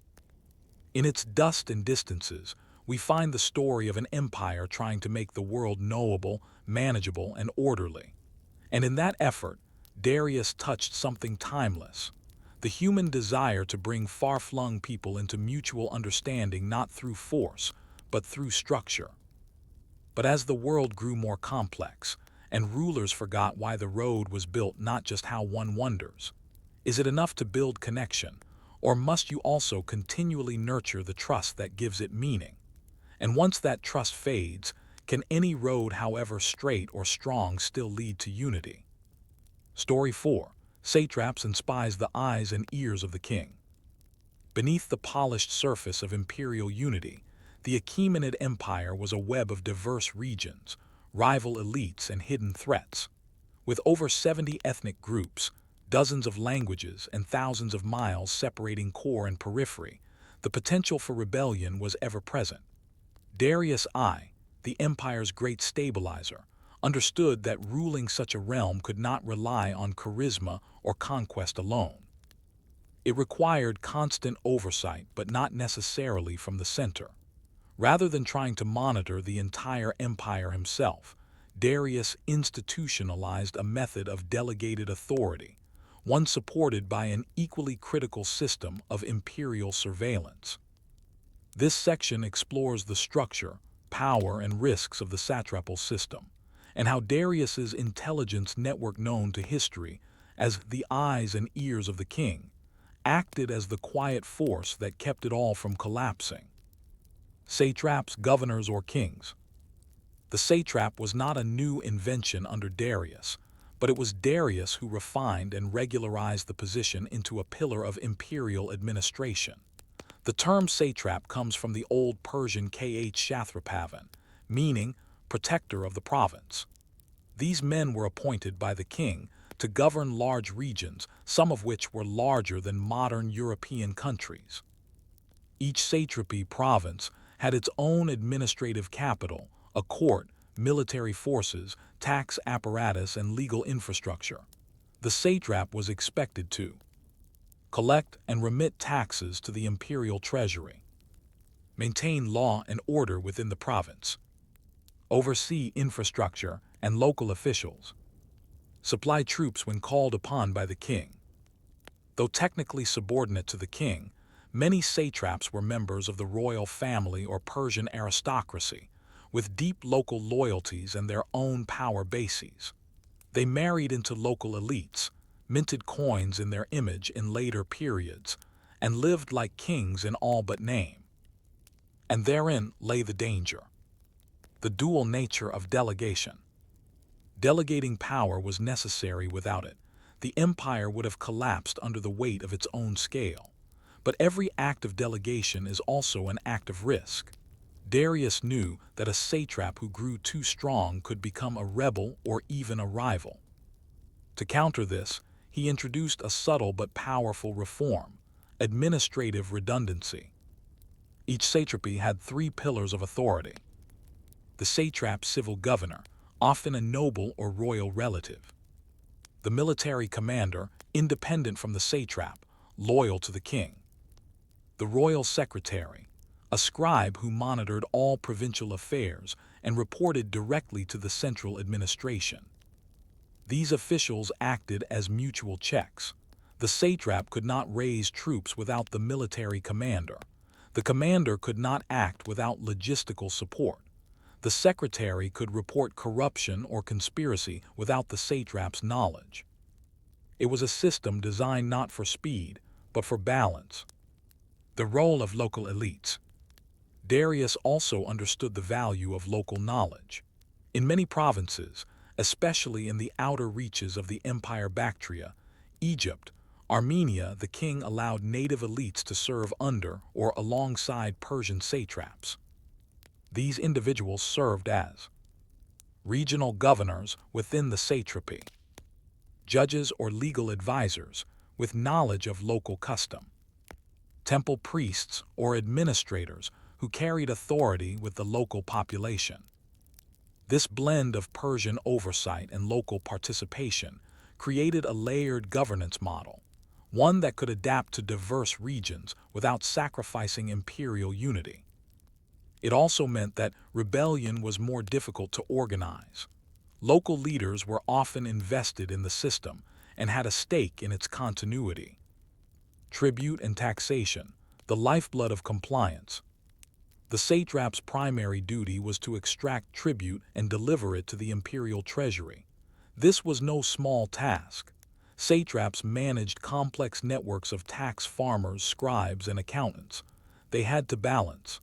S1: In its dust and distances, we find the story of an empire trying to make the world knowable, manageable, and orderly. And in that effort, Darius touched something timeless. The human desire to bring far-flung people into mutual understanding not through force, but through structure. But as the world grew more complex, and rulers forgot why the road was built, not just how, one wonders, is it enough to build connection, or must you also continually nurture the trust that gives it meaning? And once that trust fades, can any road, however straight or strong, still lead to unity? Story 4. Satraps and spies, the eyes and ears of the king. Beneath the polished surface of imperial unity, the Achaemenid Empire was a web of diverse regions, rival elites, and hidden threats. With over 70 ethnic groups, dozens of languages, and thousands of miles separating core and periphery, the potential for rebellion was ever present. Darius I, the empire's great stabilizer, understood that ruling such a realm could not rely on charisma or conquest alone. It required constant oversight, but not necessarily from the center. Rather than trying to monitor the entire empire himself, Darius institutionalized a method of delegated authority, one supported by an equally critical system of imperial surveillance. This section explores the structure, power, and risks of the satrapal system, and how Darius's intelligence network, known to history as the eyes and ears of the king, acted as the quiet force that kept it all from collapsing. Satraps, governors, or kings. The satrap was not a new invention under Darius, but it was Darius who refined and regularized the position into a pillar of imperial administration. The term satrap comes from the Old Persian shathrapavan, meaning protector of the province. These men were appointed by the king to govern large regions, some of which were larger than modern European countries. Each satrapy province had its own administrative capital, a court, military forces, tax apparatus, and legal infrastructure. The satrap was expected to collect and remit taxes to the imperial treasury, maintain law and order within the province, oversee infrastructure and local officials, supply troops when called upon by the king. Though technically subordinate to the king, many satraps were members of the royal family or Persian aristocracy, with deep local loyalties and their own power bases. They married into local elites, minted coins in their image in later periods, and lived like kings in all but name. And therein lay the danger. The dual nature of delegation. Delegating power was necessary. Without it, the empire would have collapsed under the weight of its own scale. But every act of delegation is also an act of risk. Darius knew that a satrap who grew too strong could become a rebel or even a rival. To counter this, he introduced a subtle but powerful reform: administrative redundancy. Each satrapy had 3 pillars of authority. The satrap civil governor, often a noble or royal relative. The military commander, independent from the satrap, loyal to the king. The royal secretary, a scribe who monitored all provincial affairs and reported directly to the central administration. These officials acted as mutual checks. The satrap could not raise troops without the military commander. The commander could not act without logistical support. The secretary could report corruption or conspiracy without the satrap's knowledge. It was a system designed not for speed, but for balance. The role of local elites. Darius also understood the value of local knowledge. In many provinces, especially in the outer reaches of the Empire Bactria, Egypt, Armenia, the king allowed native elites to serve under or alongside Persian satraps. These individuals served as regional governors within the satrapy, judges or legal advisors with knowledge of local custom, temple priests or administrators who carried authority with the local population. This blend of Persian oversight and local participation created a layered governance model, one that could adapt to diverse regions without sacrificing imperial unity. It also meant that rebellion was more difficult to organize. Local leaders were often invested in the system and had a stake in its continuity. Tribute and taxation, the lifeblood of compliance. The satrap's primary duty was to extract tribute and deliver it to the imperial treasury. This was no small task. Satraps managed complex networks of tax farmers, scribes, and accountants. They had to balance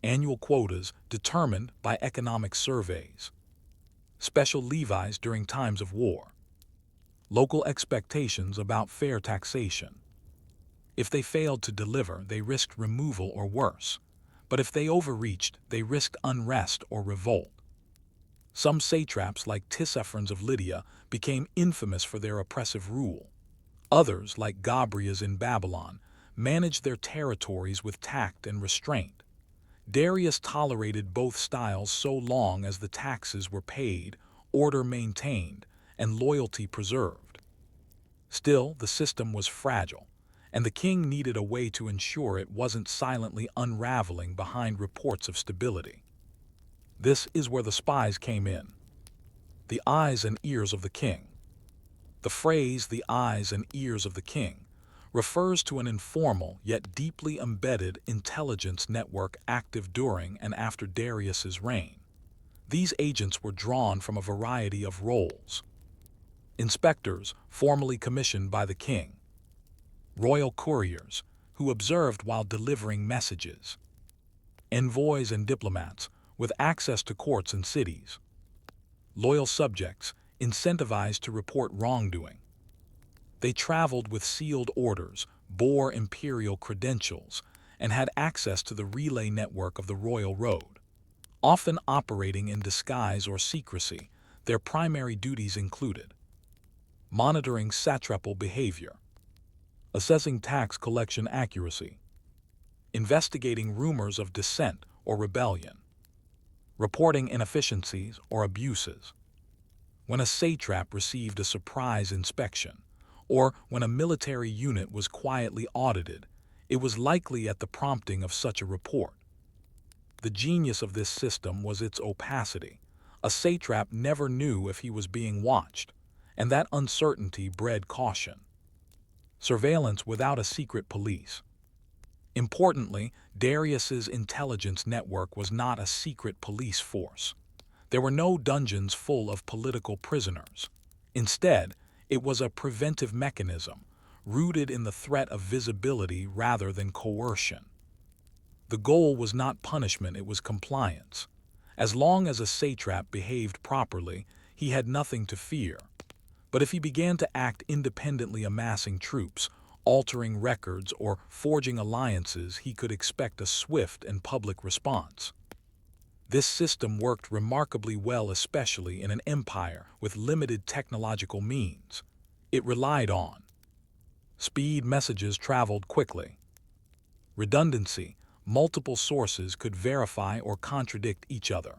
S1: annual quotas determined by economic surveys, special levies during times of war, local expectations about fair taxation. If they failed to deliver, they risked removal or worse. But if they overreached, they risked unrest or revolt. Some satraps, like Tisiphons of Lydia, became infamous for their oppressive rule. Others, like Gobryas in Babylon, managed their territories with tact and restraint. Darius tolerated both styles so long as the taxes were paid, order maintained, and loyalty preserved. Still, the system was fragile, and the king needed a way to ensure it wasn't silently unraveling behind reports of stability. This is where the spies came in. The eyes and ears of the king. The phrase, the eyes and ears of the king, refers to an informal yet deeply embedded intelligence network active during and after Darius's reign. These agents were drawn from a variety of roles. Inspectors, formally commissioned by the king. Royal couriers, who observed while delivering messages. Envoys and diplomats, with access to courts and cities. Loyal subjects, incentivized to report wrongdoing. They traveled with sealed orders, bore imperial credentials, and had access to the relay network of the royal road. Often operating in disguise or secrecy, their primary duties included monitoring satrapal behavior, assessing tax collection accuracy, investigating rumors of dissent or rebellion, reporting inefficiencies or abuses. When a satrap received a surprise inspection, or when a military unit was quietly audited, it was likely at the prompting of such a report. The genius of this system was its opacity. A satrap never knew if he was being watched, and that uncertainty bred caution. Surveillance without a secret police. Importantly, Darius's intelligence network was not a secret police force. There were no dungeons full of political prisoners. Instead, it was a preventive mechanism, rooted in the threat of visibility rather than coercion. The goal was not punishment, it was compliance. As long as a satrap behaved properly, he had nothing to fear. But if he began to act independently, amassing troops, altering records, or forging alliances, he could expect a swift and public response. This system worked remarkably well, especially in an empire with limited technological means. It relied on speed. Messages traveled quickly. Redundancy. Multiple sources could verify or contradict each other.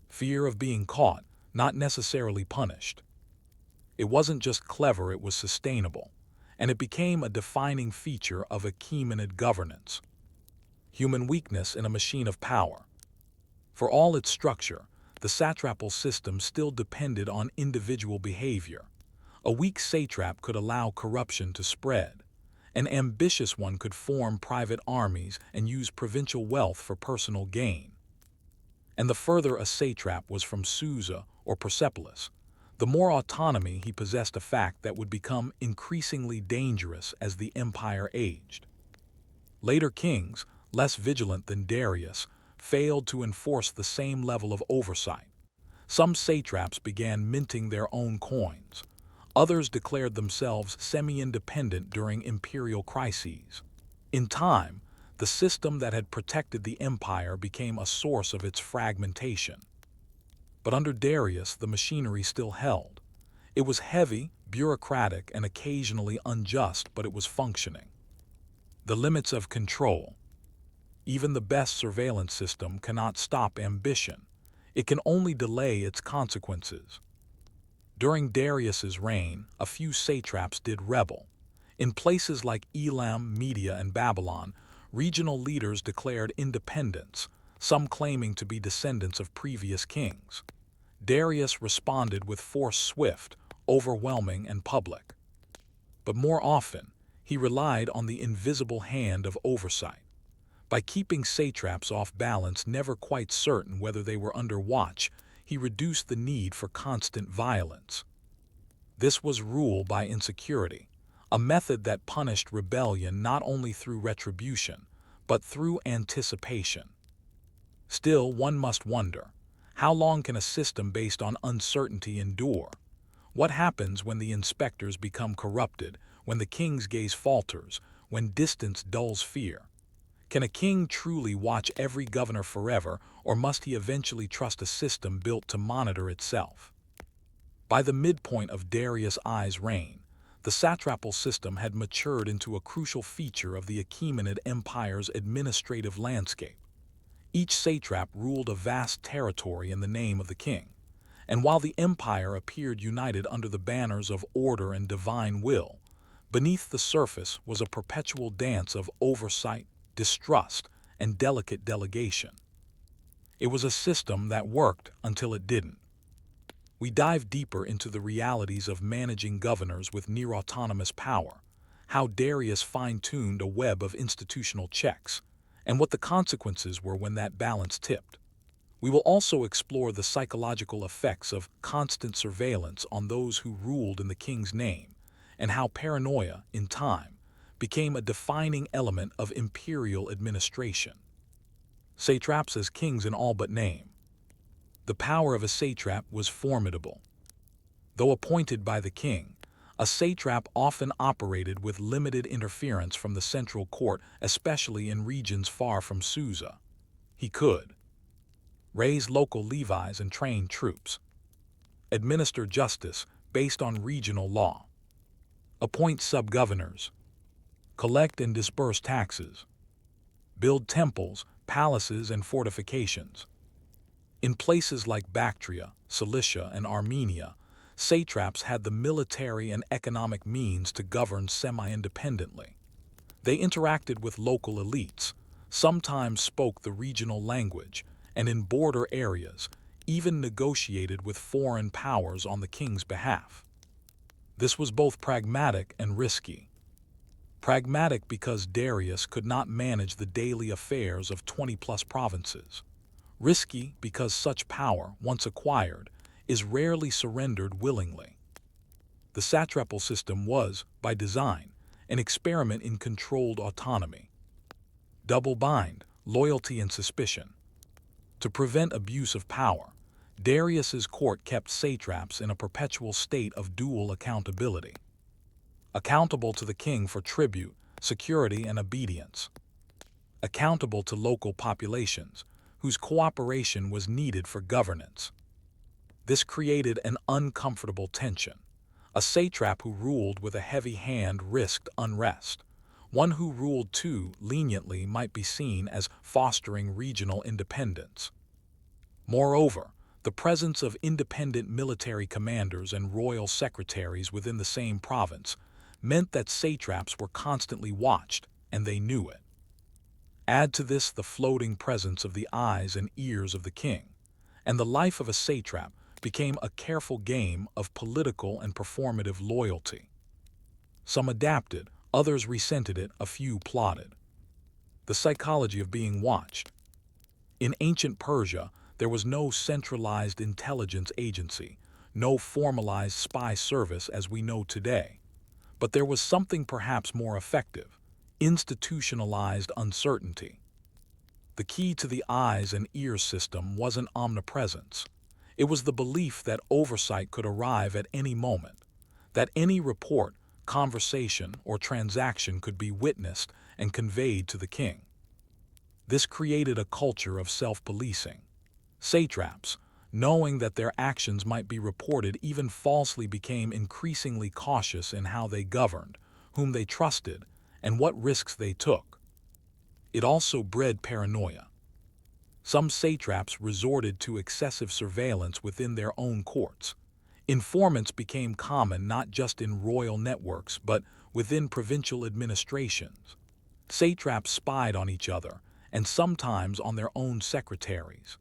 S1: Fear of being caught, not necessarily punished. It wasn't just clever, it was sustainable, and it became a defining feature of Achaemenid governance. Human weakness in a machine of power. For all its structure, the satrapal system still depended on individual behavior. A weak satrap could allow corruption to spread. An ambitious one could form private armies and use provincial wealth for personal gain. And the further a satrap was from Susa or Persepolis, the more autonomy he possessed, a fact that would become increasingly dangerous as the empire aged. Later kings, less vigilant than Darius, failed to enforce the same level of oversight. Some satraps began minting their own coins. Others declared themselves semi-independent during imperial crises. In time, the system that had protected the empire became a source of its fragmentation. But under Darius, the machinery still held. It was heavy, bureaucratic, and occasionally unjust, but it was functioning. The limits of control. Even the best surveillance system cannot stop ambition. It can only delay its consequences. During Darius's reign, a few satraps did rebel. In places like Elam, Media, and Babylon, regional leaders declared independence, some claiming to be descendants of previous kings. Darius responded with force, swift, overwhelming, and public. But more often, he relied on the invisible hand of oversight. By keeping satraps off balance, never quite certain whether they were under watch, he reduced the need for constant violence. This was rule by insecurity, a method that punished rebellion not only through retribution, but through anticipation. Still, one must wonder, how long can a system based on uncertainty endure? What happens when the inspectors become corrupted, when the king's gaze falters, when distance dulls fear. Can a king truly watch every governor forever, or must he eventually trust a system built to monitor itself? By the midpoint of Darius I's reign, the satrapal system had matured into a crucial feature of the Achaemenid Empire's administrative landscape. Each satrap ruled a vast territory in the name of the king, and while the empire appeared united under the banners of order and divine will, beneath the surface was a perpetual dance of oversight, distrust, and delicate delegation. It was a system that worked until it didn't. We dive deeper into the realities of managing governors with near-autonomous power, how Darius fine-tuned a web of institutional checks, and what the consequences were when that balance tipped. We will also explore the psychological effects of constant surveillance on those who ruled in the king's name, and how paranoia, in time, became a defining element of imperial administration. Satraps as kings in all but name. The power of a satrap was formidable. Though appointed by the king, a satrap often operated with limited interference from the central court, especially in regions far from Susa. He could raise local levies and train troops, administer justice based on regional law, appoint sub-governors, collect and disperse taxes, build temples, palaces, and fortifications. In places like Bactria, Cilicia, and Armenia, satraps had the military and economic means to govern semi-independently. They interacted with local elites, sometimes spoke the regional language, and in border areas, even negotiated with foreign powers on the king's behalf. This was both pragmatic and risky. Pragmatic because Darius could not manage the daily affairs of 20-plus provinces. Risky because such power, once acquired, is rarely surrendered willingly. The satrapal system was, by design, an experiment in controlled autonomy. Double bind, loyalty and suspicion. To prevent abuse of power, Darius's court kept satraps in a perpetual state of dual accountability. Accountable to the king for tribute, security, and obedience. Accountable to local populations, whose cooperation was needed for governance. This created an uncomfortable tension. A satrap who ruled with a heavy hand risked unrest. One who ruled too leniently might be seen as fostering regional independence. Moreover, the presence of independent military commanders and royal secretaries within the same province meant that satraps were constantly watched, and they knew it. Add to this the floating presence of the eyes and ears of the king, and the life of a satrap became a careful game of political and performative loyalty. Some adapted, others resented it, a few plotted. The psychology of being watched. In ancient Persia, there was no centralized intelligence agency, no formalized spy service as we know today. But there was something perhaps more effective: institutionalized uncertainty. The key to the eyes and ears system wasn't omnipresence. It was the belief that oversight could arrive at any moment, that any report, conversation, or transaction could be witnessed and conveyed to the king. This created a culture of self-policing. Satraps, knowing that their actions might be reported even falsely, became increasingly cautious in how they governed, whom they trusted, and what risks they took. It also bred paranoia. Some satraps resorted to excessive surveillance within their own courts. Informants became common not just in royal networks but within provincial administrations. Satraps spied on each other, and sometimes on their own secretaries.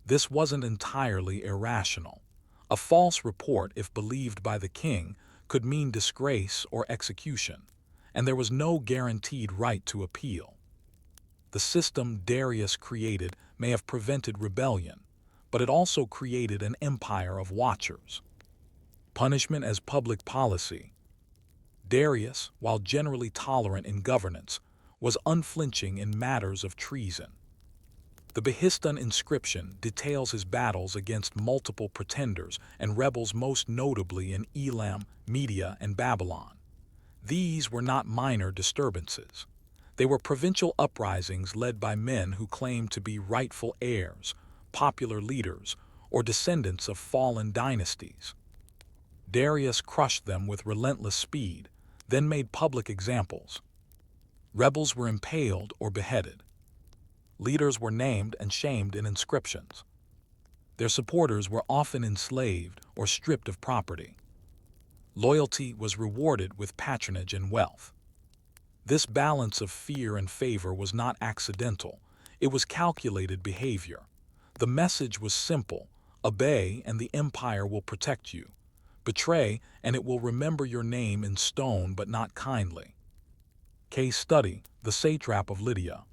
S1: This wasn't entirely irrational. A false report, if believed by the king, could mean disgrace or execution, and there was no guaranteed right to appeal. The system Darius created may have prevented rebellion, but it also created an empire of watchers. Punishment as public policy. Darius, while generally tolerant in governance, was unflinching in matters of treason. The Behistun inscription details his battles against multiple pretenders and rebels, most notably in Elam, Media, and Babylon. These were not minor disturbances. They were provincial uprisings led by men who claimed to be rightful heirs, popular leaders, or descendants of fallen dynasties. Darius crushed them with relentless speed, then made public examples. Rebels were impaled or beheaded. Leaders were named and shamed in inscriptions. Their supporters were often enslaved or stripped of property. Loyalty was rewarded with patronage and wealth. This balance of fear and favor was not accidental. It was calculated behavior. The message was simple: obey and the empire will protect you. Betray and it will remember your name in stone but not kindly. Case study: the satrap of Lydia.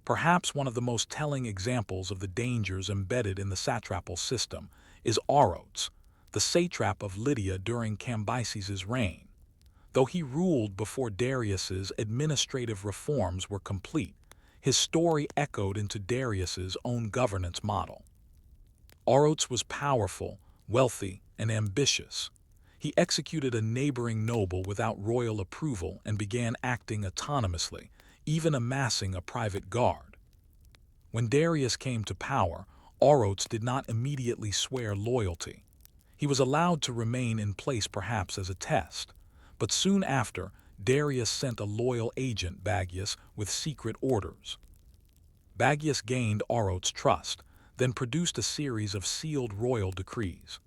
S1: Perhaps one of the most telling examples of the dangers embedded in the satrapal system is Oros, the satrap of Lydia during Cambyses' reign. Though he ruled before Darius's administrative reforms were complete, his story echoed into Darius's own governance model. Oros was powerful, wealthy, and ambitious. He executed a neighboring noble without royal approval and began acting autonomously, even amassing a private guard. When Darius came to power, Oros did not immediately swear loyalty. He was allowed to remain in place perhaps as a test, but soon after, Darius sent a loyal agent, Bagius, with secret orders. Bagius gained Oros' trust, then produced a series of sealed royal decrees.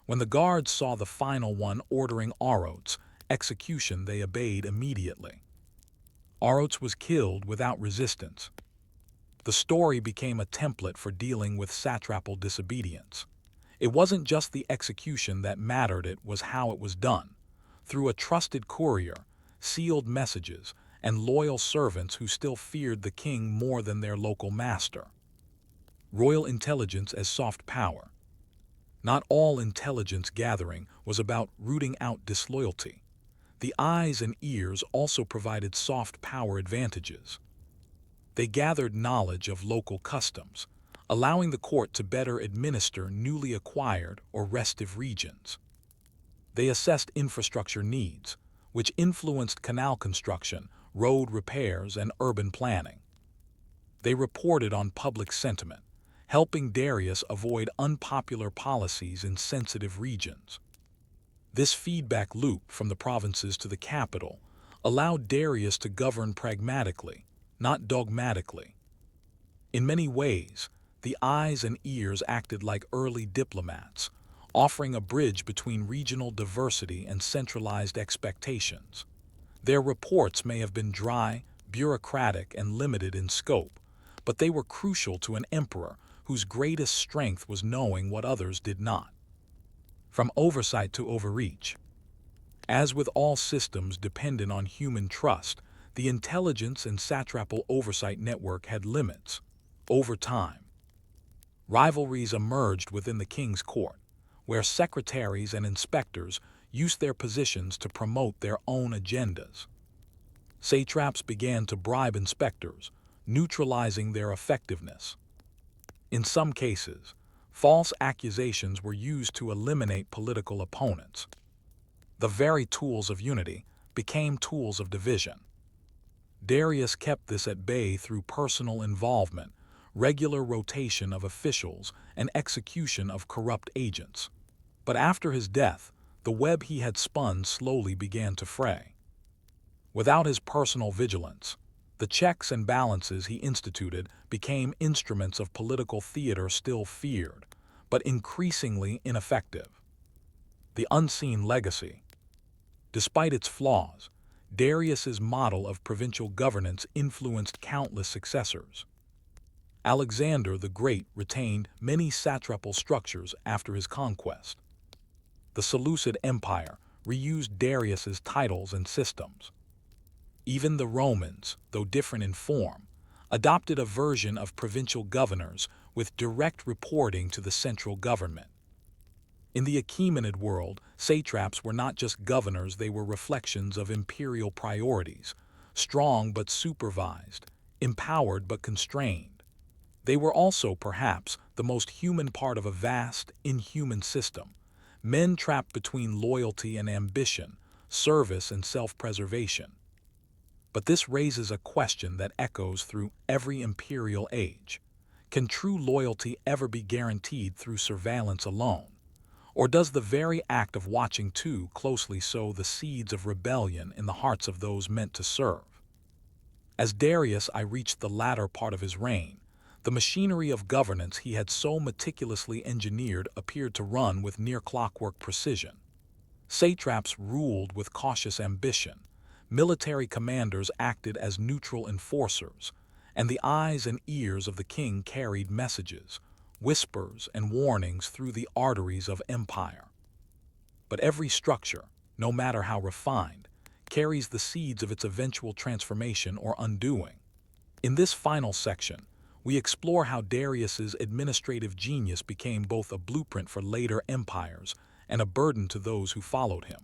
S1: When the guards saw the final one ordering Oros' execution, they obeyed immediately. Oros was killed without resistance. The story became a template for dealing with satrapal disobedience. It wasn't just the execution that mattered, it was how it was done. Through a trusted courier, sealed messages, and loyal servants who still feared the king more than their local master. Royal intelligence as soft power. Not all intelligence gathering was about rooting out disloyalty. The eyes and ears also provided soft power advantages. They gathered knowledge of local customs, allowing the court to better administer newly acquired or restive regions. They assessed infrastructure needs, which influenced canal construction, road repairs, and urban planning. They reported on public sentiment, helping Darius avoid unpopular policies in sensitive regions. This feedback loop from the provinces to the capital allowed Darius to govern pragmatically, not dogmatically. In many ways, the eyes and ears acted like early diplomats, offering a bridge between regional diversity and centralized expectations. Their reports may have been dry, bureaucratic, and limited in scope, but they were crucial to an emperor whose greatest strength was knowing what others did not. From oversight to overreach. As with all systems dependent on human trust, the intelligence and satrapal oversight network had limits. Over time, rivalries emerged within the king's court, where secretaries and inspectors used their positions to promote their own agendas. Satraps began to bribe inspectors, neutralizing their effectiveness. In some cases, false accusations were used to eliminate political opponents. The very tools of unity became tools of division. Darius kept this at bay through personal involvement, regular rotation of officials, and execution of corrupt agents. But after his death, the web he had spun slowly began to fray. Without his personal vigilance, the checks and balances he instituted became instruments of political theater still feared, but increasingly ineffective. The unseen legacy. Despite its flaws, Darius's model of provincial governance influenced countless successors. Alexander the Great retained many satrapal structures after his conquest. The Seleucid Empire reused Darius's titles and systems. Even the Romans, though different in form, adopted a version of provincial governors with direct reporting to the central government. In the Achaemenid world, satraps were not just governors, they were reflections of imperial priorities, strong but supervised, empowered but constrained. They were also, perhaps, the most human part of a vast, inhuman system, men trapped between loyalty and ambition, service, and self-preservation. But this raises a question that echoes through every imperial age. Can true loyalty ever be guaranteed through surveillance alone? Or does the very act of watching too closely sow the seeds of rebellion in the hearts of those meant to serve? As Darius I reached the latter part of his reign, the machinery of governance he had so meticulously engineered appeared to run with near-clockwork precision. Satraps ruled with cautious ambition, military commanders acted as neutral enforcers, and the eyes and ears of the king carried messages, whispers, and warnings through the arteries of empire. But every structure, no matter how refined, carries the seeds of its eventual transformation or undoing. In this final section, we explore how Darius's administrative genius became both a blueprint for later empires and a burden to those who followed him.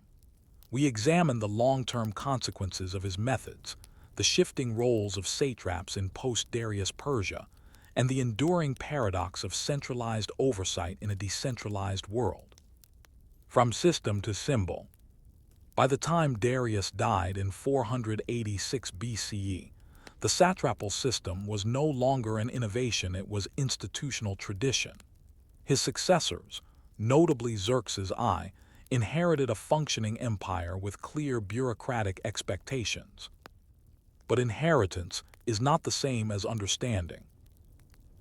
S1: We examine the long-term consequences of his methods, the shifting roles of satraps in post-Darius Persia, and the enduring paradox of centralized oversight in a decentralized world. From system to symbol. By the time Darius died in 486 BCE, the satrapal system was no longer an innovation, it was institutional tradition. His successors, notably Xerxes I, inherited a functioning empire with clear bureaucratic expectations. But inheritance is not the same as understanding.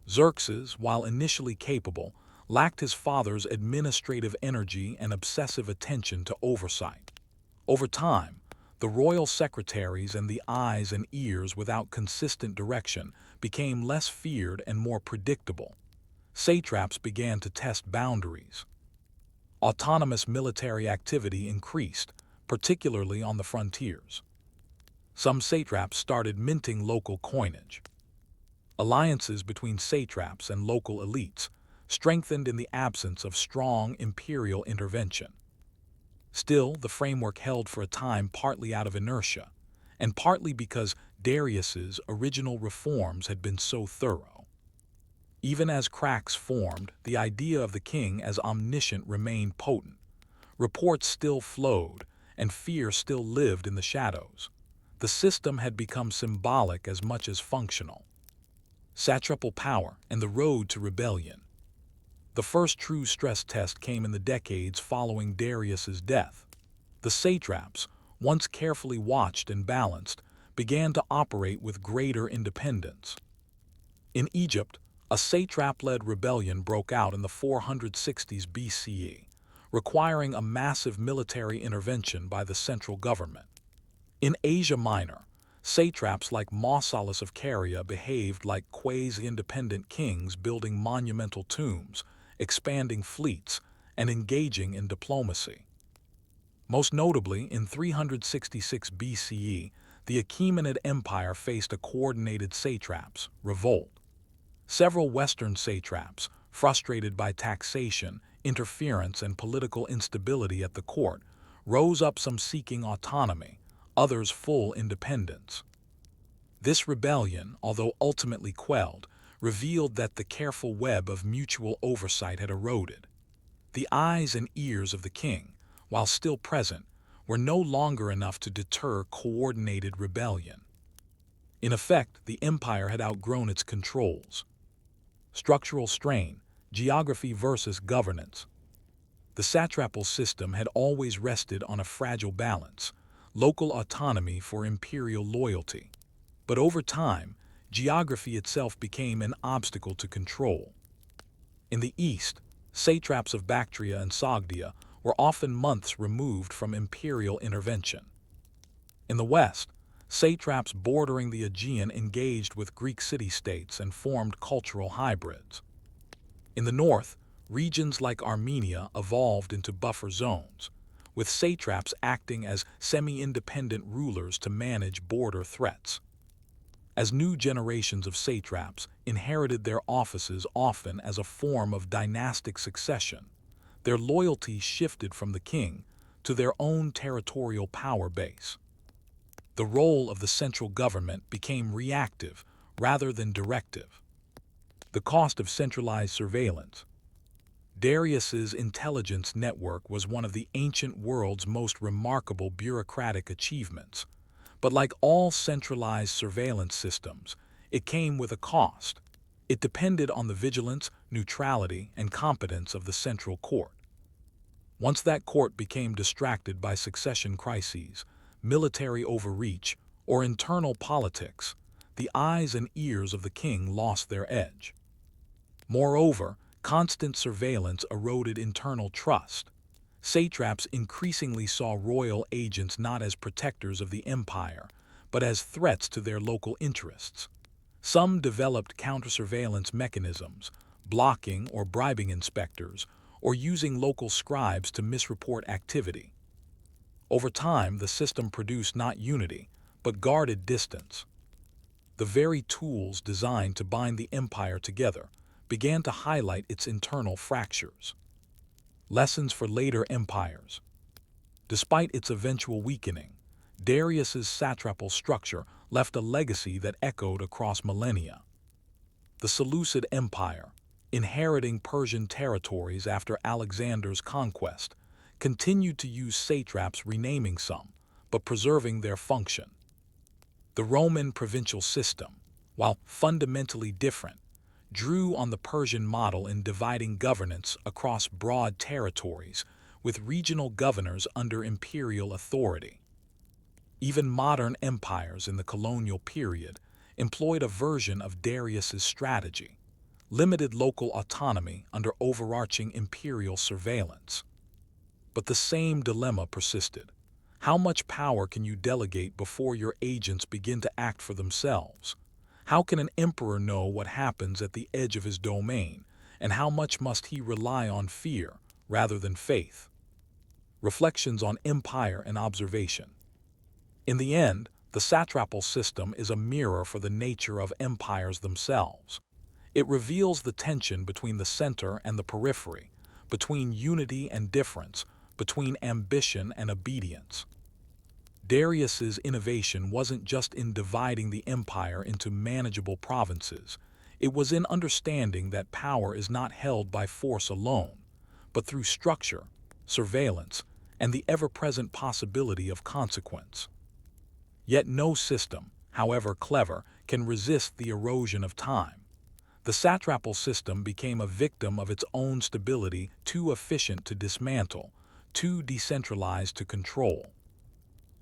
S1: Xerxes, while initially capable, lacked his father's administrative energy and obsessive attention to oversight. Over time, the royal secretaries and the eyes and ears without consistent direction became less feared and more predictable. Satraps began to test boundaries. Autonomous military activity increased, particularly on the frontiers. Some satraps started minting local coinage. Alliances between satraps and local elites strengthened in the absence of strong imperial intervention. Still, the framework held for a time, partly out of inertia, and partly because Darius's original reforms had been so thorough. Even as cracks formed, the idea of the king as omniscient remained potent. Reports still flowed, and fear still lived in the shadows. The system had become symbolic as much as functional. Satrapal power and the road to rebellion. The first true stress test came in the decades following Darius's death. The satraps, once carefully watched and balanced, began to operate with greater independence. In Egypt, a satrap-led rebellion broke out in the 460s BCE, requiring a massive military intervention by the central government. In Asia Minor, satraps like Mausolus of Caria behaved like quasi-independent kings, building monumental tombs, expanding fleets, and engaging in diplomacy. Most notably, in 366 BCE, the Achaemenid Empire faced a coordinated satraps revolt. Several Western satraps, frustrated by taxation, interference, and political instability at the court, rose up, some seeking autonomy, others full independence. This rebellion, although ultimately quelled, revealed that the careful web of mutual oversight had eroded. The eyes and ears of the king, while still present, were no longer enough to deter coordinated rebellion. In effect, the empire had outgrown its controls. Structural strain, geography versus governance. The satrapal system had always rested on a fragile balance, local autonomy for imperial loyalty. But over time, geography itself became an obstacle to control. In the east, satraps of Bactria and Sogdia were often months removed from imperial intervention. In the west, satraps bordering the Aegean engaged with Greek city-states and formed cultural hybrids. In the north, regions like Armenia evolved into buffer zones, with satraps acting as semi-independent rulers to manage border threats. As new generations of satraps inherited their offices, often as a form of dynastic succession, their loyalty shifted from the king to their own territorial power base. The role of the central government became reactive rather than directive. The cost of centralized surveillance. Darius's intelligence network was one of the ancient world's most remarkable bureaucratic achievements. But like all centralized surveillance systems, it came with a cost. It depended on the vigilance, neutrality, and competence of the central court. Once that court became distracted by succession crises, military overreach, or internal politics, the eyes and ears of the king lost their edge. Moreover, constant surveillance eroded internal trust. Satraps increasingly saw royal agents not as protectors of the empire, but as threats to their local interests. Some developed counter-surveillance mechanisms, blocking or bribing inspectors, or using local scribes to misreport activity. Over time, the system produced not unity, but guarded distance. The very tools designed to bind the empire together began to highlight its internal fractures. Lessons for later empires. Despite its eventual weakening, Darius's satrapal structure left a legacy that echoed across millennia. The Seleucid Empire, inheriting Persian territories after Alexander's conquest, continued to use satraps, renaming some, but preserving their function. The Roman provincial system, while fundamentally different, drew on the Persian model in dividing governance across broad territories, with regional governors under imperial authority. Even modern empires in the colonial period employed a version of Darius's strategy, limited local autonomy under overarching imperial surveillance. But the same dilemma persisted. How much power can you delegate before your agents begin to act for themselves? How can an emperor know what happens at the edge of his domain, and how much must he rely on fear rather than faith? Reflections on Empire and Observation. In the end, the satrapal system is a mirror for the nature of empires themselves. It reveals the tension between the center and the periphery, between unity and difference, between ambition and obedience. Darius's innovation wasn't just in dividing the empire into manageable provinces. It was in understanding that power is not held by force alone, but through structure, surveillance, and the ever-present possibility of consequence. Yet no system, however clever, can resist the erosion of time. The satrapal system became a victim of its own stability, too efficient to dismantle, too decentralized to control.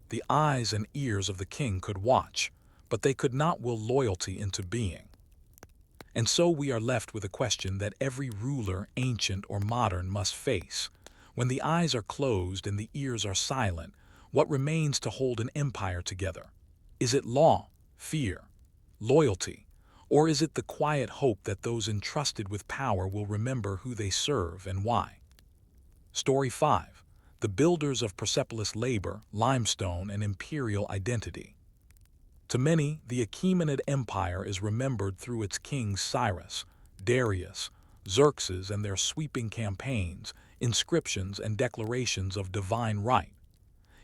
S1: The eyes and ears of the king could watch, but they could not will loyalty into being. And so we are left with a question that every ruler, ancient or modern, must face. When the eyes are closed and the ears are silent, what remains to hold an empire together? Is it law, fear, loyalty, or is it the quiet hope that those entrusted with power will remember who they serve and why? Story 5. The builders of Persepolis: labor, limestone, and imperial identity. To many, the Achaemenid Empire is remembered through its kings Cyrus, Darius, Xerxes, and their sweeping campaigns, inscriptions, and declarations of divine right.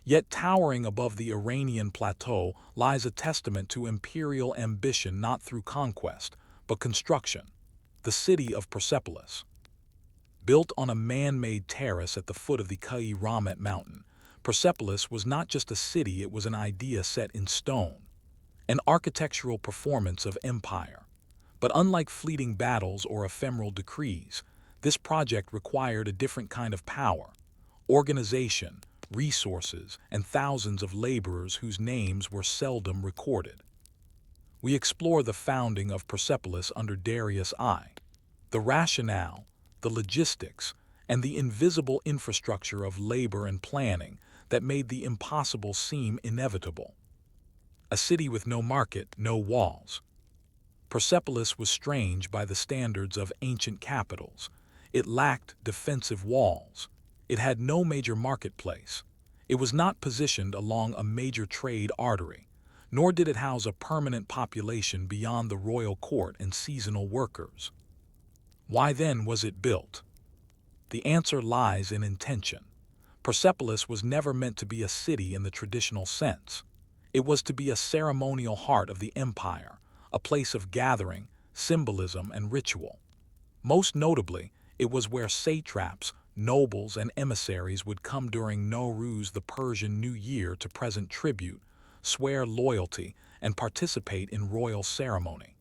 S1: Yet towering above the Iranian plateau lies a testament to imperial ambition not through conquest, but construction: the city of Persepolis. Built on a man-made terrace at the foot of the Ramet mountain, Persepolis was not just a city, it was an idea set in stone, an architectural performance of empire. But unlike fleeting battles or ephemeral decrees, this project required a different kind of power: organization, resources, and thousands of laborers whose names were seldom recorded. We explore the founding of Persepolis under Darius I, the rationale, the logistics, and the invisible infrastructure of labor and planning that made the impossible seem inevitable. A city with no market, no walls. Persepolis was strange by the standards of ancient capitals. It lacked defensive walls. It had no major marketplace. It was not positioned along a major trade artery, nor did it house a permanent population beyond the royal court and seasonal workers. Why then was it built? The answer lies in intention. Persepolis was never meant to be a city in the traditional sense. It was to be a ceremonial heart of the empire, a place of gathering, symbolism, and ritual. Most notably, It was where satraps, nobles, and emissaries would come during Nowruz, the Persian New Year, to present tribute, swear loyalty, and participate in royal ceremony.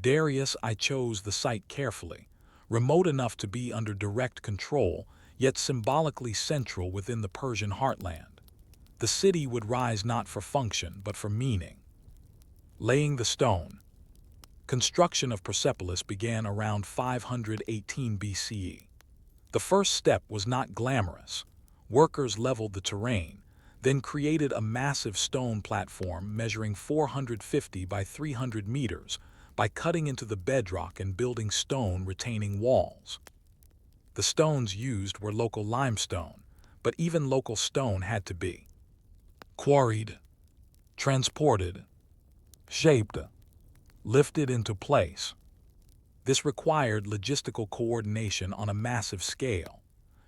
S1: Darius I chose the site carefully, remote enough to be under direct control, yet symbolically central within the Persian heartland. The city would rise not for function, but for meaning. Laying the stone. Construction of Persepolis began around 518 BCE. The first step was not glamorous. Workers leveled the terrain, then created a massive stone platform measuring 450 by 300 meters by cutting into the bedrock and building stone retaining walls. The stones used were local limestone, but even local stone had to be quarried, transported, shaped, lifted into place. This required logistical coordination on a massive scale.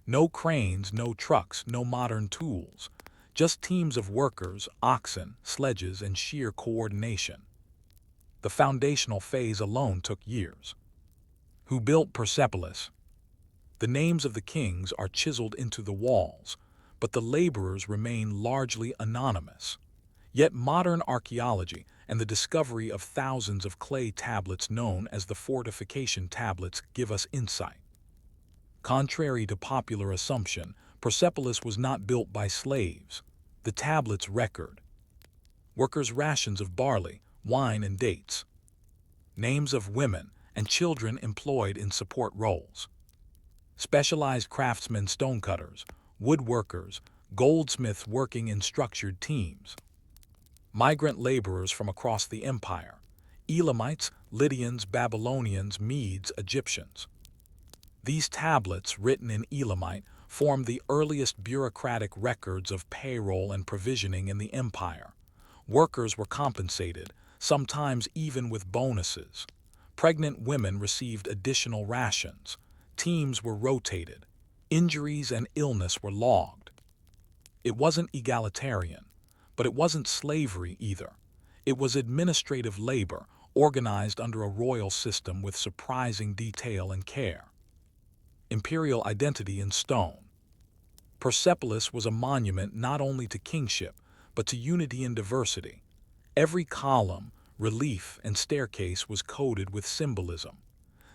S1: No cranes, no trucks, no modern tools, just teams of workers, oxen, sledges, and sheer coordination. The foundational phase alone took years. Who built Persepolis? The names of the kings are chiseled into the walls, but the laborers remain largely anonymous. Yet modern archaeology and the discovery of thousands of clay tablets known as the fortification tablets give us insight. Contrary to popular assumption, Persepolis was not built by slaves. The tablets record workers' rations of barley, wine, and dates, names of women and children employed in support roles, specialized craftsmen, stonecutters, woodworkers, goldsmiths working in structured teams, migrant laborers from across the empire, Elamites, Lydians, Babylonians, Medes, Egyptians. These tablets, written in Elamite, form the earliest bureaucratic records of payroll and provisioning in the empire. Workers were compensated, sometimes even with bonuses. Pregnant women received additional rations. Teams were rotated. Injuries and illness were logged. It wasn't egalitarian, but it wasn't slavery either. It was administrative labor, organized under a royal system with surprising detail and care. Imperial identity in stone. Persepolis was a monument not only to kingship, but to unity and diversity. Every column, relief, and staircase was coded with symbolism.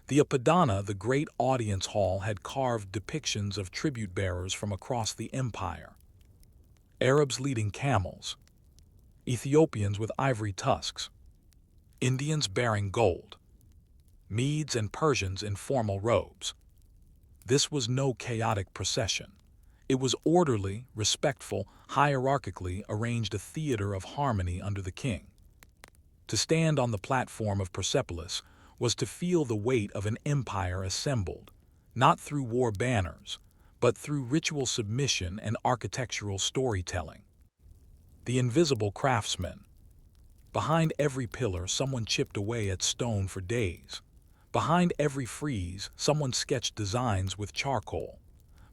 S1: The Apadana, the great audience hall, had carved depictions of tribute bearers from across the empire. Arabs leading camels, Ethiopians with ivory tusks, Indians bearing gold, Medes and Persians in formal robes. This was no chaotic procession. It was orderly, respectful, hierarchically arranged, a theater of harmony under the king. To stand on the platform of Persepolis was to feel the weight of an empire assembled, not through war banners, but through ritual submission and architectural storytelling. The invisible craftsman. Behind every pillar, someone chipped away at stone for days. Behind every frieze, someone sketched designs with charcoal.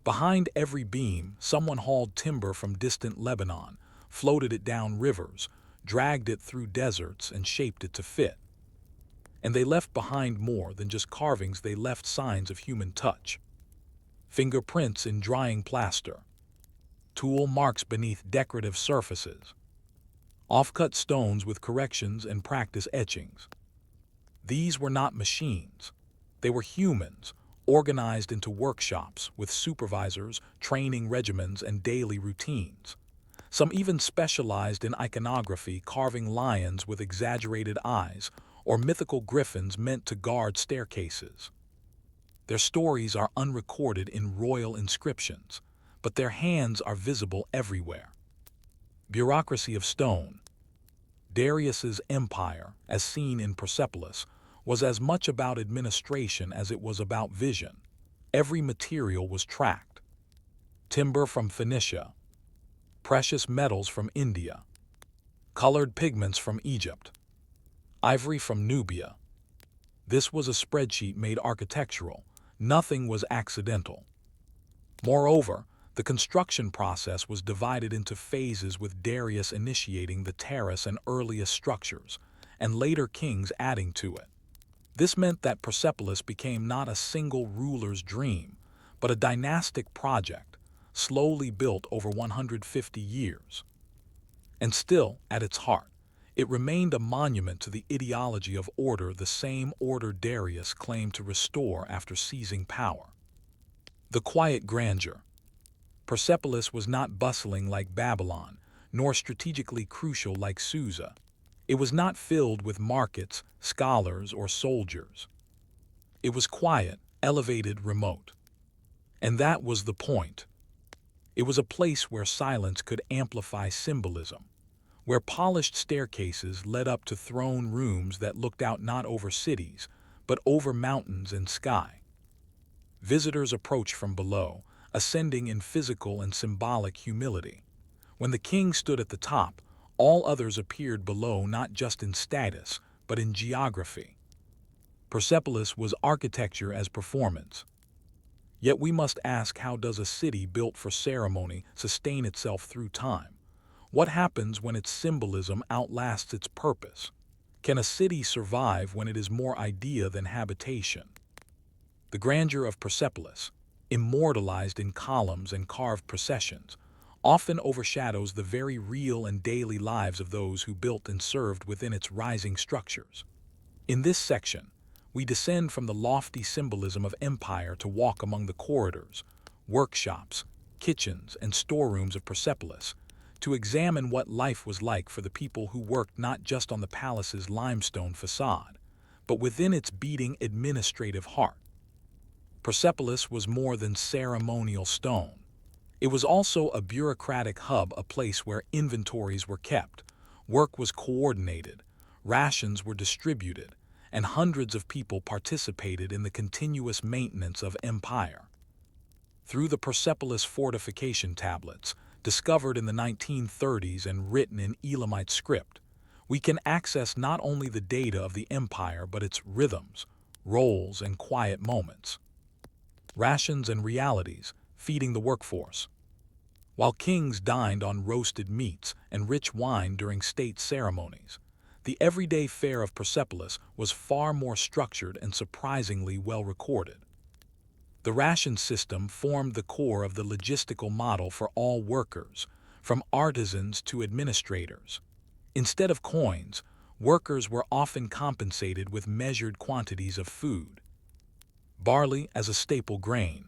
S1: Behind every beam, someone hauled timber from distant Lebanon, floated it down rivers, dragged it through deserts, and shaped it to fit. And they left behind more than just carvings. They left signs of human touch. Fingerprints in drying plaster, tool marks beneath decorative surfaces, off-cut stones with corrections and practice etchings. These were not machines. They were humans, organized into workshops with supervisors, training regimens, and daily routines. Some even specialized in iconography, carving lions with exaggerated eyes or mythical griffins meant to guard staircases. Their stories are unrecorded in royal inscriptions, but their hands are visible everywhere. Bureaucracy of stone. Darius's empire, as seen in Persepolis, was as much about administration as it was about vision. Every material was tracked. Timber from Phoenicia, precious metals from India, colored pigments from Egypt, ivory from Nubia. This was a spreadsheet made architectural. Nothing was accidental. Moreover, the construction process was divided into phases, with Darius initiating the terrace and earliest structures, and later kings adding to it. This meant that Persepolis became not a single ruler's dream, but a dynastic project, slowly built over 150 years. And still, at its heart, it remained a monument to the ideology of order, the same order Darius claimed to restore after seizing power. The quiet grandeur. Persepolis was not bustling like Babylon, nor strategically crucial like Susa. It was not filled with markets, scholars, or soldiers. It was quiet, elevated, remote. And that was the point. It was a place where silence could amplify symbolism, where polished staircases led up to throne rooms that looked out not over cities, but over mountains and sky. Visitors approached from below, ascending in physical and symbolic humility. When the king stood at the top, all others appeared below, not just in status, but in geography. Persepolis was architecture as performance. Yet we must ask, how does a city built for ceremony sustain itself through time? What happens when its symbolism outlasts its purpose? Can a city survive when it is more idea than habitation? The grandeur of Persepolis, immortalized in columns and carved processions, often overshadows the very real and daily lives of those who built and served within its rising structures. In this section, we descend from the lofty symbolism of empire to walk among the corridors, workshops, kitchens, and storerooms of Persepolis, to examine what life was like for the people who worked not just on the palace's limestone facade, but within its beating administrative heart. Persepolis was more than ceremonial stone. It was also a bureaucratic hub, a place where inventories were kept, work was coordinated, rations were distributed, and hundreds of people participated in the continuous maintenance of empire. Through the Persepolis fortification tablets, discovered in the 1930s and written in Elamite script, we can access not only the data of the empire but its rhythms, roles, and quiet moments. Rations and realities, feeding the workforce. While kings dined on roasted meats and rich wine during state ceremonies, the everyday fare of Persepolis was far more structured and surprisingly well recorded. The ration system formed the core of the logistical model for all workers, from artisans to administrators. Instead of coins, workers were often compensated with measured quantities of food. Barley as a staple grain.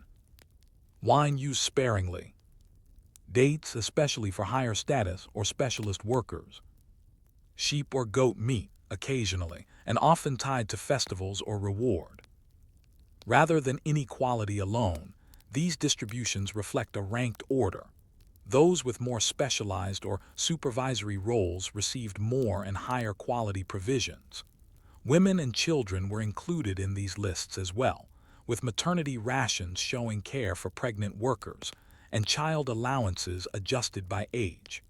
S1: Wine used sparingly. Dates, especially for higher status or specialist workers. Sheep or goat meat, occasionally, and often tied to festivals or reward. Rather than inequality alone, these distributions reflect a ranked order. Those with more specialized or supervisory roles received more and higher quality provisions. Women and children were included in these lists as well, with maternity rations showing care for pregnant workers and child allowances adjusted by age.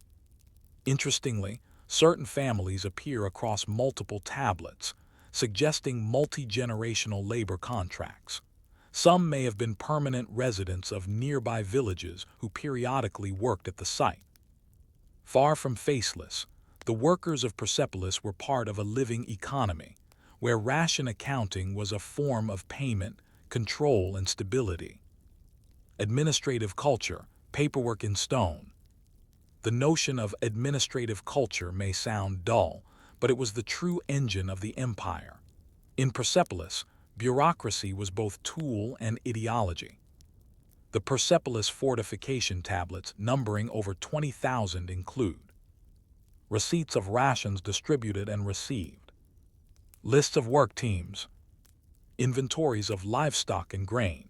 S1: Interestingly, certain families appear across multiple tablets, suggesting multi-generational labor contracts. Some may have been permanent residents of nearby villages who periodically worked at the site. Far from faceless, the workers of Persepolis were part of a living economy, where ration accounting was a form of payment, control, and stability. Administrative culture, paperwork in stone. The notion of administrative culture may sound dull, but it was the true engine of the empire. In Persepolis, bureaucracy was both tool and ideology. The Persepolis fortification tablets, numbering over 20,000, include receipts of rations distributed and received, lists of work teams, inventories of livestock and grain,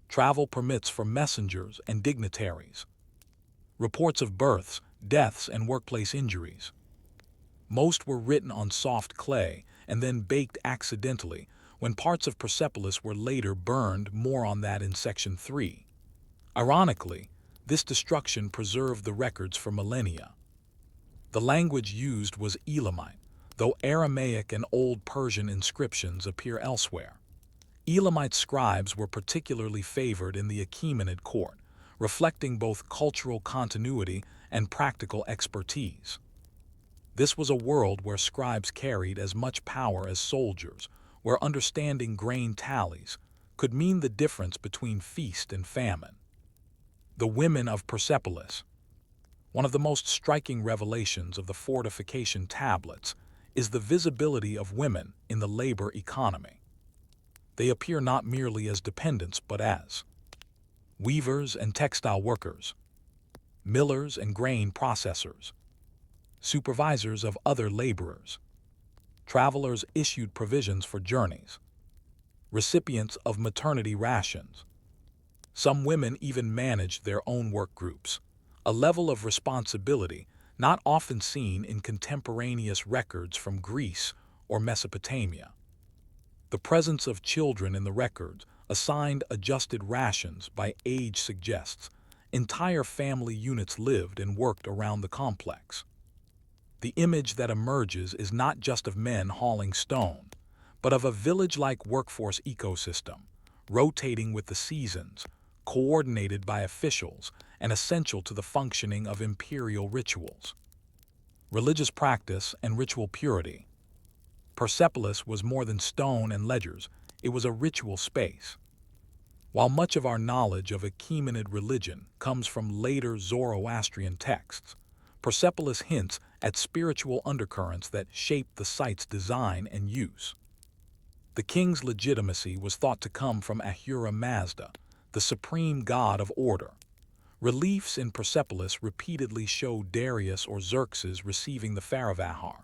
S1: travel permits for messengers and dignitaries, reports of births, deaths, and workplace injuries. Most were written on soft clay and then baked accidentally when parts of Persepolis were later burned. More on that in Section 3. Ironically, this destruction preserved the records for millennia. The language used was Elamite, though Aramaic and Old Persian inscriptions appear elsewhere. Elamite scribes were particularly favored in the Achaemenid court, reflecting both cultural continuity and practical expertise. This was a world where scribes carried as much power as soldiers, where understanding grain tallies could mean the difference between feast and famine. The women of Persepolis. One of the most striking revelations of the fortification tablets is the visibility of women in the labor economy. They appear not merely as dependents but as weavers and textile workers, millers and grain processors, supervisors of other laborers, travelers issued provisions for journeys, recipients of maternity rations. Some women even managed their own work groups, a level of responsibility not often seen in contemporaneous records from Greece or Mesopotamia. The presence of children in the records assigned adjusted rations by age suggests entire family units lived and worked around the complex. The image that emerges is not just of men hauling stone, but of a village-like workforce ecosystem, rotating with the seasons, coordinated by officials, and essential to the functioning of imperial rituals. Religious practice and ritual purity. Persepolis was more than stone and ledgers, it was a ritual space. While much of our knowledge of Achaemenid religion comes from later Zoroastrian texts, Persepolis hints at spiritual undercurrents that shaped the site's design and use. The king's legitimacy was thought to come from Ahura Mazda, the supreme god of order. Reliefs in Persepolis repeatedly show Darius or Xerxes receiving the Faravahar,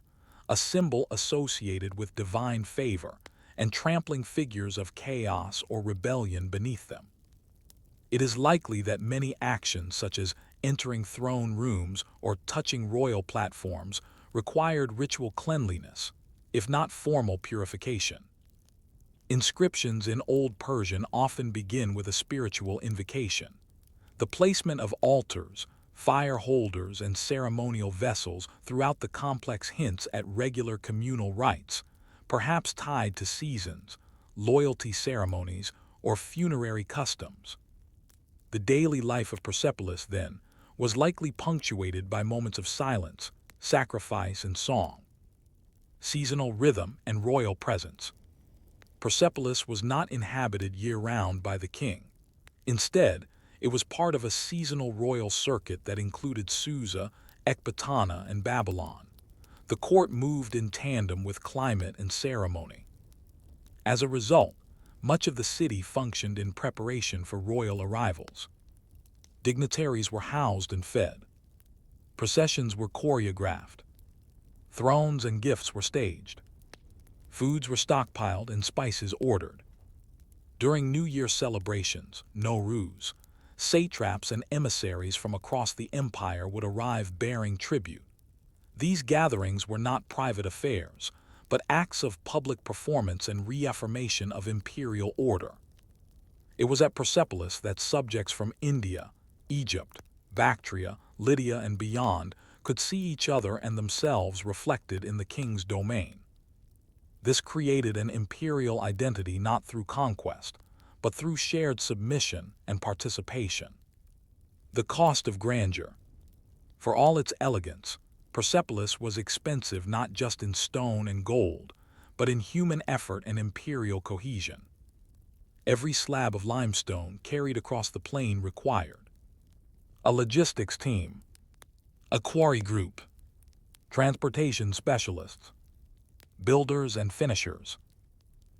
S1: a symbol associated with divine favor, and trampling figures of chaos or rebellion beneath them. It is likely that many actions such as entering throne rooms or touching royal platforms required ritual cleanliness, if not formal purification. Inscriptions in Old Persian often begin with a spiritual invocation. The placement of altars, fire holders, and ceremonial vessels throughout the complex hints at regular communal rites, perhaps tied to seasons, loyalty ceremonies, or funerary customs. The daily life of Persepolis, then, was likely punctuated by moments of silence, sacrifice, and song. Seasonal rhythm and royal presence. Persepolis was not inhabited year-round by the king. Instead, it was part of a seasonal royal circuit that included Susa, Ecbatana, and Babylon. The court moved in tandem with climate and ceremony. As a result, much of the city functioned in preparation for royal arrivals. Dignitaries were housed and fed. Processions were choreographed. Thrones and gifts were staged. Foods were stockpiled and spices ordered. During New Year celebrations, Nowruz, satraps and emissaries from across the empire would arrive bearing tribute. These gatherings were not private affairs, but acts of public performance and reaffirmation of imperial order. It was at Persepolis that subjects from India, Egypt, Bactria, Lydia, and beyond could see each other and themselves reflected in the king's domain. This created an imperial identity not through conquest, but through shared submission and participation. The cost of grandeur. For all its elegance, Persepolis was expensive not just in stone and gold, but in human effort and imperial cohesion. Every slab of limestone carried across the plain required a logistics team, a quarry group, transportation specialists, builders and finishers,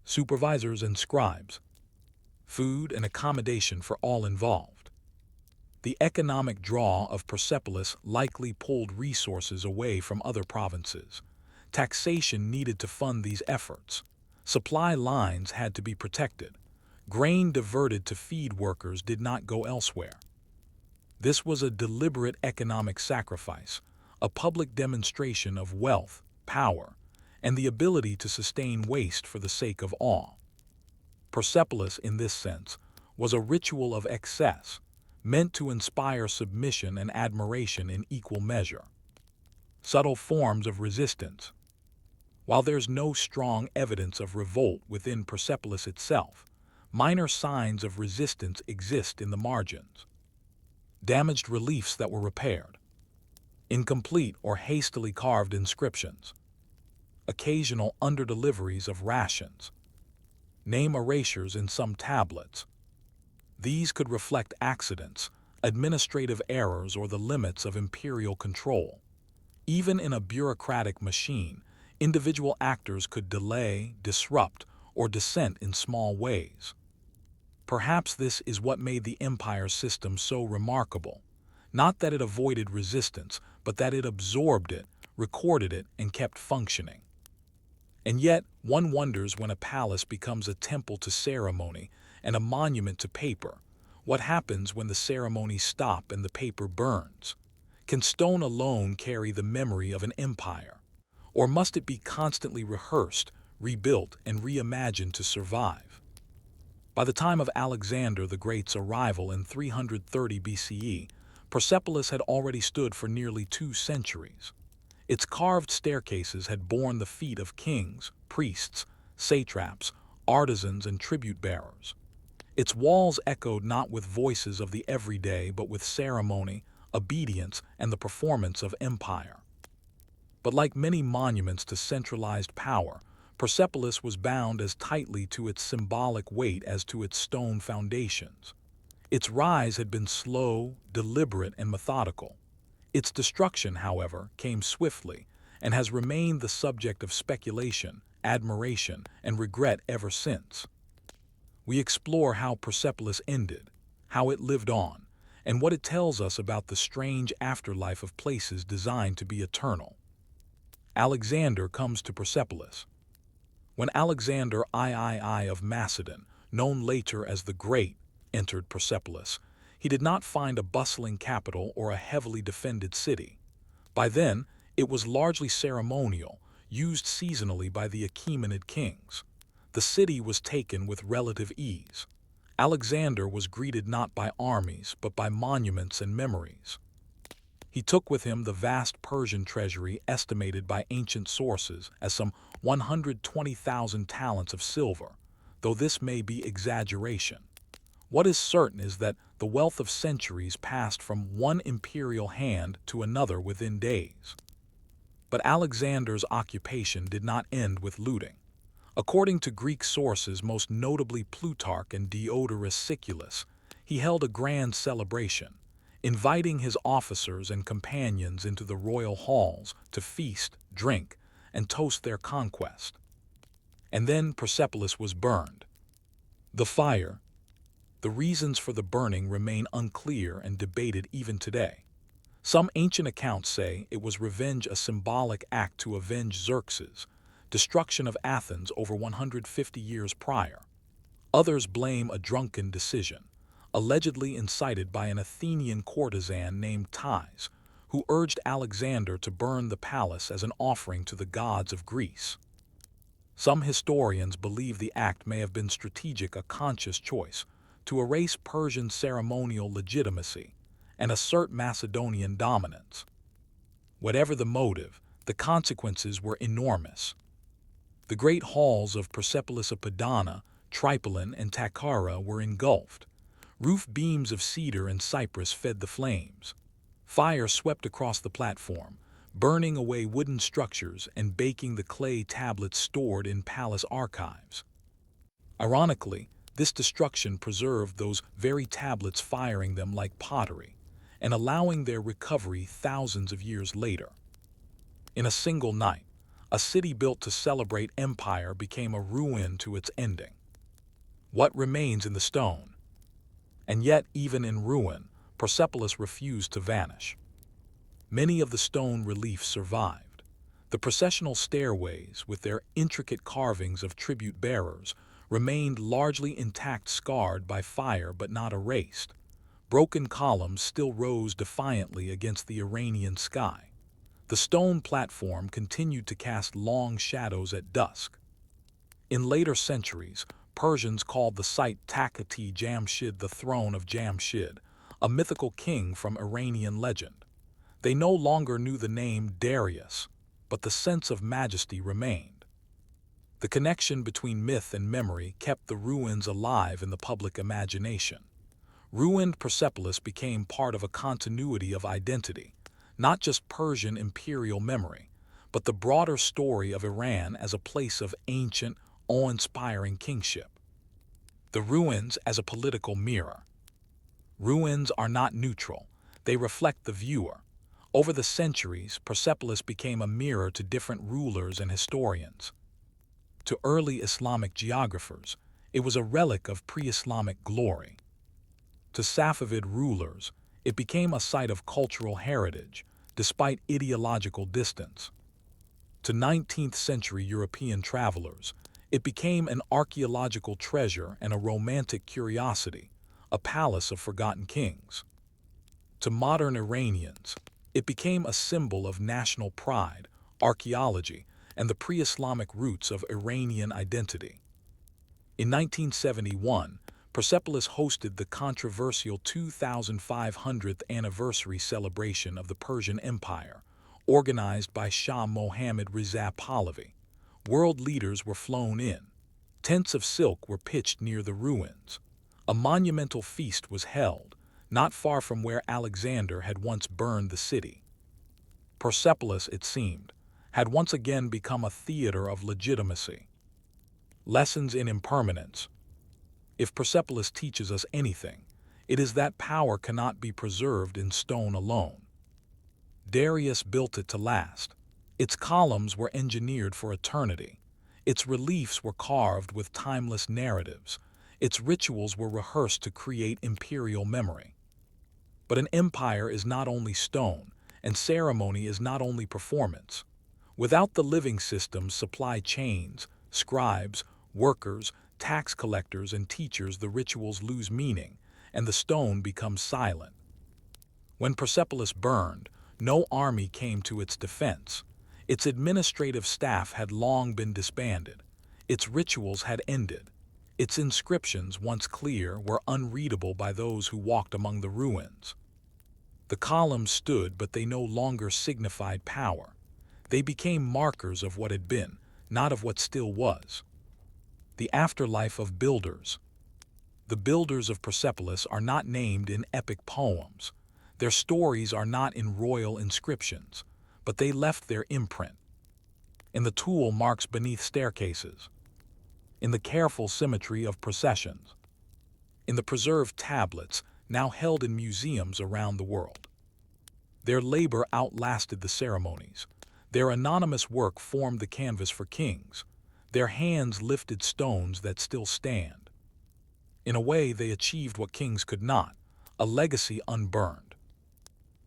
S1: supervisors and scribes, food and accommodation for all involved. The economic draw of Persepolis likely pulled resources away from other provinces. Taxation needed to fund these efforts. Supply lines had to be protected. Grain diverted to feed workers did not go elsewhere. This was a deliberate economic sacrifice, a public demonstration of wealth, power, and the ability to sustain waste for the sake of awe. Persepolis, in this sense, was a ritual of excess, meant to inspire submission and admiration in equal measure. Subtle forms of resistance. While there's no strong evidence of revolt within Persepolis itself, minor signs of resistance exist in the margins. Damaged reliefs that were repaired. Incomplete or hastily carved inscriptions. Occasional underdeliveries of rations. name erasures in some tablets. These could reflect accidents, administrative errors, or the limits of imperial control. Even in a bureaucratic machine, individual actors could delay, disrupt, or dissent in small ways. Perhaps this is what made the Empire system so remarkable. Not that it avoided resistance, but that it absorbed it, recorded it, and kept functioning. And yet, one wonders, when a palace becomes a temple to ceremony and a monument to paper, what happens when the ceremonies stop and the paper burns? Can stone alone carry the memory of an empire? Or must it be constantly rehearsed, rebuilt, and reimagined to survive? By the time of Alexander the Great's arrival in 330 BCE, Persepolis had already stood for nearly 2 centuries. Its carved staircases had borne the feet of kings, priests, satraps, artisans, and tribute bearers. Its walls echoed not with voices of the everyday, but with ceremony, obedience, and the performance of empire. But like many monuments to centralized power, Persepolis was bound as tightly to its symbolic weight as to its stone foundations. Its rise had been slow, deliberate, and methodical. Its destruction, however, came swiftly and has remained the subject of speculation, admiration, and regret ever since. We explore how Persepolis ended, how it lived on, and what it tells us about the strange afterlife of places designed to be eternal. Alexander comes to Persepolis. When Alexander III of Macedon, known later as the Great, entered Persepolis, he did not find a bustling capital or a heavily defended city. By then, it was largely ceremonial, used seasonally by the Achaemenid kings. The city was taken with relative ease. Alexander was greeted not by armies, but by monuments and memories. He took with him the vast Persian treasury, estimated by ancient sources as some 120,000 talents of silver, though this may be exaggeration. What is certain is that the wealth of centuries passed from one imperial hand to another within days. But Alexander's occupation did not end with looting. According to Greek sources, most notably Plutarch and Diodorus Siculus, he held a grand celebration, inviting his officers and companions into the royal halls to feast, drink, and toast their conquest. And then Persepolis was burned. The fire, the reasons for the burning remain unclear and debated even today. Some ancient accounts say it was revenge, a symbolic act to avenge Xerxes' destruction of Athens over 150 years prior. Others blame a drunken decision, allegedly incited by an Athenian courtesan named Thais, who urged Alexander to burn the palace as an offering to the gods of Greece. Some historians believe the act may have been strategic, a conscious choice, to erase Persian ceremonial legitimacy and assert Macedonian dominance. Whatever the motive, the consequences were enormous. The great halls of Persepolis Apadana, Tripolin, and Takara were engulfed. Roof beams of cedar and cypress fed the flames. Fire swept across the platform, burning away wooden structures and baking the clay tablets stored in palace archives. Ironically, this destruction preserved those very tablets, firing them like pottery and allowing their recovery thousands of years later. In a single night, a city built to celebrate empire became a ruin to its ending. What remains in the stone? And yet, even in ruin, Persepolis refused to vanish. Many of the stone reliefs survived. The processional stairways, with their intricate carvings of tribute bearers, remained largely intact, scarred by fire but not erased. Broken columns still rose defiantly against the Iranian sky. The stone platform continued to cast long shadows at dusk. In later centuries, Persians called the site Takati Jamshid, the throne of Jamshid, a mythical king from Iranian legend. They no longer knew the name Darius, but the sense of majesty remained. The connection between myth and memory kept the ruins alive in the public imagination. Ruined Persepolis became part of a continuity of identity, not just Persian imperial memory, but the broader story of Iran as a place of ancient, awe-inspiring kingship. The ruins as a political mirror. Ruins are not neutral, they reflect the viewer. Over the centuries, Persepolis became a mirror to different rulers and historians. To early Islamic geographers, it was a relic of pre-Islamic glory. To Safavid rulers, it became a site of cultural heritage, despite ideological distance. To 19th century European travelers, it became an archaeological treasure and a romantic curiosity, a palace of forgotten kings. To modern Iranians, it became a symbol of national pride, archaeology, and the pre-Islamic roots of Iranian identity. In 1971, Persepolis hosted the controversial 2500th anniversary celebration of the Persian Empire, organized by Shah Mohammad Reza Pahlavi. World leaders were flown in. Tents of silk were pitched near the ruins. A monumental feast was held, not far from where Alexander had once burned the city. Persepolis, it seemed, had once again become a theater of legitimacy. Lessons in impermanence. If Persepolis teaches us anything, it is that power cannot be preserved in stone alone. Darius built it to last. Its columns were engineered for eternity. Its reliefs were carved with timeless narratives. Its rituals were rehearsed to create imperial memory. But an empire is not only stone, and ceremony is not only performance. Without the living systems, supply chains, scribes, workers, tax collectors, and teachers, the rituals lose meaning, and the stone becomes silent. When Persepolis burned, no army came to its defense. Its administrative staff had long been disbanded. Its rituals had ended. Its inscriptions, once clear, were unreadable by those who walked among the ruins. The columns stood, but they no longer signified power. They became markers of what had been, not of what still was. The afterlife of builders. The builders of Persepolis are not named in epic poems. Their stories are not in royal inscriptions, but they left their imprint. In the tool marks beneath staircases, in the careful symmetry of processions, in the preserved tablets now held in museums around the world. Their labor outlasted the ceremonies. Their anonymous work formed the canvas for kings. Their hands lifted stones that still stand. In a way, they achieved what kings could not, a legacy unburned.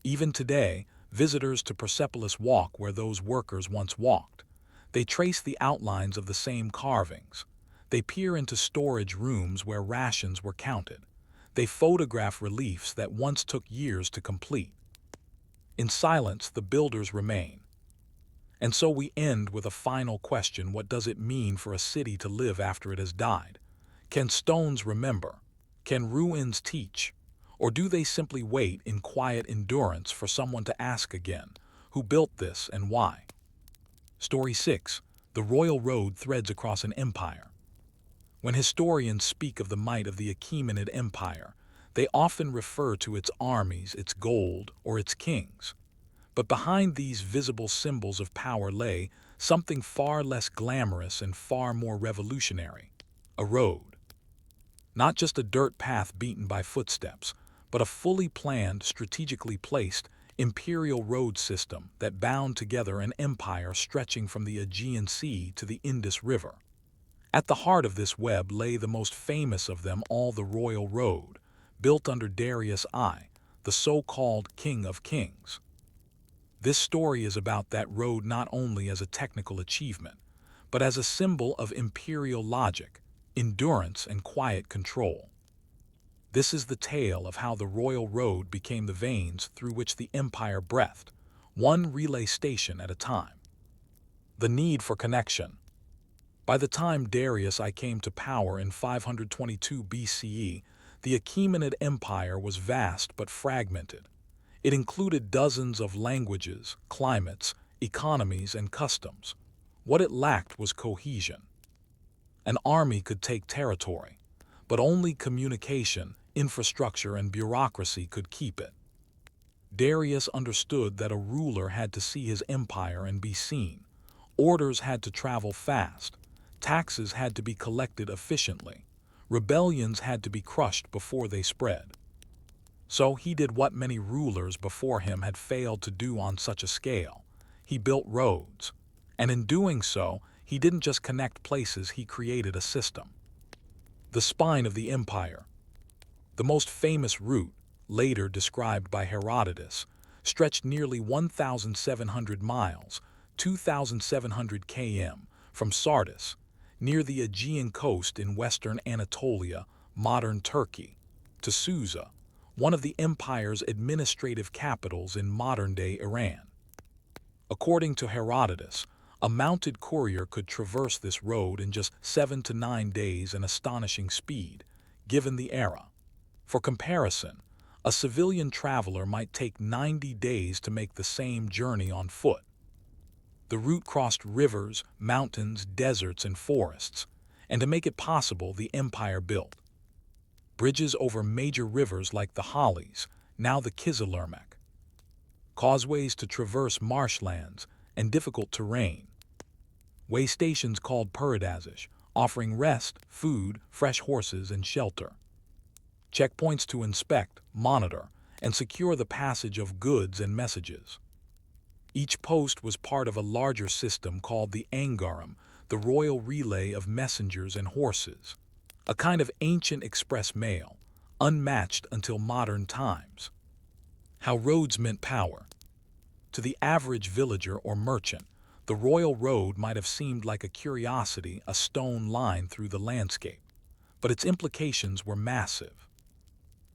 S1: Even today, visitors to Persepolis walk where those workers once walked. They trace the outlines of the same carvings. They peer into storage rooms where rations were counted. They photograph reliefs that once took years to complete. In silence, the builders remain. And so we end with a final question: what does it mean for a city to live after it has died? Can stones remember? Can ruins teach? Or do they simply wait in quiet endurance for someone to ask again, who built this and why? Story 6. The Royal Road Threads Across an Empire. When historians speak of the might of the Achaemenid Empire, they often refer to its armies, its gold, or its kings. But behind these visible symbols of power lay something far less glamorous and far more revolutionary: a road. Not just a dirt path beaten by footsteps, but a fully planned, strategically placed, imperial road system that bound together an empire stretching from the Aegean Sea to the Indus River. At the heart of this web lay the most famous of them all, the Royal Road, built under Darius I, the so-called King of Kings. This story is about that road not only as a technical achievement, but as a symbol of imperial logic, endurance, and quiet control. This is the tale of how the Royal Road became the veins through which the empire breathed, one relay station at a time. The need for connection. By the time Darius I came to power in 522 BCE, the Achaemenid Empire was vast but fragmented. It included dozens of languages, climates, economies, and customs. What it lacked was cohesion. An army could take territory, but only communication, infrastructure, and bureaucracy could keep it. Darius understood that a ruler had to see his empire and be seen. Orders had to travel fast. Taxes had to be collected efficiently. Rebellions had to be crushed before they spread. So he did what many rulers before him had failed to do on such a scale. He built roads. And in doing so, he didn't just connect places, he created a system. The spine of the empire. The most famous route, later described by Herodotus, stretched nearly 1,700 miles, 2,700 km, from Sardis, near the Aegean coast in western Anatolia, modern Turkey, to Susa, one of the empire's administrative capitals in modern-day Iran. According to Herodotus, a mounted courier could traverse this road in just 7 to 9 days, an astonishing speed, given the era. For comparison, a civilian traveler might take 90 days to make the same journey on foot. The route crossed rivers, mountains, deserts, and forests, and to make it possible, the empire built bridges over major rivers like the Halys, now the Kizilirmak, causeways to traverse marshlands and difficult terrain, way stations called paradazish, offering rest, food, fresh horses, and shelter, checkpoints to inspect, monitor, and secure the passage of goods and messages. Each post was part of a larger system called the angaram, the royal relay of messengers and horses, a kind of ancient express mail, unmatched until modern times. How roads meant power. To the average villager or merchant, the royal road might have seemed like a curiosity, a stone line through the landscape, but its implications were massive.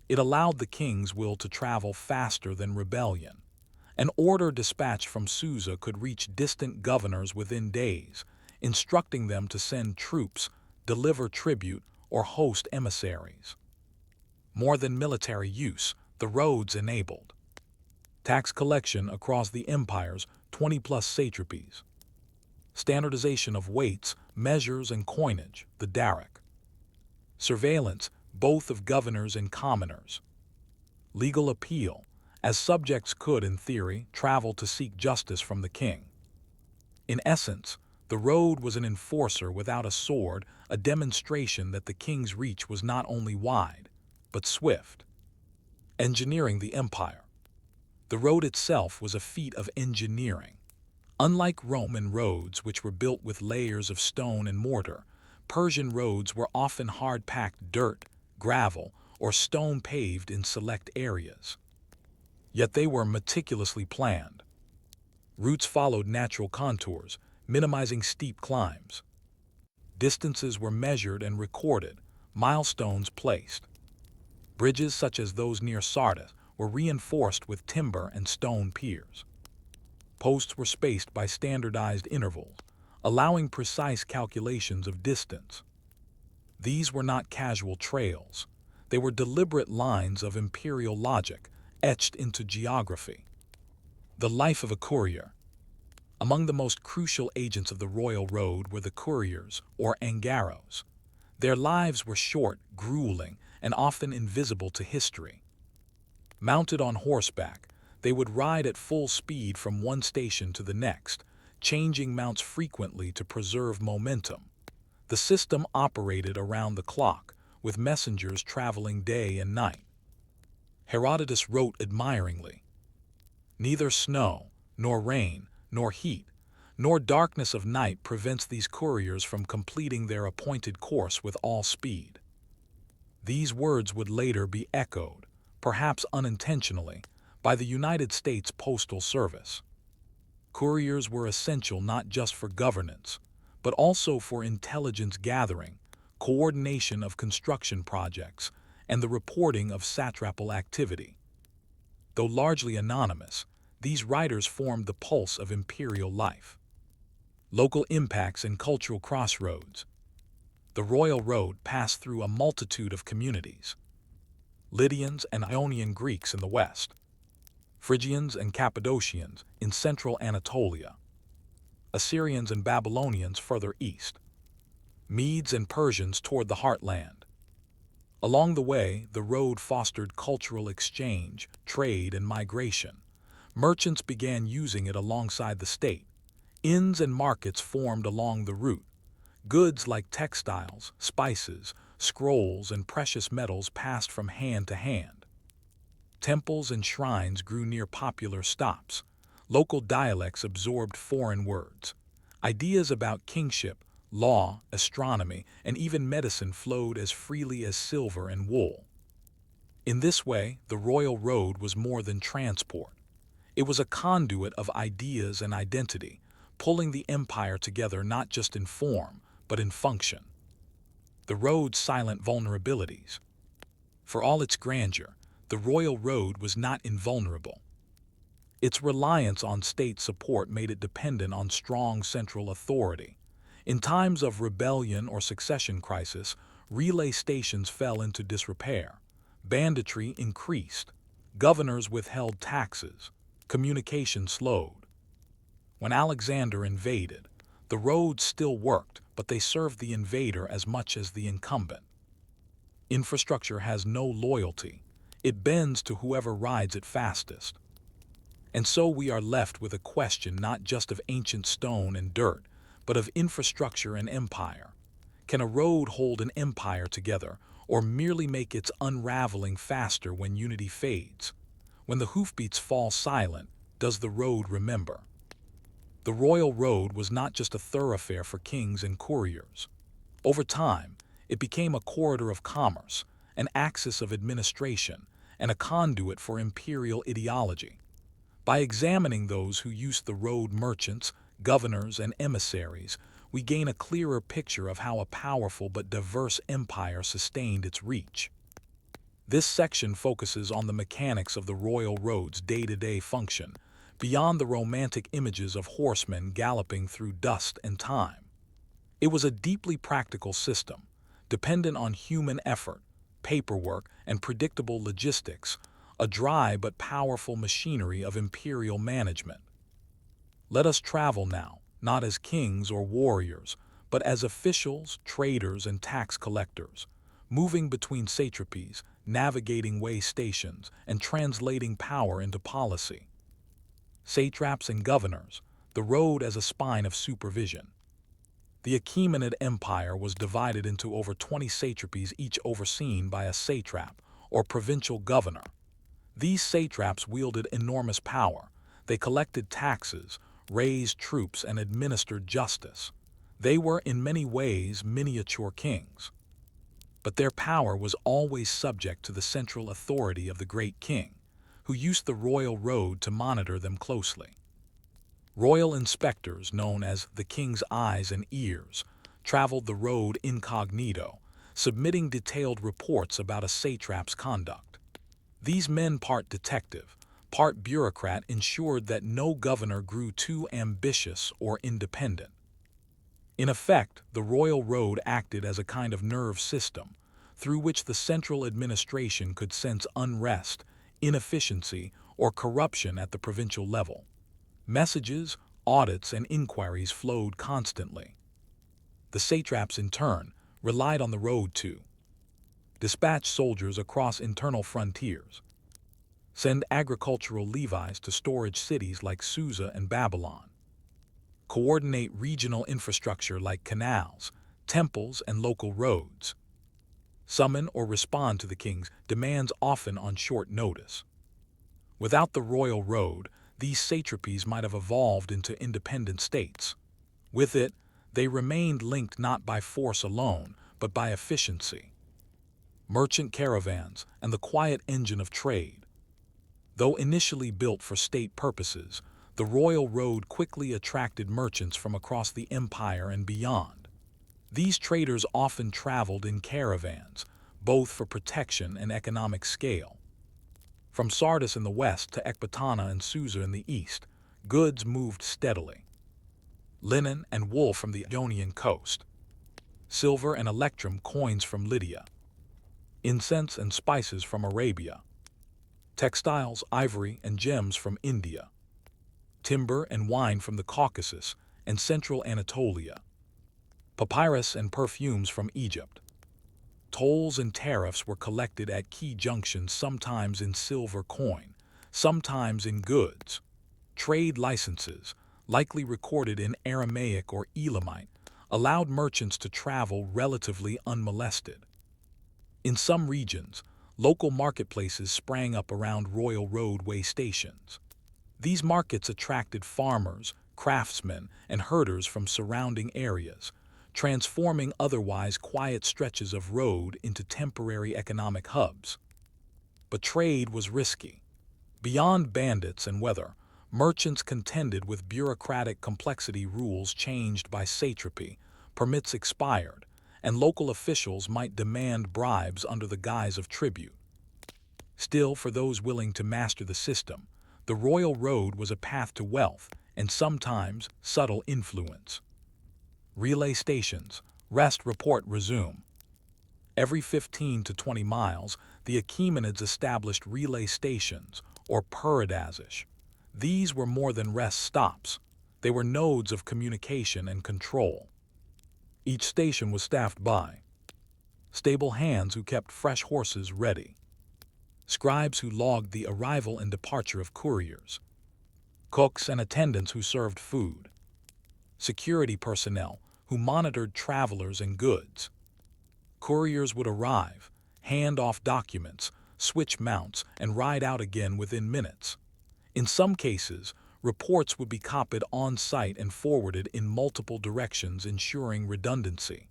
S1: It allowed the king's will to travel faster than rebellion. An order dispatched from Susa could reach distant governors within days, instructing them to send troops, deliver tribute, or host emissaries. More than military use, the roads enabled tax collection across the empire's 20-plus satrapies, standardization of weights, measures, and coinage, the darak, surveillance, both of governors and commoners, legal appeal, as subjects could, in theory, travel to seek justice from the king. In essence, the road was an enforcer without a sword, a demonstration that the king's reach was not only wide, but swift. Engineering the empire. The road itself was a feat of engineering. Unlike Roman roads, which were built with layers of stone and mortar, Persian roads were often hard-packed dirt, gravel, or stone paved in select areas. Yet they were meticulously planned. Routes followed natural contours, minimizing steep climbs. Distances were measured and recorded, milestones placed. Bridges such as those near Sardis were reinforced with timber and stone piers. Posts were spaced by standardized intervals, allowing precise calculations of distance. These were not casual trails. They were deliberate lines of imperial logic, etched into geography. The life of a courier. Among the most crucial agents of the royal road were the couriers, or angaros. Their lives were short, grueling, and often invisible to history. Mounted on horseback, they would ride at full speed from one station to the next, changing mounts frequently to preserve momentum. The system operated around the clock, with messengers traveling day and night. Herodotus wrote admiringly, "Neither snow, nor rain, nor heat, nor darkness of night prevents these couriers from completing their appointed course with all speed." These words would later be echoed, perhaps unintentionally, by the United States Postal Service. Couriers were essential not just for governance, but also for intelligence gathering, coordination of construction projects, and the reporting of satrapal activity. Though largely anonymous, these writers formed the pulse of imperial life. Local impacts and cultural crossroads. The royal road passed through a multitude of communities. Lydians and Ionian Greeks in the west, Phrygians and Cappadocians in central Anatolia, Assyrians and Babylonians further east, Medes and Persians toward the heartland. Along the way, the road fostered cultural exchange, trade, and migration. Merchants began using it alongside the state. Inns and markets formed along the route. Goods like textiles, spices, scrolls, and precious metals passed from hand to hand. Temples and shrines grew near popular stops. Local dialects absorbed foreign words. Ideas about kingship, law, astronomy, and even medicine flowed as freely as silver and wool. In this way, the royal road was more than transport. It was a conduit of ideas and identity, pulling the empire together not just in form, but in function. The road's silent vulnerabilities. For all its grandeur, the royal road was not invulnerable. Its reliance on state support made it dependent on strong central authority. In times of rebellion or succession crisis, relay stations fell into disrepair. Banditry increased. Governors withheld taxes. Communication slowed. When Alexander invaded, the roads still worked, but they served the invader as much as the incumbent. Infrastructure has no loyalty. It bends to whoever rides it fastest. And so we are left with a question not just of ancient stone and dirt, but of infrastructure and empire. Can a road hold an empire together, or merely make its unraveling faster when unity fades? When the hoofbeats fall silent, does the road remember? The royal road was not just a thoroughfare for kings and couriers. Over time, it became a corridor of commerce, an axis of administration, and a conduit for imperial ideology. By examining those who used the road, merchants, governors, and emissaries, we gain a clearer picture of how a powerful but diverse empire sustained its reach. This section focuses on the mechanics of the royal road's day-to-day function, beyond the romantic images of horsemen galloping through dust and time. It was a deeply practical system, dependent on human effort, paperwork, and predictable logistics, a dry but powerful machinery of imperial management. Let us travel now, not as kings or warriors, but as officials, traders, and tax collectors, moving between satrapies, navigating way stations, and translating power into policy. Satraps and governors, the road as a spine of supervision. The Achaemenid Empire was divided into over 20 satrapies, each overseen by a satrap, or provincial governor. These satraps wielded enormous power. They collected taxes, raised troops, and administered justice. They were in many ways miniature kings. But their power was always subject to the central authority of the great king, who used the royal road to monitor them closely. Royal inspectors, known as the king's eyes and ears, traveled the road incognito, submitting detailed reports about a satrap's conduct. These men, part detective, part bureaucrat, ensured that no governor grew too ambitious or independent. In effect, the royal road acted as a kind of nerve system, through which the central administration could sense unrest, inefficiency, or corruption at the provincial level. Messages, audits, and inquiries flowed constantly. The satraps, in turn, relied on the road to dispatch soldiers across internal frontiers, send agricultural levies to storage cities like Susa and Babylon, coordinate regional infrastructure like canals, temples, and local roads, summon or respond to the king's demands, often on short notice. Without the royal road, these satrapies might have evolved into independent states. With it, they remained linked not by force alone, but by efficiency. Merchant caravans and the quiet engine of trade. Though initially built for state purposes, the royal road quickly attracted merchants from across the empire and beyond. These traders often traveled in caravans, both for protection and economic scale. From Sardis in the west to Ecbatana and Susa in the east, goods moved steadily. Linen and wool from the Ionian coast, silver and electrum coins from Lydia, incense and spices from Arabia, textiles, ivory, and gems from India, timber and wine from the Caucasus and central Anatolia, papyrus and perfumes from Egypt. Tolls and tariffs were collected at key junctions, sometimes in silver coin, sometimes in goods. Trade licenses, likely recorded in Aramaic or Elamite, allowed merchants to travel relatively unmolested. In some regions, local marketplaces sprang up around royal roadway stations. These markets attracted farmers, craftsmen, and herders from surrounding areas, transforming otherwise quiet stretches of road into temporary economic hubs. But trade was risky. Beyond bandits and weather, merchants contended with bureaucratic complexity. Rules changed by satrapy, permits expired, and local officials might demand bribes under the guise of tribute. Still, for those willing to master the system, the royal road was a path to wealth and sometimes subtle influence. Relay stations, rest, report, resume. Every 15 to 20 miles, the Achaemenids established relay stations, or paradasish. These were more than rest stops. They were nodes of communication and control. Each station was staffed by stable hands who kept fresh horses ready, scribes who logged the arrival and departure of couriers, cooks and attendants who served food, security personnel who monitored travelers and goods. Couriers would arrive, hand off documents, switch mounts, and ride out again within minutes. In some cases, reports would be copied on site and forwarded in multiple directions, ensuring redundancy.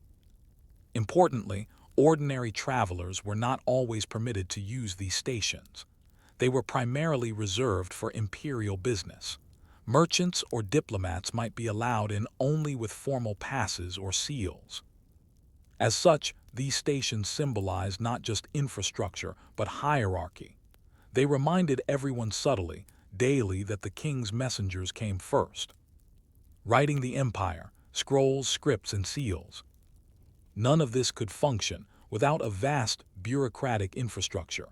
S1: Importantly, ordinary travelers were not always permitted to use these stations. They were primarily reserved for imperial business. Merchants or diplomats might be allowed in only with formal passes or seals. As such, these stations symbolized not just infrastructure, but hierarchy. They reminded everyone subtly, daily, that the king's messengers came first, writing the empire, scrolls, scripts, and seals. None of this could function without a vast bureaucratic infrastructure.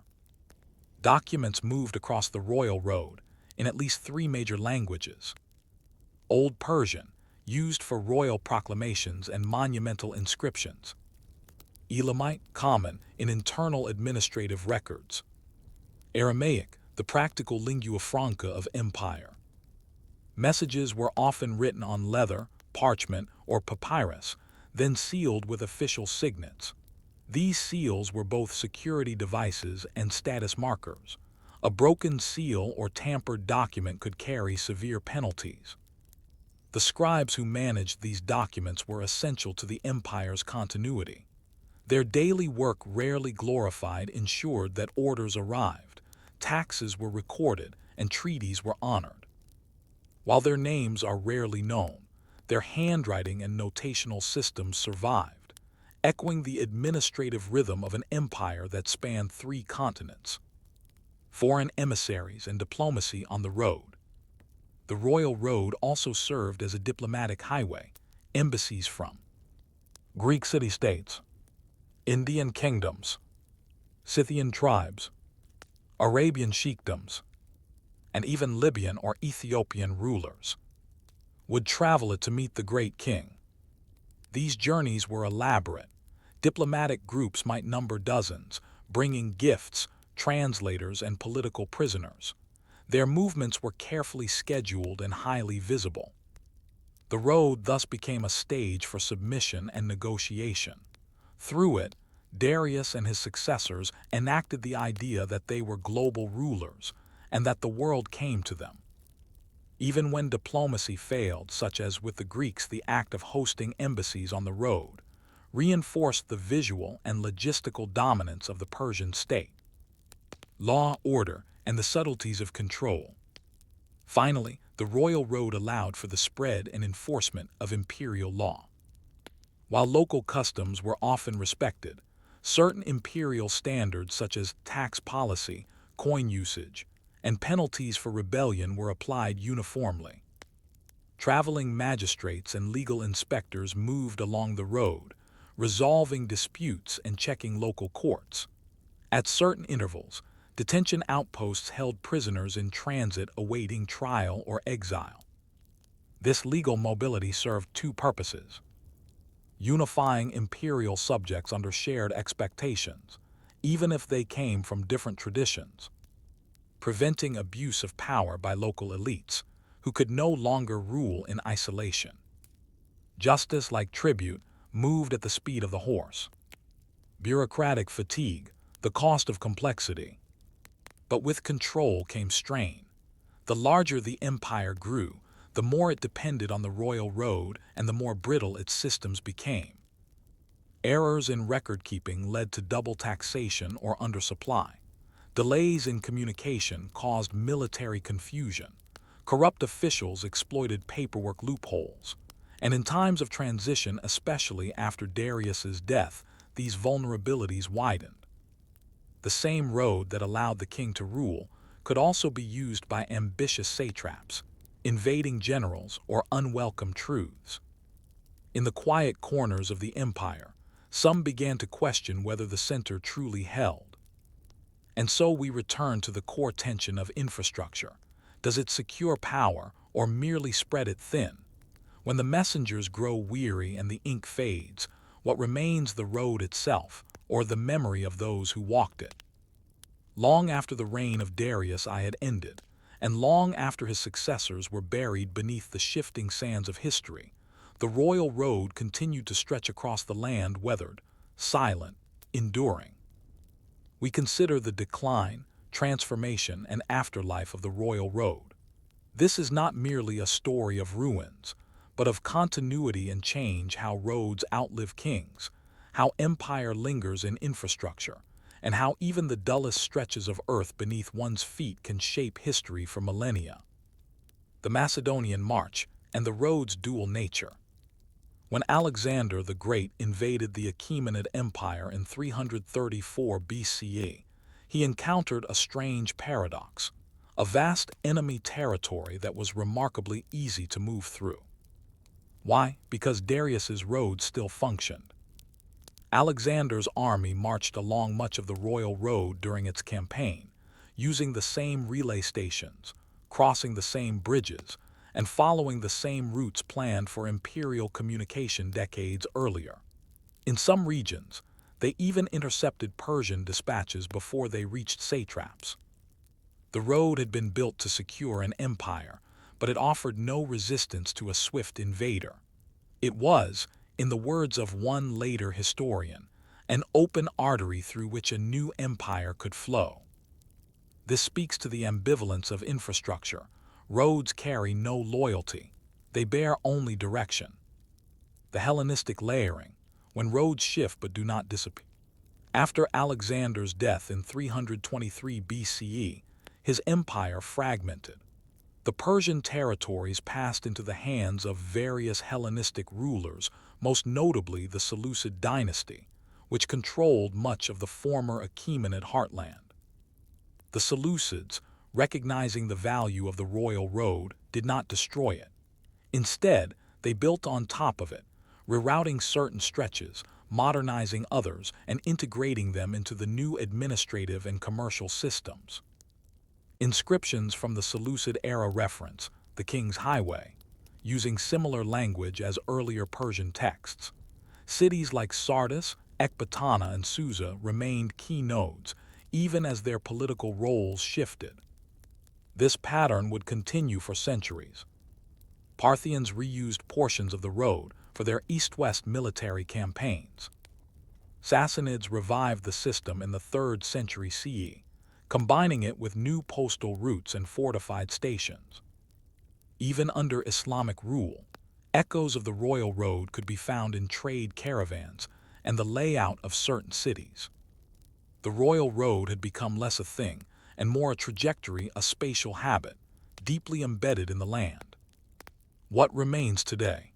S1: Documents moved across the royal road in at least 3 major languages. Old Persian, used for royal proclamations and monumental inscriptions. Elamite, common in internal administrative records. Aramaic, the practical lingua franca of empire. Messages were often written on leather, parchment, or papyrus, then sealed with official signets. These seals were both security devices and status markers. A broken seal or tampered document could carry severe penalties. The scribes who managed these documents were essential to the empire's continuity. Their daily work, rarely glorified, ensured that orders arrived, taxes were recorded, and treaties were honored. While their names are rarely known, their handwriting and notational systems survived, echoing the administrative rhythm of an empire that spanned 3 continents. Foreign emissaries and diplomacy on the road. The royal road also served as a diplomatic highway. Embassies from Greek city-states, Indian kingdoms, Scythian tribes, Arabian sheikdoms, and even Libyan or Ethiopian rulers would travel it to meet the great king. These journeys were elaborate. Diplomatic groups might number dozens, bringing gifts, translators, and political prisoners. Their movements were carefully scheduled and highly visible. The road thus became a stage for submission and negotiation. Through it, Darius and his successors enacted the idea that they were global rulers and that the world came to them. Even when diplomacy failed, such as with the Greeks, the act of hosting embassies on the road reinforced the visual and logistical dominance of the Persian state. Law, order, and the subtleties of control. Finally, the royal road allowed for the spread and enforcement of imperial law. While local customs were often respected, certain imperial standards such as tax policy, coin usage, and penalties for rebellion were applied uniformly. Traveling magistrates and legal inspectors moved along the road, resolving disputes and checking local courts. At certain intervals, detention outposts held prisoners in transit awaiting trial or exile. This legal mobility served 2 purposes: unifying imperial subjects under shared expectations, even if they came from different traditions, preventing abuse of power by local elites, who could no longer rule in isolation. Justice, like tribute, moved at the speed of the horse. bureaucratic fatigue, the cost of complexity. But with control came strain. The larger the empire grew, the more it depended on the royal road and the more brittle its systems became. Errors in record-keeping led to double taxation or undersupply. Delays in communication caused military confusion. Corrupt officials exploited paperwork loopholes. And in times of transition, especially after Darius's death, these vulnerabilities widened. The same road that allowed the king to rule could also be used by ambitious satraps, invading generals, or unwelcome truths. In the quiet corners of the empire, some began to question whether the center truly held. And so we return to the core tension of infrastructure. Does it secure power or merely spread it thin? When the messengers grow weary and the ink fades, what remains the road itself, or the memory of those who walked it? Long after the reign of Darius I had ended, and long after his successors were buried beneath the shifting sands of history, the royal road continued to stretch across the land, weathered, silent, enduring. We consider the decline, transformation, and afterlife of the royal road. This is not merely a story of ruins, but of continuity and change, how roads outlive kings, how empire lingers in infrastructure, and how even the dullest stretches of earth beneath one's feet can shape history for millennia. The Macedonian March and the road's dual nature. When Alexander the Great invaded the Achaemenid Empire in 334 BCE, he encountered a strange paradox, a vast enemy territory that was remarkably easy to move through. Why? Because Darius's road still functioned. Alexander's army marched along much of the royal road during its campaign, using the same relay stations, crossing the same bridges, and following the same routes planned for imperial communication decades earlier. In some regions, they even intercepted Persian dispatches before they reached satraps. The road had been built to secure an empire, but it offered no resistance to a swift invader. It was, in the words of one later historian, an open artery through which a new empire could flow. This speaks to the ambivalence of infrastructure. Roads carry no loyalty. They bear only direction. The Hellenistic layering, when roads shift but do not disappear. After Alexander's death in 323 BCE, his empire fragmented. The Persian territories passed into the hands of various Hellenistic rulers, most notably the Seleucid dynasty, which controlled much of the former Achaemenid heartland. The Seleucids, recognizing the value of the royal road, did not destroy it. Instead, they built on top of it, rerouting certain stretches, modernizing others, and integrating them into the new administrative and commercial systems. Inscriptions from the Seleucid era reference the King's Highway, using similar language as earlier Persian texts. Cities like Sardis, Ecbatana, and Susa remained key nodes, even as their political roles shifted. This pattern would continue for centuries. Parthians reused portions of the road for their east-west military campaigns. Sassanids revived the system in the 3rd century CE, combining it with new postal routes and fortified stations. Even under Islamic rule, echoes of the royal road could be found in trade caravans and the layout of certain cities. The royal road had become less a thing and more a trajectory, a spatial habit, deeply embedded in the land. What remains today?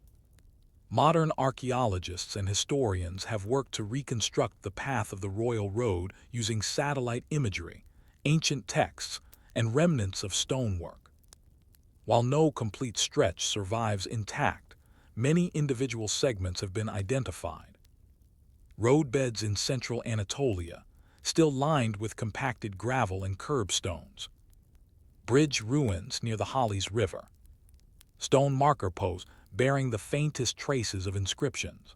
S1: Modern archaeologists and historians have worked to reconstruct the path of the royal road using satellite imagery, ancient texts, and remnants of stonework. While no complete stretch survives intact, many individual segments have been identified. Roadbeds in central Anatolia, still lined with compacted gravel and curbstones. Bridge ruins near the Halys River. Stone marker posts bearing the faintest traces of inscriptions.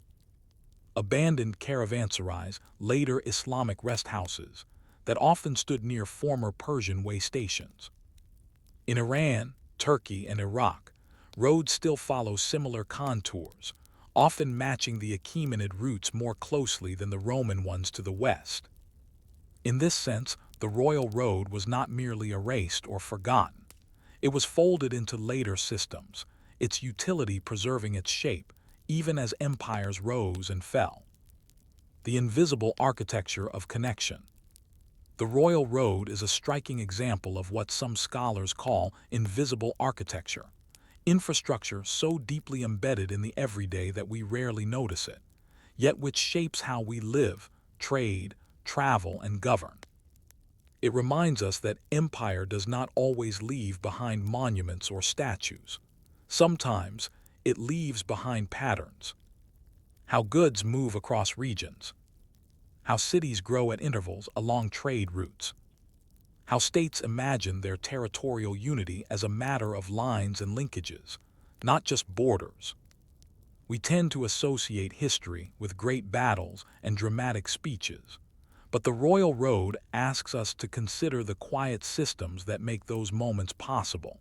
S1: Abandoned caravanserais, later Islamic rest houses, that often stood near former Persian way stations. In Iran, Turkey, and Iraq, roads still follow similar contours, often matching the Achaemenid routes more closely than the Roman ones to the west. In this sense, the royal road was not merely erased or forgotten. It was folded into later systems, its utility preserving its shape, even as empires rose and fell. The invisible architecture of connection. The royal road is a striking example of what some scholars call invisible architecture, infrastructure so deeply embedded in the everyday that we rarely notice it, yet which shapes how we live, trade, travel, and govern. It reminds us that empire does not always leave behind monuments or statues. Sometimes, it leaves behind patterns. How goods move across regions. How cities grow at intervals along trade routes. How states imagine their territorial unity as a matter of lines and linkages, not just borders. We tend to associate history with great battles and dramatic speeches, but the royal road asks us to consider the quiet systems that make those moments possible.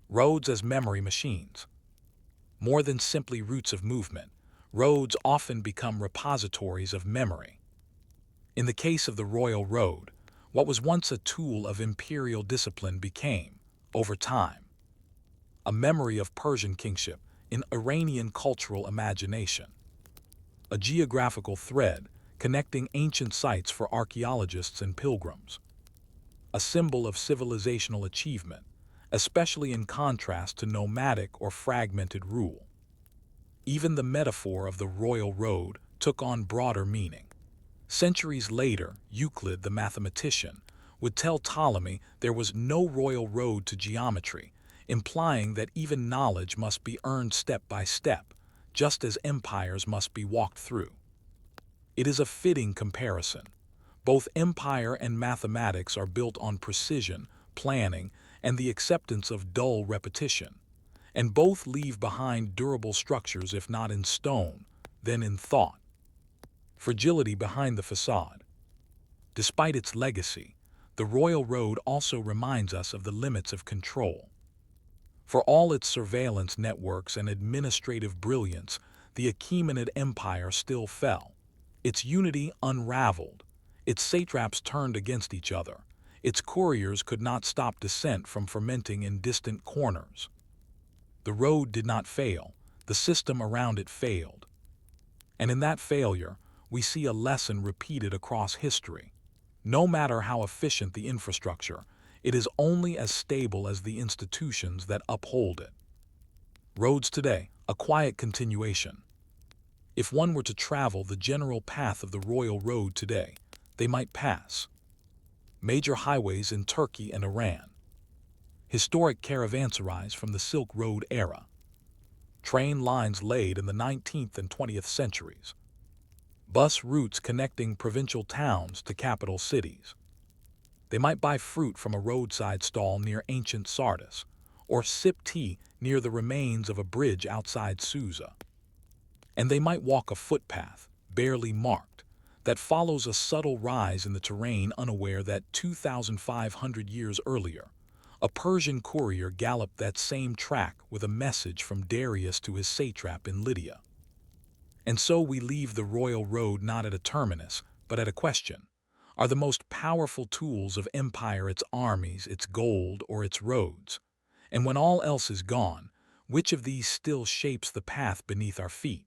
S1: Roads as memory machines. More than simply routes of movement, roads often become repositories of memory. In the case of the royal road, what was once a tool of imperial discipline became, over time, a memory of Persian kingship in Iranian cultural imagination, a geographical thread connecting ancient sites for archaeologists and pilgrims, a symbol of civilizational achievement, especially in contrast to nomadic or fragmented rule. Even the metaphor of the royal road took on broader meaning. Centuries later, Euclid, the mathematician, would tell Ptolemy there was no royal road to geometry, implying that even knowledge must be earned step by step, just as empires must be walked through. It is a fitting comparison. Both empire and mathematics are built on precision, planning, and the acceptance of dull repetition, and both leave behind durable structures if not in stone, then in thought. Fragility behind the facade. Despite its legacy, the royal road also reminds us of the limits of control. For all its surveillance networks and administrative brilliance, the Achaemenid Empire still fell. Its unity unraveled, its satraps turned against each other, its couriers could not stop dissent from fermenting in distant corners. The road did not fail, the system around it failed. And in that failure, we see a lesson repeated across history. No matter how efficient the infrastructure, it is only as stable as the institutions that uphold it. Roads today, a quiet continuation. If one were to travel the general path of the royal road today, they might pass major highways in Turkey and Iran, historic caravanserais from the Silk Road era, train lines laid in the 19th and 20th centuries, bus routes connecting provincial towns to capital cities. They might buy fruit from a roadside stall near ancient Sardis, or sip tea near the remains of a bridge outside Susa. And they might walk a footpath, barely marked, that follows a subtle rise in the terrain, unaware that 2,500 years earlier, a Persian courier galloped that same track with a message from Darius to his satrap in Lydia. And so we leave the royal road not at a terminus, but at a question. Are the most powerful tools of empire its armies, its gold, or its roads? And when all else is gone, which of these still shapes the path beneath our feet?